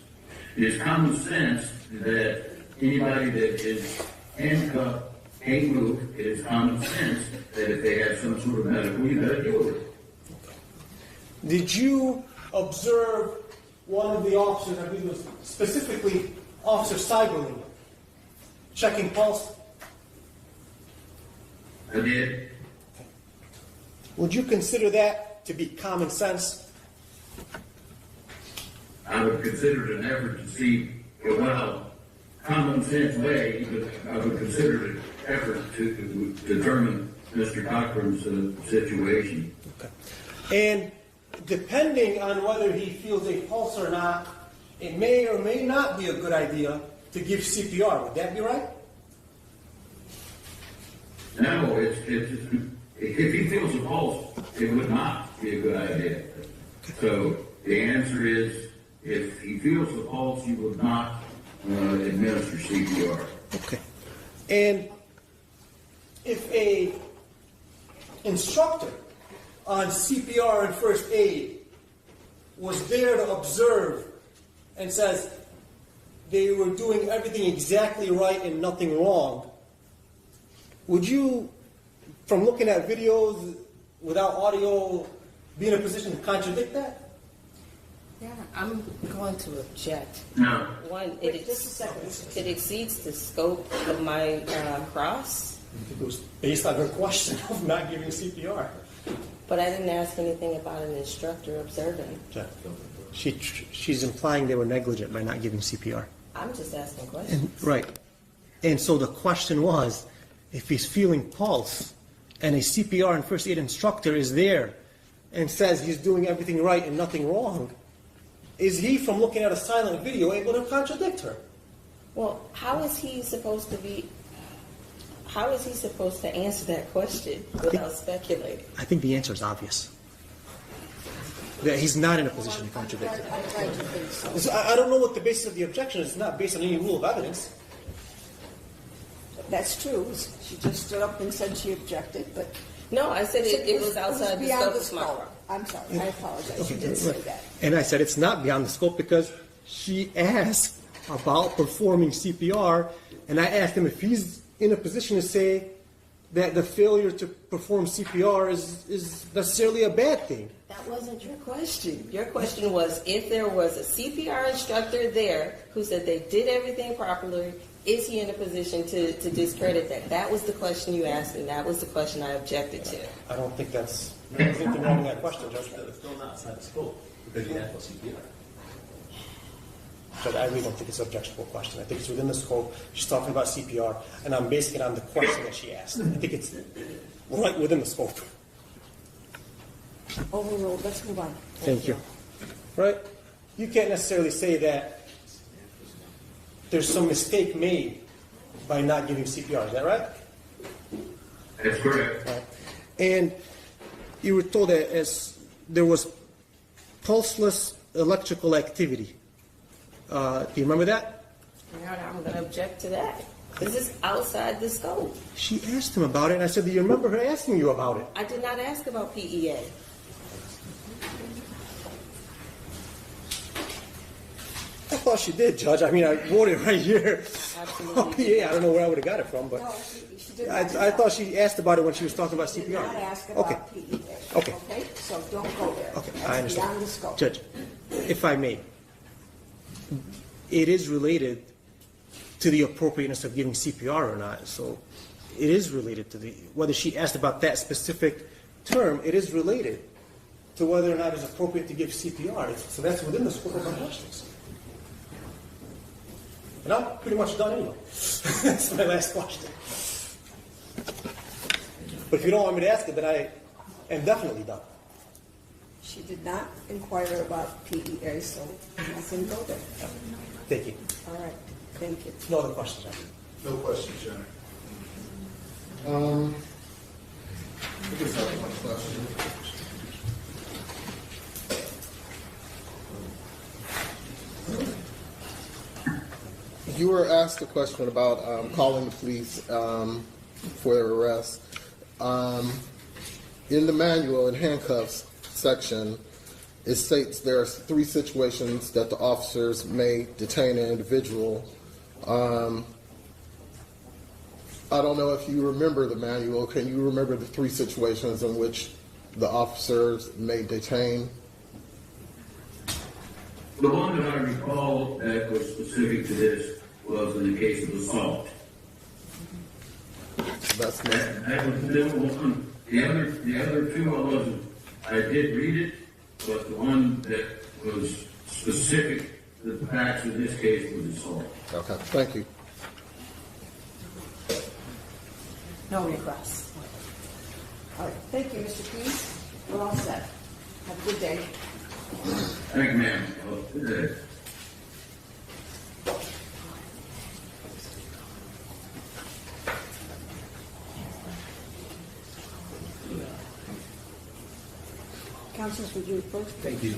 It is common sense that anybody that is handcuffed can't move. It is common sense that if they have some sort of medical, you better deal with it. Did you observe one of the officers, I believe it was specifically Officer Cyberling, checking pulse? I did. Would you consider that to be common sense? I would consider it an effort to see, well, common sense way, but I would consider it an effort to determine Mr. Cochran's situation. Okay. And depending on whether he feels a pulse or not, it may or may not be a good idea to give CPR. Would that be right? No, if he feels a pulse, it would not be a good idea. So the answer is, if he feels the pulse, you would not administer CPR. Okay. And if a instructor on CPR and first aid was there to observe and says they were doing everything exactly right and nothing wrong, would you, from looking at videos without audio be in a position to contradict that? Yeah, I'm going to object. No. One, Just a second. it exceeds the scope of my cross, It was based on her question of not giving CPR. but I didn't ask anything about an instructor observing. She's implying they were negligent by not giving CPR. I'm just asking questions. Right. And so the question was, if he's feeling pulse and a CPR and first aid instructor is there and says he's doing everything right and nothing wrong, is he, from looking at a silent video, able to contradict her? Well, how is he supposed to answer that question without speculating? I think the answer is obvious. That he's not in a position to contradict her. I'm glad you think so. So I don't know what the basis of the objection is. It's not based on any rule of evidence. That's true. She just stood up and said she objected, but. No, I said it was outside the beyond scope of my cross. I'm sorry, I apologize. You did say that. And I said it's not beyond the scope because she asked about performing CPR, and I asked him if he's in a position to say that the failure to perform CPR is necessarily a bad thing. That wasn't your question. Your question was if there was a CPR instructor there who said they did everything properly, is he in a position to discredit that? That was the question you asked, and that was the question I objected to. I don't think there's anything wrong with that question, Judge. It's still not outside the scope because you asked for CPR. Judge, I really don't think it's an objectionable question. I think it's within the scope. She's talking about CPR, and I'm basing it on the question that she asked. I think it's right within the scope. Overruled, let's move on. Thank you. Right? You can't necessarily say that there's some mistake made by not giving CPR. Is that right? That's correct. Right. And you were told that as there was pulseless electrical activity. Do you remember that? Now I'm going to object to that. This is outside the scope. She asked him about it, and I said, do you remember her asking you about it? I did not ask about PEA. I thought she did, Judge. I mean, I wrote it right here. Absolutely. Yeah, I don't know where I would have got it from, but No, she did I not. thought she asked about it when she was talking about She did CPR. not ask Okay. about PEA. Okay. Okay, so don't go there. Okay, That's I understand. beyond the scope. Judge, if I may, it is related to the appropriateness of giving CPR or not. So it is related to whether she asked about that specific term, it is related to whether or not it's appropriate to give CPR. So that's within the scope of my questions. And I'm pretty much done anyway. That's my last question. But if you don't want me to ask it, then I am definitely done. She did not inquire about PEA, so nothing go there. Thank you. All right, thank you. No other questions, Judge. No questions, Your Honor. I just have one question. You were asked a question about calling the police for their arrest. In the manual, in handcuffs section, it states there are 3 situations that the officers may detain an individual. I don't know if you remember the manual. Can you remember the 3 situations in which the officers may detain? The one that I recall that was specific to this was in the case of assault. That's my, That was the one. The other 2 I did read it, but the one that was specific to the facts in this case was assault. okay, thank you. No requests. All right, thank you, Mr. Keys. We're all set. Have a good day. Thank you, ma'am. Well, good day. Councilors, would you first? Thank you.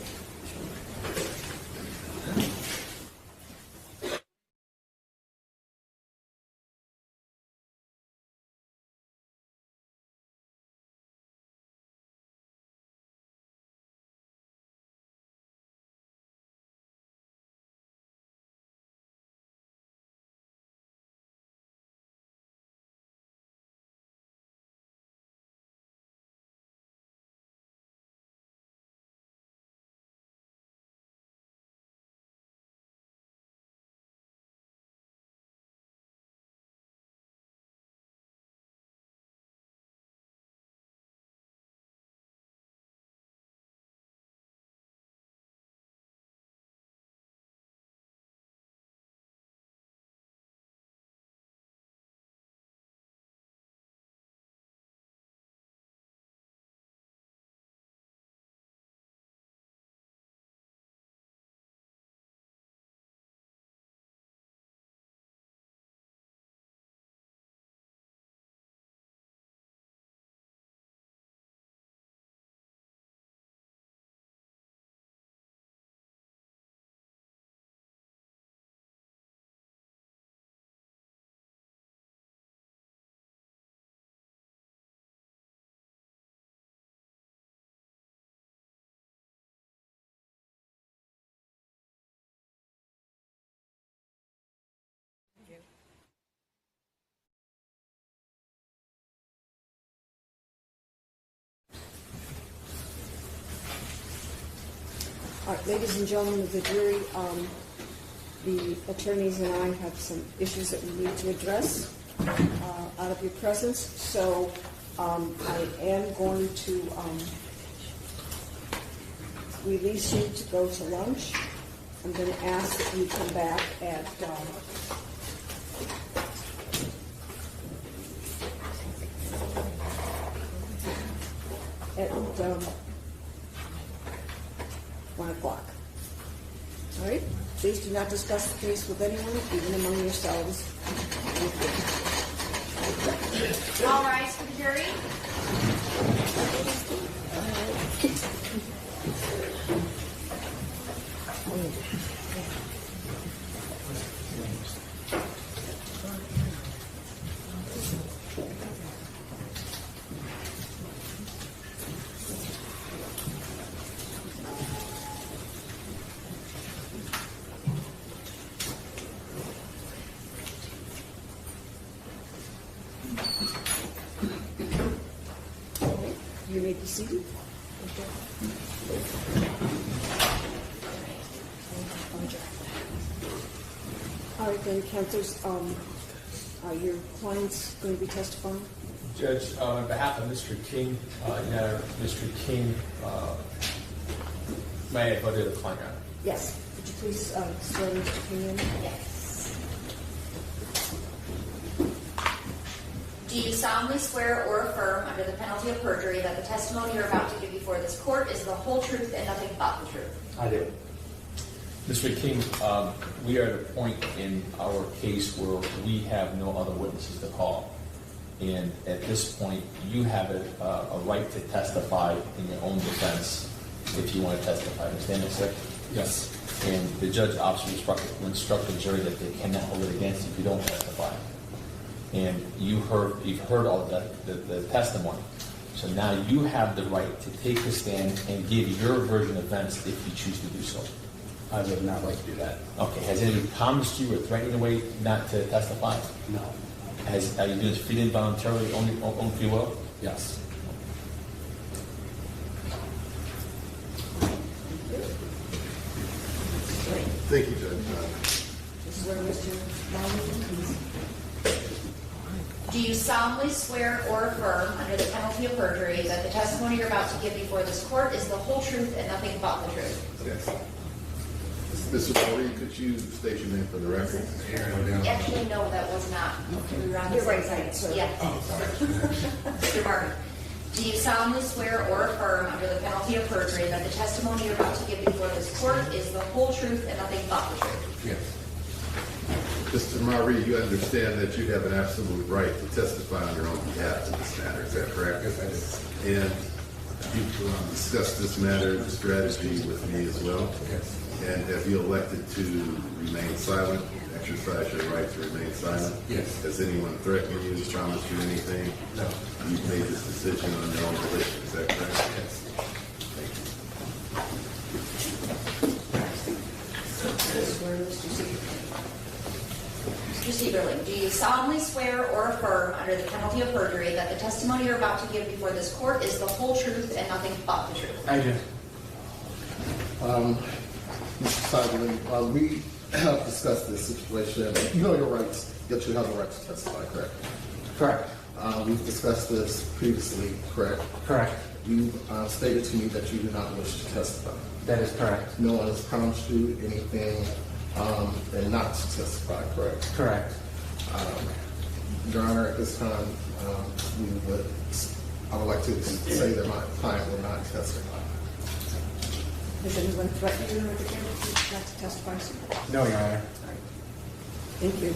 All right, ladies and gentlemen of the jury, the attorneys and I have some issues that we need to address out of your presence. So I am going to release you to go to lunch. I'm going to ask that you come back at 1 o'clock. All right? Please do not discuss the case with anyone, even among yourselves. All rise for the jury. You may be seated. All right, then, counsels, are your clients going to be testifying? Judge, on behalf of Mr. King, Mr. King, may I go to the client? Yes. Could you please swear Mr. King in? Yes. Do you solemnly swear or affirm under the penalty of perjury that the testimony you're about to give before this court is the whole truth and nothing but the truth? I do. Mr. King, we are at a point in our case where we have no other witnesses to call. And at this point, you have a right to testify in your own defense if you want to testify. Understand that, sir? Yes. And the judge obviously instructed the jury that they cannot hold it against you if you don't testify. And you've heard all the testimony. So now you have the right to take the stand and give your version of events if you choose to do so. I would not like to do that. Okay. Has anybody promised you or threatened in a way not to testify? No. Are you doing this freely and voluntarily, only free will? Yes. Thank you, Judge. Swear Mr. Mahoney, please. Do you solemnly swear or affirm under the penalty of perjury that the testimony you're about to give before this court is the whole truth and nothing but the truth? Yes. Mr. Marie, could you state your name for the record? Actually, no, that was not. We were on the You're same right, side. sir. Yeah. Mr. Martin, do you solemnly swear or affirm under the penalty of perjury that the testimony you're about to give before this court is the whole truth and nothing but the truth? Yes. Mr. Marie, you understand that you have an absolute right to testify on your own behalf in this matter, is that correct? Yes, I do. And you've discussed this matter, the strategy with me as well? Yes. And have you elected to remain silent, exercise your right to remain silent? Yes. Has anyone threatened you, promised you anything? No. You've made this decision on your own volition, is that correct? Yes. Swear Mr. Seaver. Mr. Sieberling, do you solemnly swear or affirm under the penalty of perjury that the testimony you're about to give before this court is the whole truth and nothing but the truth? I do. Mr. Seiberling, we have discussed this situation. You know your rights, yet you have the right to testify, correct? Correct. We've discussed this previously, correct? Correct. You stated to me that you do not wish to testify. That is correct. No one has promised you anything and not to testify, correct? Correct. Your Honor, at this time, I would like to say that my client will not testify. Has anyone threatened you with the camera not to testify? No, Your Honor. Thank you.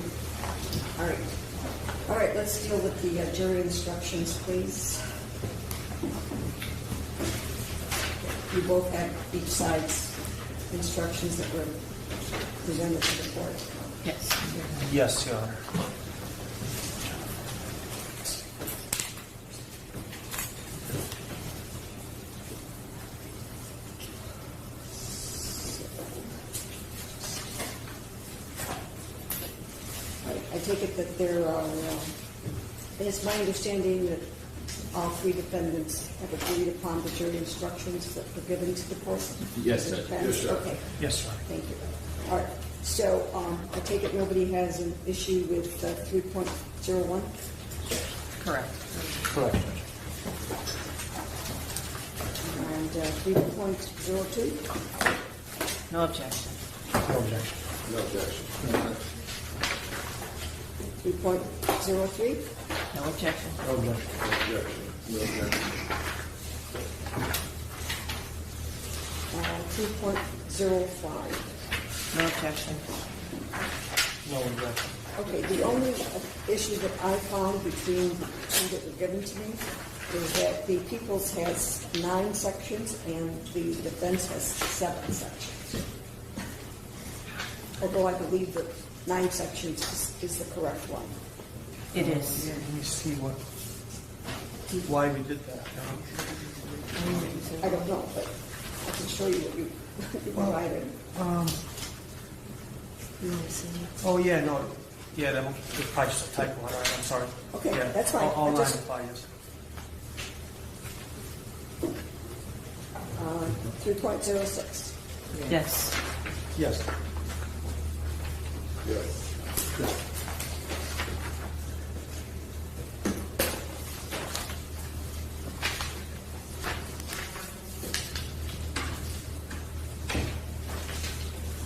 All right. All right, let's deal with the jury instructions, please. You both have each side's instructions that were presented to the court. Yes. Yes, Your Honor. I take it that there are, it's my understanding that all three defendants have agreed upon the jury instructions that were given to the court? Yes, The Judge. defense? Yes, sir. Okay, Yes, sir. thank you. All right, so I take it nobody has an issue with 3.01? Correct. Correct. And 3.02? No objection. No objection. 3.03? No objection. No objection. 3.05? No objection. No objection. Okay, the only issue that I found between the two that were given to me is that the People's has 9 sections and the defense has 7 sections. Although I believe that 9 sections is the correct one. It is. Yeah, let me see why we did that. I don't know, but I can show you what you provided. Oh, yeah, no, yeah, that was probably just a typo, all right, I'm sorry. Okay, Yeah, that's fine. All I nine just- apply, yes. 3.06. Yes. Yes. Yes.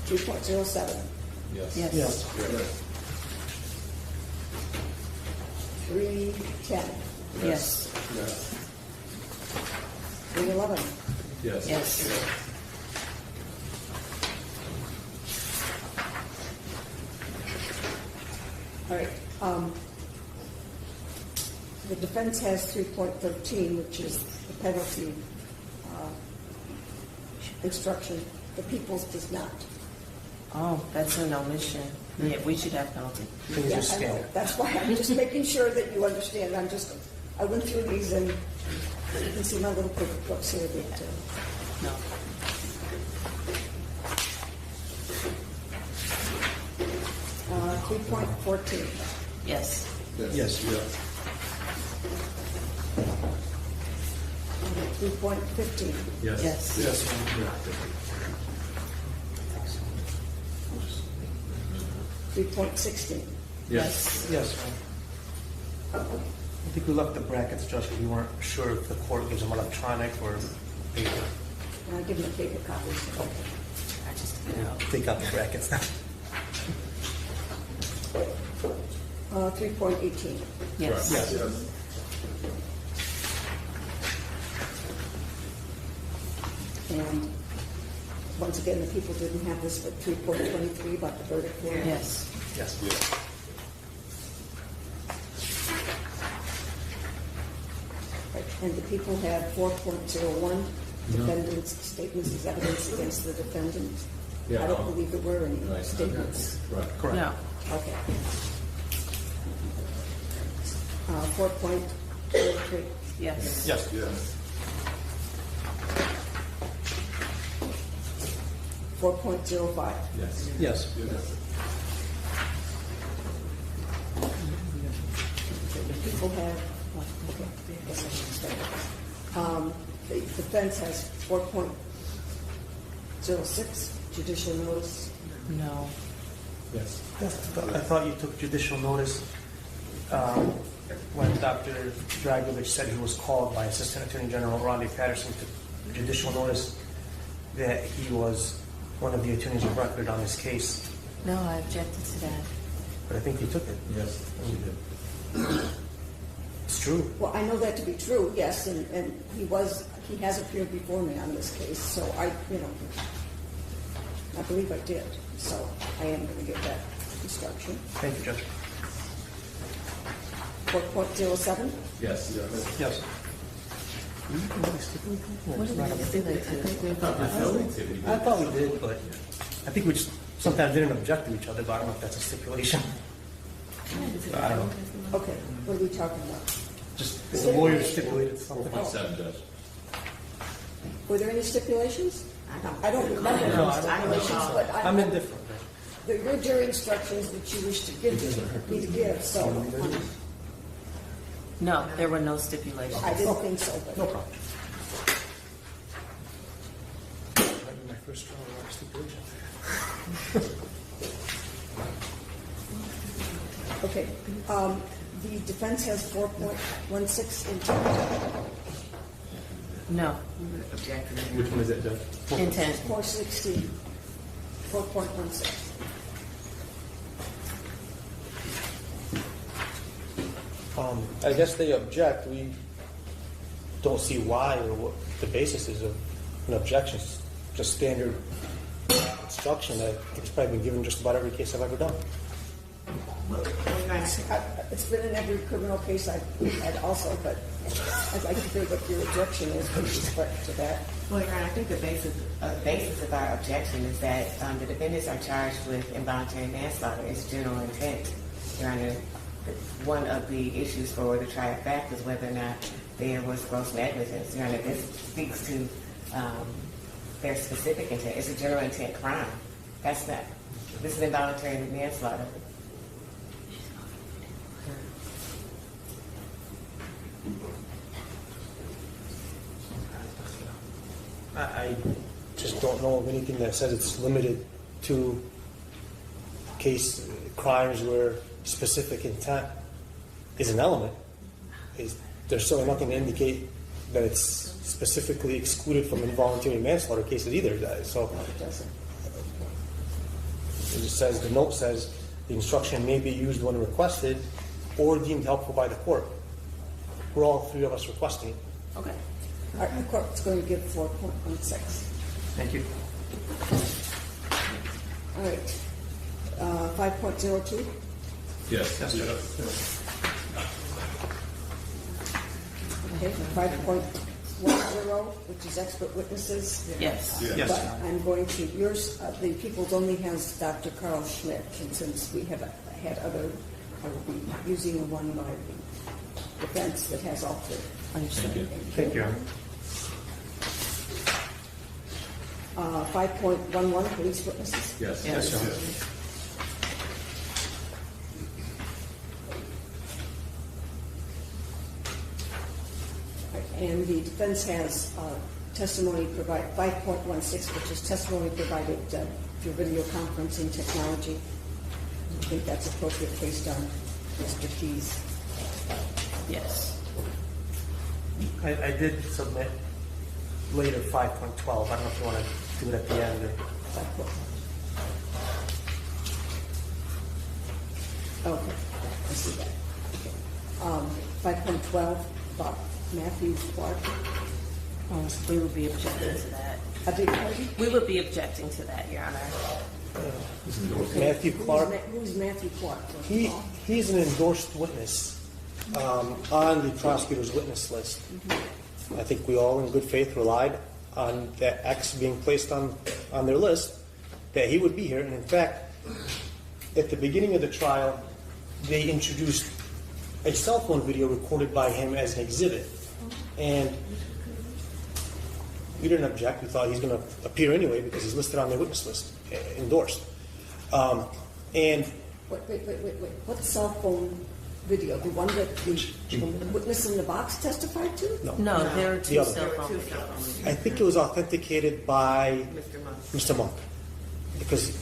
3.07. Yes. Yes. Yes. 3.10. Yes. 3.11. Yes. Yes. All right. The defense has 3.13, which is the penalty instruction. The People's does not. Oh, that's an omission. Yeah, we should have penalty. Can you Yeah, just I scan know. it? That's why I'm just making sure that you understand. I went through these and you can see my little paper clips here that, No. uh, 3.14. Yes. Yes. 3.15. Yes. Yes. 3.16. Yes. Yes, I think we left the brackets, Judge, because we weren't sure if the court gives them electronic or paper. And I give them a paper copy. so- I just, Take out the brackets now. 3.18. yes. Yes. And once again, the people didn't have this, but 3.23 about the verdict form. Yes. Yes. Right. And the people have 4.01, defendant's statements as evidence against the defendant. Yeah, I don't no. believe there were any Right. statements. Right. Correct. No. Okay. 4.03. Yes. Yes. Yes. 4.05. Yes. Yes. The people have, okay, I guess I should start. The defense has 4.06, judicial notice. No. Yes. I thought you took judicial notice when Dr. Dragovich said he was called by Assistant Attorney General Rodney Patterson to judicial notice that he was one of the attorneys of record on this case. No, I objected to that. But I think he took it. Yes. We did. It's true. Well, I know that to be true, yes, and he has appeared before me on this case, so I believe I did. So I am going to give that instruction. Thank you, Judge. 4.07. Yes. Yes. What did we stipulate to? I thought we did, but I think we just sometimes didn't object to each other, but I don't know if that's a stipulation. I don't know. Okay, what are we talking about? Just the lawyer stipulated something. 4.7, Judge. Were there any stipulations? I don't remember No, any stipulations, but I'm indifferent. they're your jury instructions that you wish to give me to give, so. No, there were no stipulations. I didn't think so, but. No problem. My first trial, a lot of stipulations. Okay, the defense has 4.16 intent, No. Which one is it, Judge? Intent. 4.16. I guess they object. We don't see why or what the basis is of an objection. It's just standard instruction that it's probably been given just about every case I've ever done. It's been in every criminal case I've had also, but I'd like to hear what your objection is with respect to that. Well, Your Honor, I think the basis of our objection is that the defendants are charged with involuntary manslaughter. It's general intent. Your Honor, one of the issues for the trial fact is whether or not there was gross negligence. Your Honor, this speaks to their specific intent. It's a general intent crime. That's not. This is involuntary manslaughter. I just don't know of anything that says it's limited to crimes where specific intent is an element. There's certainly nothing to indicate that it's specifically excluded from involuntary manslaughter cases either. So It doesn't. it just says, the note says, the instruction may be used when requested or deemed helpful by the court. We're all three of us requesting it. Okay. All right, the court's going to give 4.16. Thank you. All right. 5.02. Yes. Okay. 5.10, which is expert witnesses. Yes. Yes. But I'm going to, yours, the People's only has Dr. Carl Schmidt, and since we have had other, I will be using the one by the defense that has all three. Understood. Thank you, Your Honor. 5.11, police witnesses. Yes. Yes. Your Honor. And the defense has testimony provided, 5.16, which is testimony provided through video conferencing technology. I think that's appropriate based on Mr. Keyes. Yes. I did submit later 5.12. I don't know if you want to do it at the end or. Okay, I see that. Okay. 5.12, about Matthew Clark. We would be objecting to that. I beg your pardon? We would be objecting to that, Your Honor. Matthew Clark. Who's Matthew Clark? He's an endorsed witness on the prosecutor's witness list. I think we all, in good faith, relied on that X being placed on their list, that he would be here. And in fact, at the beginning of the trial, they introduced a cell phone video recorded by him as an exhibit. And we didn't object. We thought he's going to appear anyway because he's listed on the witness list, endorsed. And Wait. What cell phone video? The one that the witness in the box testified to? No, there are The two other. cell phone videos. I think it was authenticated by Mr. Monk.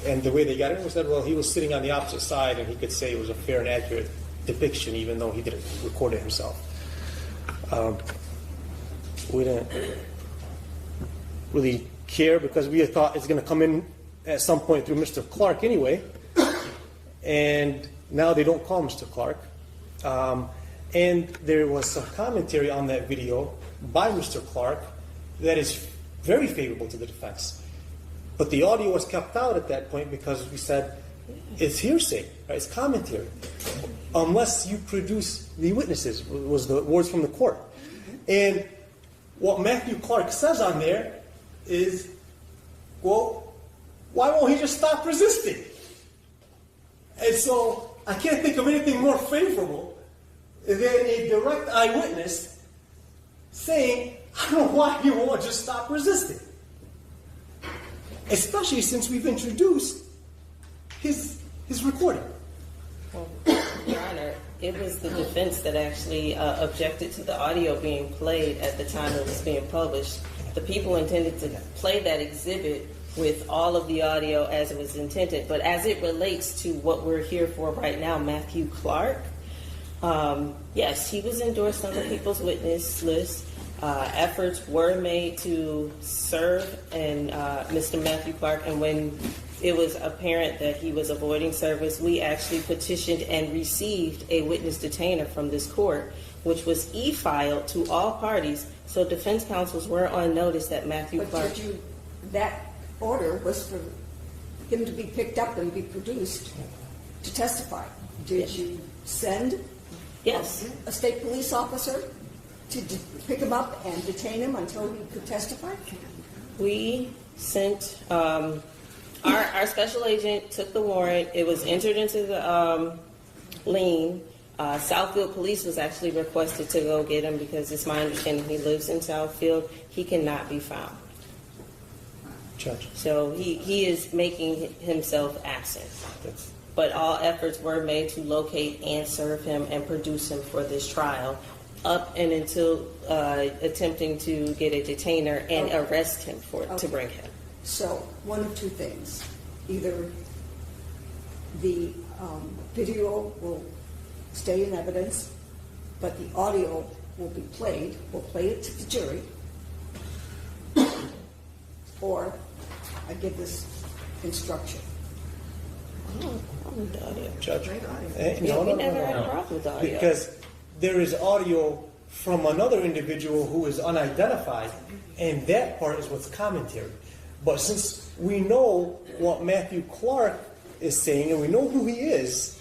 And the way they got it was that, well, he was sitting on the opposite side and he could say it was a fair and accurate depiction even though he didn't record it himself. We didn't really care because we had thought it's going to come in at some point through Mr. Clark anyway. And now they don't call Mr. Clark. And there was some commentary on that video by Mr. Clark that is very favorable to the defense. But the audio was kept out at that point because we said it's hearsay, right? It's commentary. Unless you produce the witnesses, was the words from the court. And what Matthew Clark says on there is, well, why won't he just stop resisting? And so I can't think of anything more favorable than a direct eyewitness saying, I don't know why he won't just stop resisting. Especially since we've introduced his recording. Well, Your Honor, It was the defense that actually objected to the audio being played at the time it was being published. The people intended to play that exhibit with all of the audio as it was intended, but as it relates to what we're here for right now, Matthew Clark, yes, he was endorsed on the people's witness list. Efforts were made to serve and Mr. Matthew Clark, and when it was apparent that he was avoiding service, we actually petitioned and received a witness detainer from this court, which was e-filed to all parties, so defense counsels were on notice that Matthew But Clark... that order was for him to be picked up and be produced to testify. Did you send Yes. a state police officer to pick him up and detain him until he could testify? We sent our special agent took the warrant. It was entered into the lien. Southfield Police was actually requested to go get him because it's my understanding he lives in Southfield. He cannot be found. Judge. So he is making himself absent. But all efforts were made to locate and serve him and produce him for this trial, up and until attempting to get a detainer and arrest him to bring him. So, one of two things. Either the video will stay in evidence, but the audio will be played. We'll play it to the jury. Or I give this instruction. Judge. Yeah, we never had a problem with the audio. Because there is audio from another individual who is unidentified, and that part is what's commentary. But since we know what Matthew Clark is saying, and we know who he is,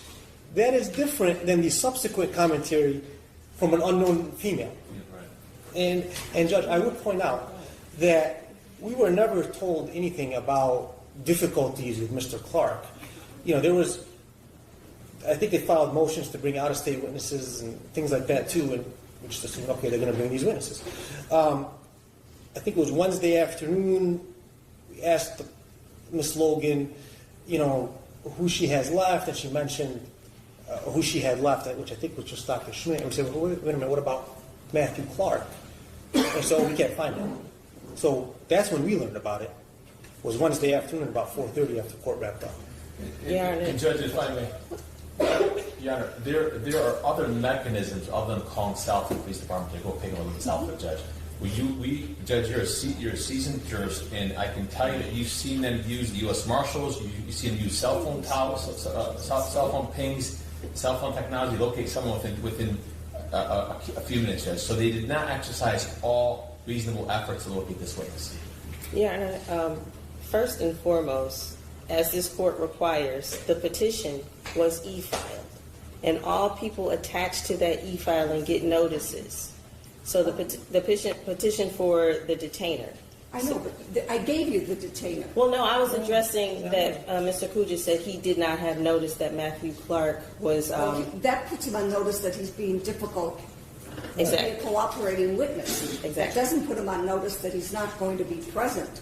that is different than the subsequent commentary from an unknown female. And Judge, I would point out that we were never told anything about difficulties with Mr. Clark. You know, there was, I think they filed motions to bring out-of-state witnesses and things like that too, and we just assumed, okay, they're going to bring these witnesses. I think it was Wednesday afternoon, we asked Ms. Logan, you know, who she has left, and she mentioned who she had left, which I think was just Dr. Schmidt. And we said, well, wait a minute, what about Matthew Clark? And so we can't find him. So that's when we learned about it, was Wednesday afternoon, about 4:30 after court wrapped up. And Judge, if I may, Your Honor, there are other mechanisms other than calling Southfield Police Department to go pick him up with the Southfield judge. Judge, you're a seasoned jurist, and I can tell you that you've seen them use the U.S. Marshals. You've seen them use cell phone towers, cell phone pings, cell phone technology. Locate someone within a few minutes, Judge. So they did not exercise all reasonable efforts to locate this witness. Yeah, first and foremost, as this court requires, the petition was e-filed, and all people attached to that e-filing get notices. So the petition for the detainer. I know, but I gave you the detainer. Well, no, I was addressing that Mr. Kuja said he did not have notice that Matthew Clark was... that puts him on notice that he's being difficult. Exactly. Be a cooperating witness. Exactly. That doesn't put him on notice that he's not going to be present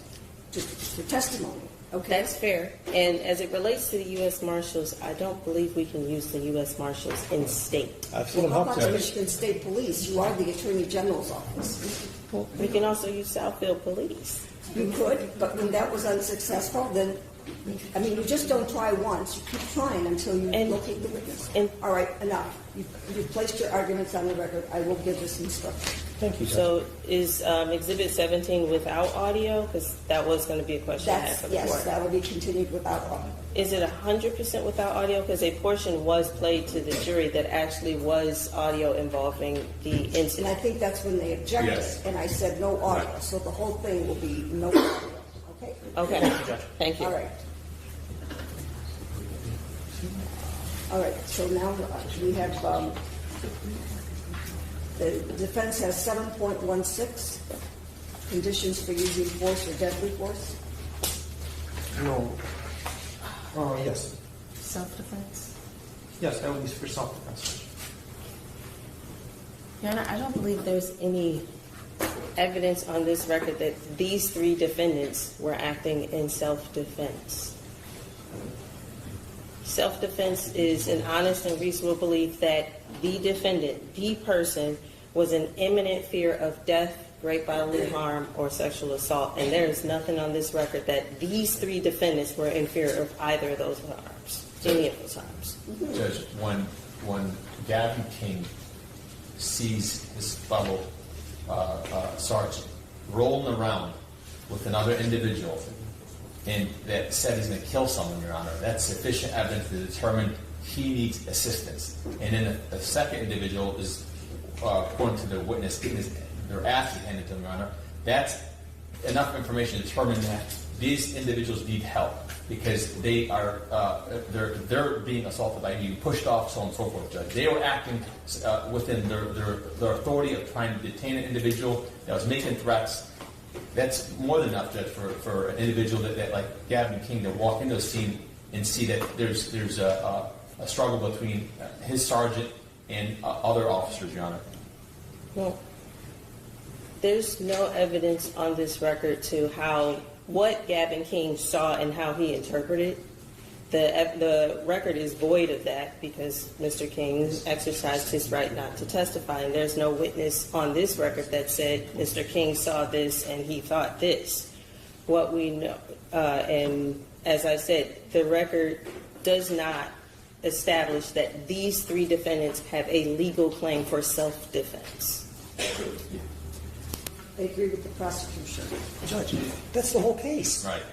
for testimony. Okay? That's fair. And as it relates to the U.S. Marshals, I don't believe we can use the U.S. Marshals in state. I've seen Well, him how help about judge. Michigan State Police? You are the Attorney General's office. We can also use Southfield Police. You could, but when that was unsuccessful, then, I mean, you just don't try once. You keep trying until you locate the witness. All right, enough. You've placed your arguments on the record. I will give this instruction. Thank you, Judge. So is Exhibit 17 without audio? Because that was going to be a question I had for the Yes, court. that will be continued without audio. Is it 100% without audio? Because a portion was played to the jury that actually was audio involving the And incident. I think that's when they objected, Yes. and I said no audio. So the whole thing will be no audio. Okay? Okay. Thank you, Judge. Thank you. All right. All right, so now we have, the defense has 7.16, conditions for using force or deadly force. No. Yes. Self-defense? Yes, that would be for self-defense. Your Honor, I don't believe there's any evidence on this record that these three defendants were acting in self-defense. Self-defense is an honest and reasonable belief that the defendant, the person, was in imminent fear of death, great bodily harm, or sexual assault. And there is nothing on this record that these three defendants were in fear of either of those harms, any of those harms. Judge, when Gavin King sees his fellow sergeant rolling around with another individual and that said he's going to kill someone, Your Honor, that's sufficient evidence to determine he needs assistance. And then the second individual is, according to the witness, their ass is handed to them, Your Honor. That's enough information to determine that these individuals need help because they are they're being assaulted by you, pushed off, so on and so forth, Judge. They were acting within their authority of trying to detain an individual that was making threats. That's more than enough, Judge, for an individual that like Gavin King to walk into a scene and see that there's a struggle between his sergeant and other officers, Your Honor. Well, there's no evidence on this record to what Gavin King saw and how he interpreted. The record is void of that because Mr. King exercised his right not to testify, and there's no witness on this record that said Mr. King saw this and he thought this. What we know, and as I said, the record does not establish that these three defendants have a legal claim for self-defense. I agree with the prosecution. Judge, that's the whole case. Right.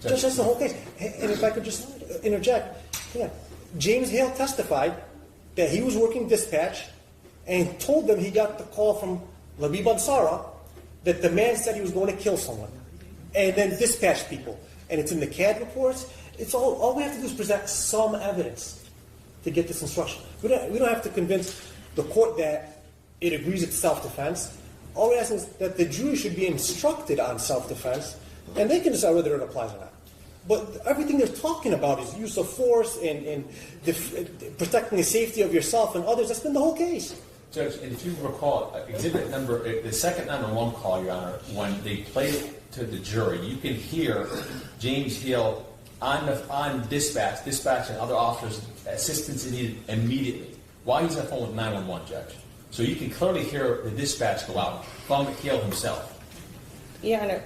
Judge, that's the whole case. And if I could just interject, yeah, James Hale testified that he was working dispatch and told them he got the call from Labib Ansara that the man said he was going to kill someone, and then dispatched people. And it's in the CAD reports. It's all we have to do is present some evidence to get this instruction. We don't have to convince the court that it agrees it's self-defense. All we're asking is that the jury should be instructed on self-defense, and they can decide whether it applies or not. But everything they're talking about is use of force and protecting the safety of yourself and others. That's been the whole case. Judge, and if you recall, the second 911 call, Your Honor, when they played it to the jury, you can hear James Hill on dispatch and other officers' assistance needed immediately. While he's on the phone with 911, Judge. So you can clearly hear the dispatch go out from Hill himself. Your Honor,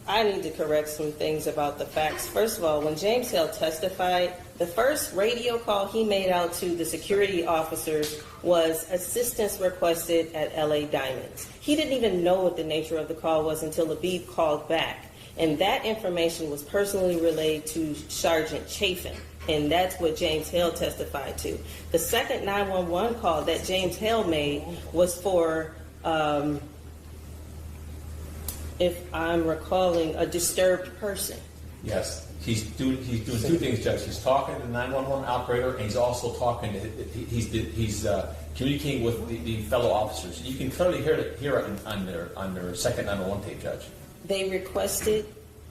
I need to correct some things about the facts. First of all, when James Hill testified, the first radio call he made out to the security officers was assistance requested at LA Diamonds. He didn't even know what the nature of the call was until Labib called back. And that information was personally relayed to Sergeant Chafin. And that's what James Hill testified to. The second 911 call that James Hill made was for, if I'm recalling, a disturbed person. Yes. He's doing two things, Judge. He's talking to the 911 operator, and he's also talking to, he's communicating with the fellow officers. You can clearly hear it on their second 911 tape, Judge. They requested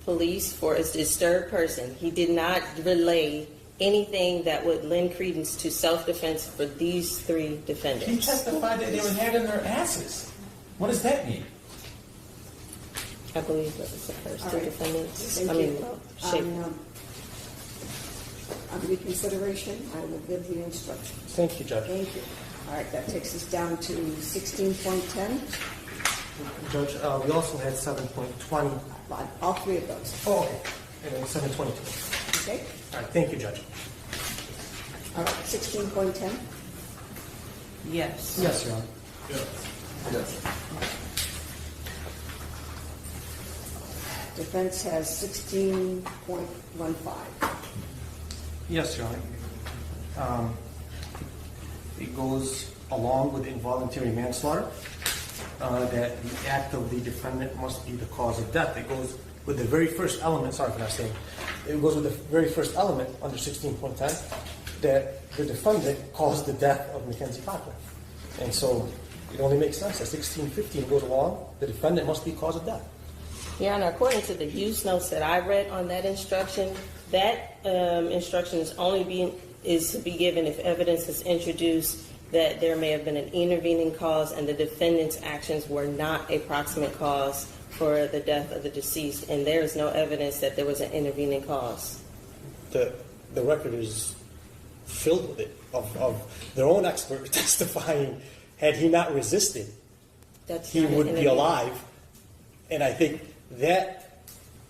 police for a disturbed person. He did not relay anything that would lend credence to self-defense for these three defendants. He testified that they were having their asses. What does that mean? I believe that was the first two defendants. Thank I mean, you. Chafin. On reconsideration, I will give the instructions. Thank you, Judge. Thank you. All right, that takes us down to 16.10. Judge, we also had 7.20. All three of those. Oh, okay. And then 7.22. Okay? All right, thank you, Judge. All right, 16.10. Yes. Yes, Your Honor. Yes. Defense has 16.15. Yes, Your Honor. It goes along with involuntary manslaughter, that the act of the defendant must be the cause of death. It goes with the very first element, sorry for not saying, it goes with the very first element under 16.10, that the defendant caused the death of Mackenzie Cochran. And so it only makes sense that 16.15 goes along, the defendant must be cause of death. Your Honor, according to the use notes that I read on that instruction, that instruction is to be given if evidence is introduced that there may have been an intervening cause and the defendant's actions were not a proximate cause for the death of the deceased, and there is no evidence that there was an intervening cause. The record is filled with it, of their own expert testifying, had he not resisted, he not an would be interview. alive. And I think that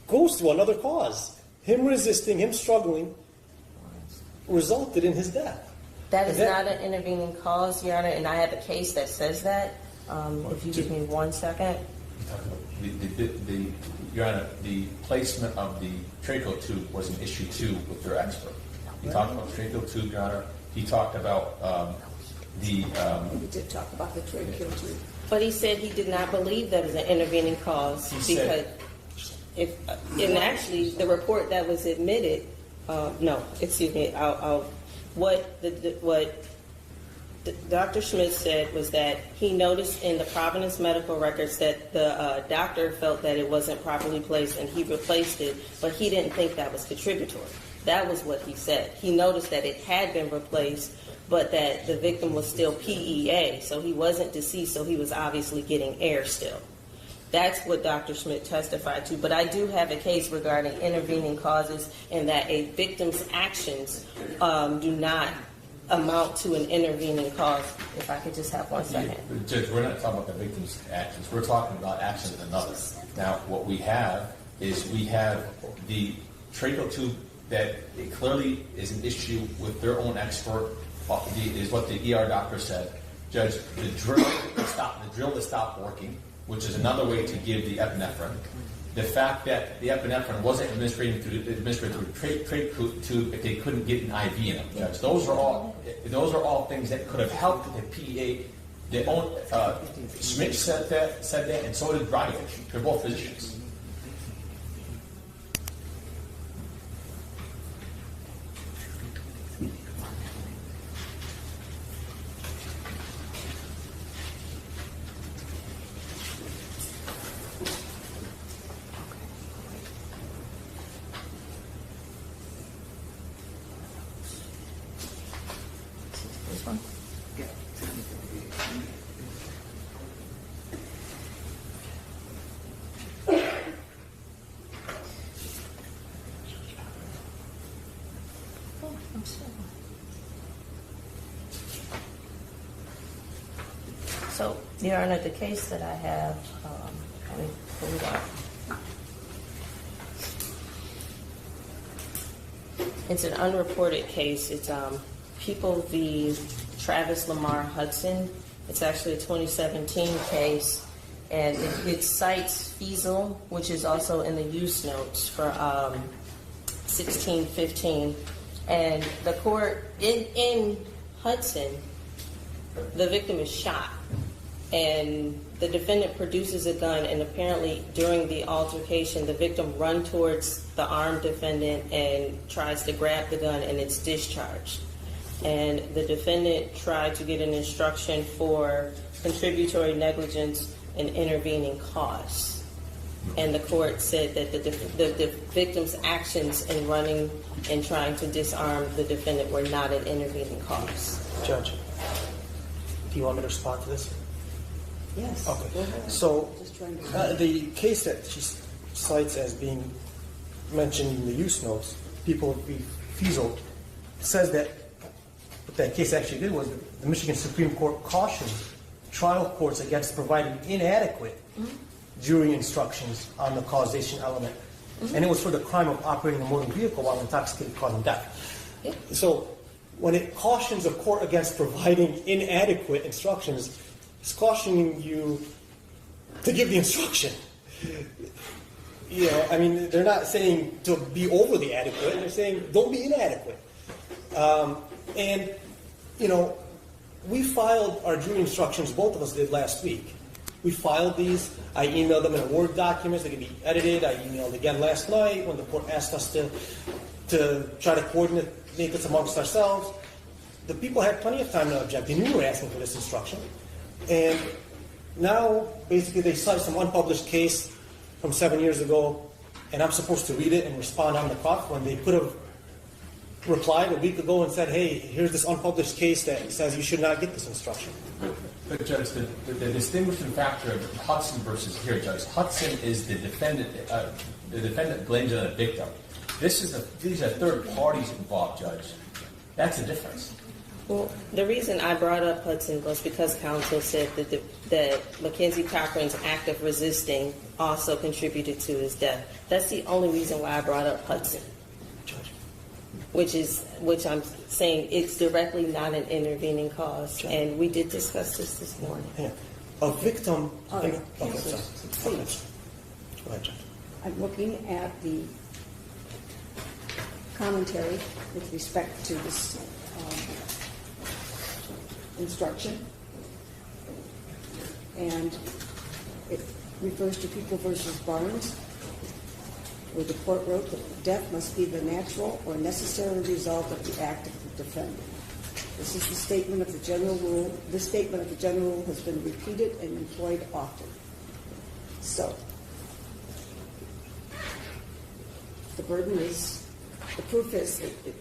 goes to another cause. Him resisting, him struggling, resulted in his death. That is not an intervening cause, Your Honor, and I have a case that says that. If you give me 1 second. Your Honor, the placement of the tracheal tube was an issue too with their expert. He talked about tracheal tube, Your Honor. He talked about We did talk about the tracheal tube. But he said he did not believe that was an intervening cause He because said- and actually the report that was admitted, what Dr. Schmidt said was that he noticed in the Providence medical records that the doctor felt that it wasn't properly placed and he replaced it, but he didn't think that was contributory. That was what he said. He noticed that it had been replaced, but that the victim was still PEA, so he wasn't deceased, so he was obviously getting air still. That's what Dr. Schmidt testified to. But I do have a case regarding intervening causes and that a victim's actions do not amount to an intervening cause. If I could just have 1 second. Judge, we're not talking about the victim's actions. We're talking about actions of another. Now, what we have is the tracheal tube that it clearly is an issue with their own expert, is what the ER doctor said. Judge, the drill that stopped working, which is another way to give the epinephrine. The fact that the epinephrine wasn't administered through the tracheal tube if they couldn't get an IV in them, Judge. Those are all things that could have helped the PEA. Schmidt said that, and so did Brodovich. They're both physicians. So, Your Honor, the case that I have, let me pull it up. It's an unreported case. It's People v. Travis Lamar Hudson. It's actually a 2017 case, and it cites Fiesel, which is also in the use notes for 1615. And the court in Hudson, the victim is shot, and the defendant produces a gun, and apparently during the altercation, the victim runs towards the armed defendant and tries to grab the gun, and it's discharged. And the defendant tried to get an instruction for contributory negligence and intervening cause. And the court said that the victim's actions in running and trying to disarm the defendant were not an intervening cause. Judge, do you want me to respond to this? Yes. Okay. Go ahead. So, Just trying to- the case that she cites as being mentioned in the use notes, People v. Fiesel, says that what that case actually did was the Michigan Supreme Court cautioned trial courts against providing inadequate jury instructions on the causation element. And it was for the crime of operating a motor vehicle while intoxicated causing death. So when it cautions a court against providing inadequate instructions, it's cautioning you to give the instruction. You know, I mean, they're not saying to be overly adequate. They're saying don't be inadequate. And, you know, we filed our jury instructions, both of us did last week. We filed these. I emailed them in a Word document. They could be edited. I emailed again last night when the court asked us to try to coordinate this amongst ourselves. The people had plenty of time to object. They knew we were asking for this instruction. And now, basically, they cite some unpublished case from 7 years ago, and I'm supposed to read it and respond on the cuff when they could have replied a week ago and said, hey, here's this unpublished case that says you should not get this instruction. But Judge, the distinguishing factor of Hudson versus here, Judge, Hudson is the defendant. The defendant blames it on the victim. These are third parties involved, Judge. That's the difference. Well, the reason I brought up Hudson was because counsel said that Mackenzie Cochran's act of resisting also contributed to his death. That's the only reason why I brought up Hudson, which I'm saying it's directly not an intervening cause, and we did discuss this morning. Yeah. A victim. All right, Okay, counsel, sorry. please. Go ahead, Judge. I'm looking at the commentary with respect to this instruction, and it refers to People versus Barnes, where the court wrote that death must be the natural or necessary result of the act of the defendant. This is the statement of the general rule. This statement of the general rule has been repeated and employed often. So, the burden is, the proof is that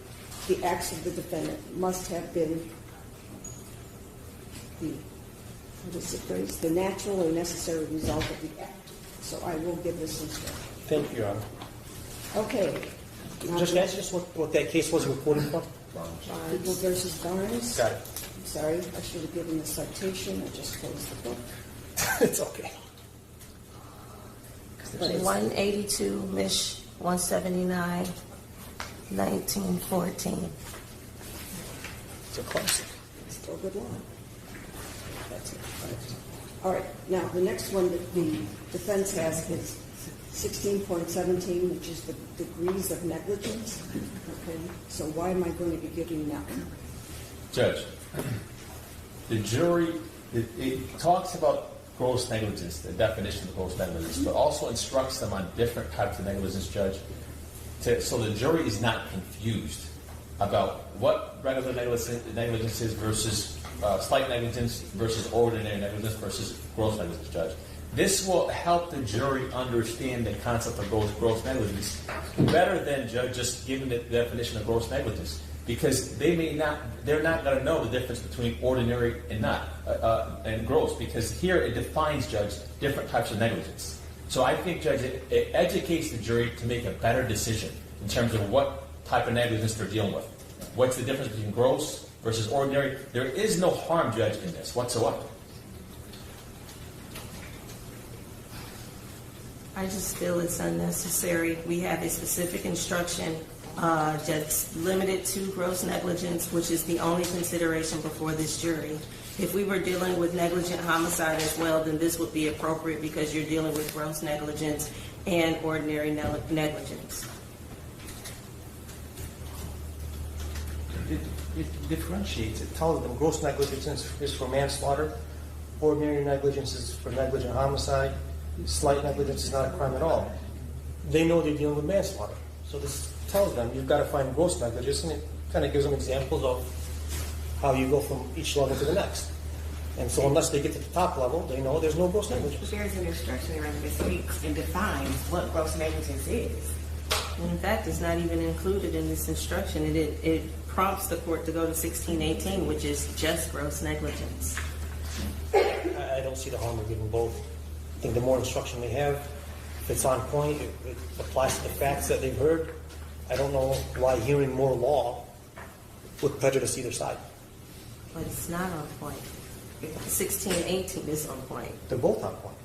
the acts of the defendant must have been the natural or necessary result of the act. So I will give this instruction. Thank you, Your Honor. Okay. Now Just ask us what that case was we're quoting from? People versus Barnes. Got it. I'm sorry, I should have given the citation. I just closed the book. It's okay. 182, Mish 179, 1914. It's a classic. Still good law. That's it. All right. Now, the next one that the defense has is 16.17, which is the degrees of negligence. Okay. So why am I going to be giving that one? Judge, the jury, it talks about gross negligence, the definition of gross negligence, but also instructs them on different types of negligence, Judge, so the jury is not confused about what regular negligence is versus slight negligence versus ordinary negligence versus gross negligence, Judge. This will help the jury understand the concept of gross negligence better than, Judge, just giving the definition of gross negligence, because they're not going to know the difference between ordinary and and gross, because here it defines, Judge, different types of negligence. So I think, Judge, it educates the jury to make a better decision in terms of what type of negligence they're dealing with. What's the difference between gross versus ordinary? There is no harm, Judge, in this whatsoever. I just feel it's unnecessary. We have a specific instruction that's limited to gross negligence, which is the only consideration before this jury. If we were dealing with negligent homicide as well, then this would be appropriate because you're dealing with gross negligence and ordinary negligence. It differentiates. It tells them gross negligence is for manslaughter, ordinary negligence is for negligent homicide, slight negligence is not a crime at all. They know they're dealing with manslaughter. So this tells them you've got to find gross negligence, and it kind of gives them examples of how you go from each level to the next. And so unless they get to the top level, they know there's no gross negligence. There's an instruction around that speaks and defines what gross negligence is. And in fact, it's not even included in this instruction. It prompts the court to go to 1618, which is just gross negligence. I don't see the harm in giving both. I think the more instruction they have, if it's on point, it applies to the facts that they've heard. I don't know why hearing more law would prejudice either side. But it's not on point. 1618 is on point. They're both on point.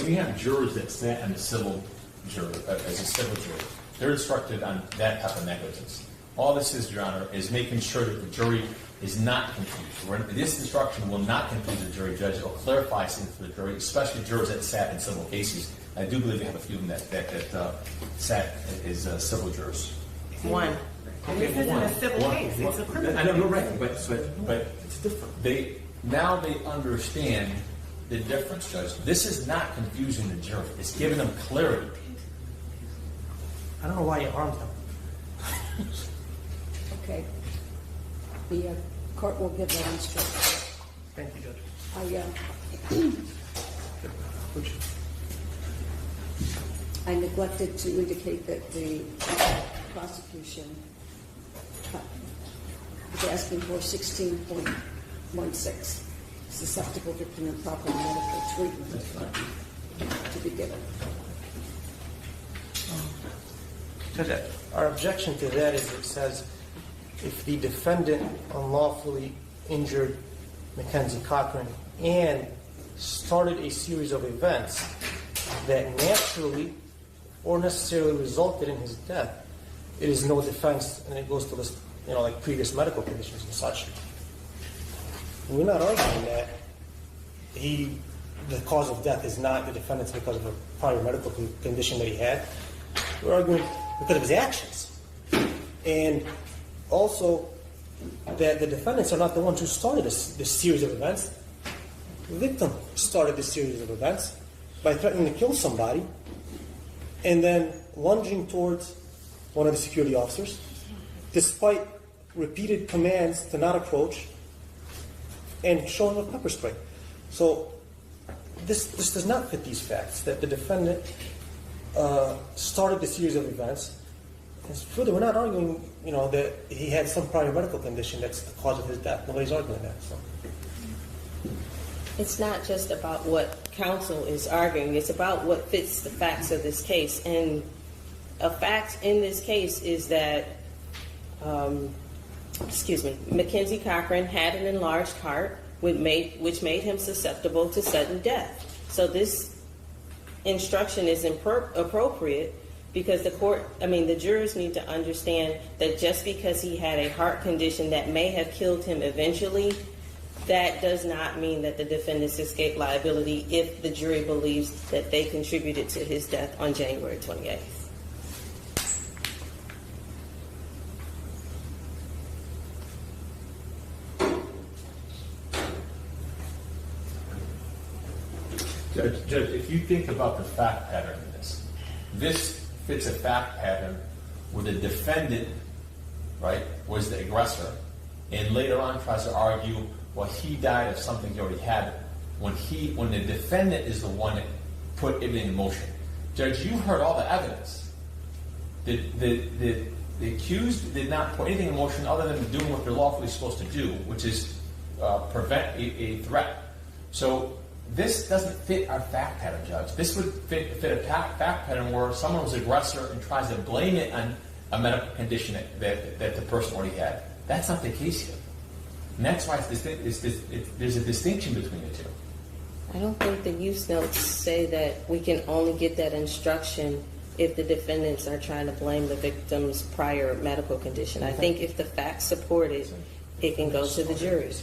We have jurors that sat on the civil jury, as a civil jury. They're instructed on that type of negligence. All this is, Your Honor, is making sure that the jury is not confused. This instruction will not confuse the jury, Judge. It will clarify things for the jury, especially jurors that sat in civil cases. I do believe we have a few of them that sat as civil jurors. One. And this isn't a civil case, it's a criminal. I don't know, right, but it's different. They understand the difference, Judge. This is not confusing the jury. It's giving them clarity. I don't know why you harmed them. Okay. The court will give that instruction. Thank you, Judge. I neglected to indicate that the prosecution is asking for 16.16, susceptible victim and proper medical treatment to be given. Judge, our objection to that is it says if the defendant unlawfully injured Mackenzie Cochran and started a series of events that naturally or necessarily resulted in his death, it is no defense, and it goes to list, like previous medical conditions and such. We're not arguing that the cause of death is not the defendant's because of a prior medical condition that he had. We're arguing because of his actions. And also that the defendants are not the ones who started this series of events. The victim started this series of events by threatening to kill somebody and then lunging towards one of the security officers, despite repeated commands to not approach, and showing with pepper spray. So this does not fit these facts, that the defendant started the series of events. And further, we're not arguing, that he had some prior medical condition that's the cause of his death. Nobody's arguing that. So. It's not just about what counsel is arguing. It's about what fits the facts of this case. And a fact in this case is that, Mackenzie Cochran had an enlarged heart, which made him susceptible to sudden death. So this instruction is appropriate because the jurors need to understand that just because he had a heart condition that may have killed him eventually, that does not mean that the defendants escape liability if the jury believes that they contributed to his death on January 28th. Judge, if you think about the fact pattern in this fits a fact pattern where the defendant, right, was the aggressor, and later on tries to argue, well, he died of something he already had, when the defendant is the one that put everything in motion. Judge, you heard all the evidence. The accused did not put anything in motion other than doing what they're lawfully supposed to do, which is prevent a threat. So this doesn't fit our fact pattern, Judge. This would fit a fact pattern where someone was aggressor and tries to blame it on a medical condition that the person already had. That's not the case here. And that's why there's a distinction between the two. I don't think the use notes say that we can only get that instruction if the defendants are trying to blame the victim's prior medical condition. I think if the facts support it, it can go to the jury.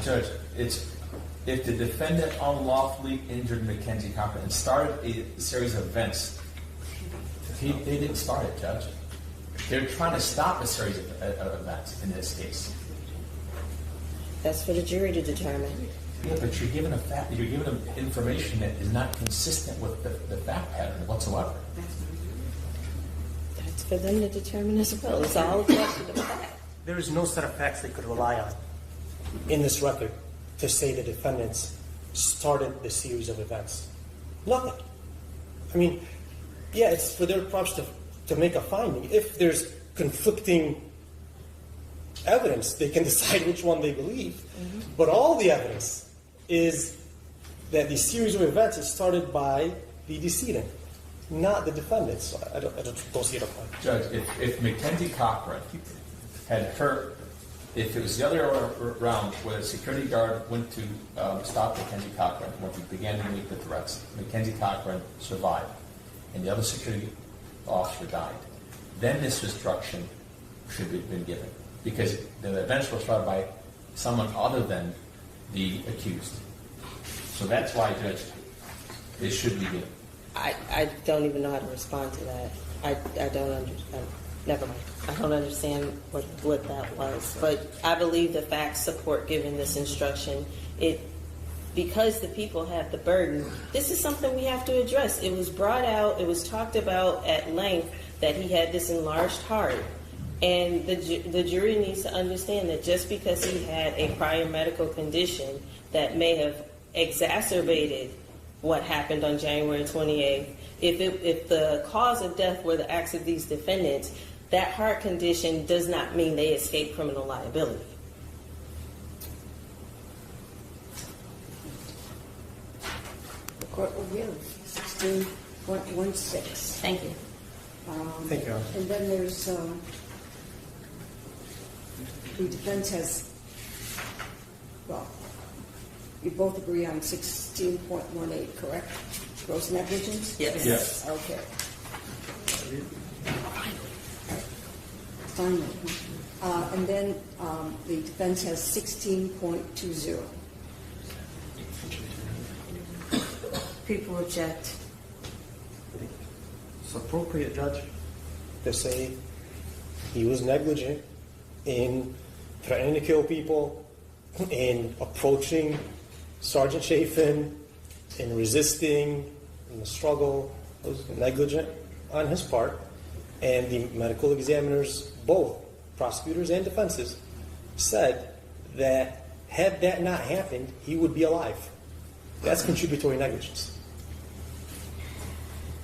Judge, if the defendant unlawfully injured Mackenzie Cochran and started a series of events, they didn't start it, Judge. They're trying to stop a series of events in this case. That's for the jury to determine. Yeah, but you're given them information that is not consistent with the fact pattern whatsoever. That's for them to determine as well. It's all a question of fact. There is no set of facts they could rely on in this record to say the defendants started the series of events. Nothing. I mean, yeah, it's for their props to make a finding. If there's conflicting evidence, they can decide which one they believe. Mm-hmm. But all the evidence is that the series of events is started by the decedent, not the defendants. So I don't see it applying. Judge, if Mackenzie Cochran had hurt, if it was the other way around, where the security guard went to stop Mackenzie Cochran when he began to make the threats, Mackenzie Cochran survived, and the other security officer died, then this instruction should have been given, because the events were started by someone other than the accused. So that's why, Judge, it should be given. I don't even know how to respond to that. I don't understand. Never mind. I don't understand what that was. But I believe the facts support giving this instruction. Because the people have the burden, this is something we have to address. It was brought out, it was talked about at length that he had this enlarged heart. And the jury needs to understand that just because he had a prior medical condition that may have exacerbated what happened on January 28th. If the cause of death were the acts of these defendants, that heart condition does not mean they escape criminal liability. The court will give 16.16. Thank you. Thank you. And then there's, the defense has, well, you both agree on 16.18, correct? Gross negligence? Yes. Yes. Okay. Finally. And then the defense has 16.20. People object. It's appropriate, Judge. To say he was negligent in threatening to kill people, in approaching Sergeant Chafin, in resisting, in the struggle, was negligent on his part. And the medical examiners, both prosecutors and defenses, said that had that not happened, he would be alive. That's contributory negligence.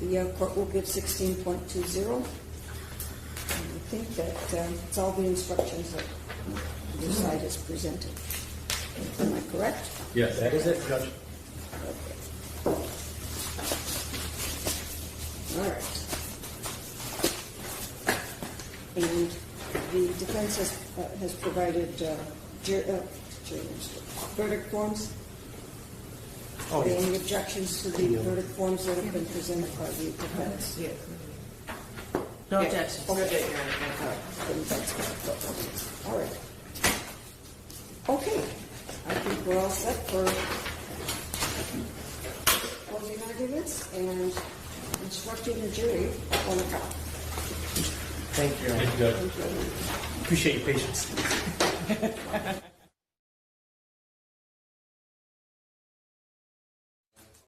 The court will give 16.20. I think that it's all the instructions that the side has presented. Am I correct? Yes. That is it, Judge. Okay. All right. And the defense has provided verdict forms. Oh, Are there yes. any objections to the verdict forms that have been presented by the defense? Yes. No objections. No objection, Your Honor. Then that's good. All right. Okay. I think we're all set for closing arguments and instructing the jury at 1 o'clock. Thank you. Thank you, Judge. Thank you. Appreciate your patience.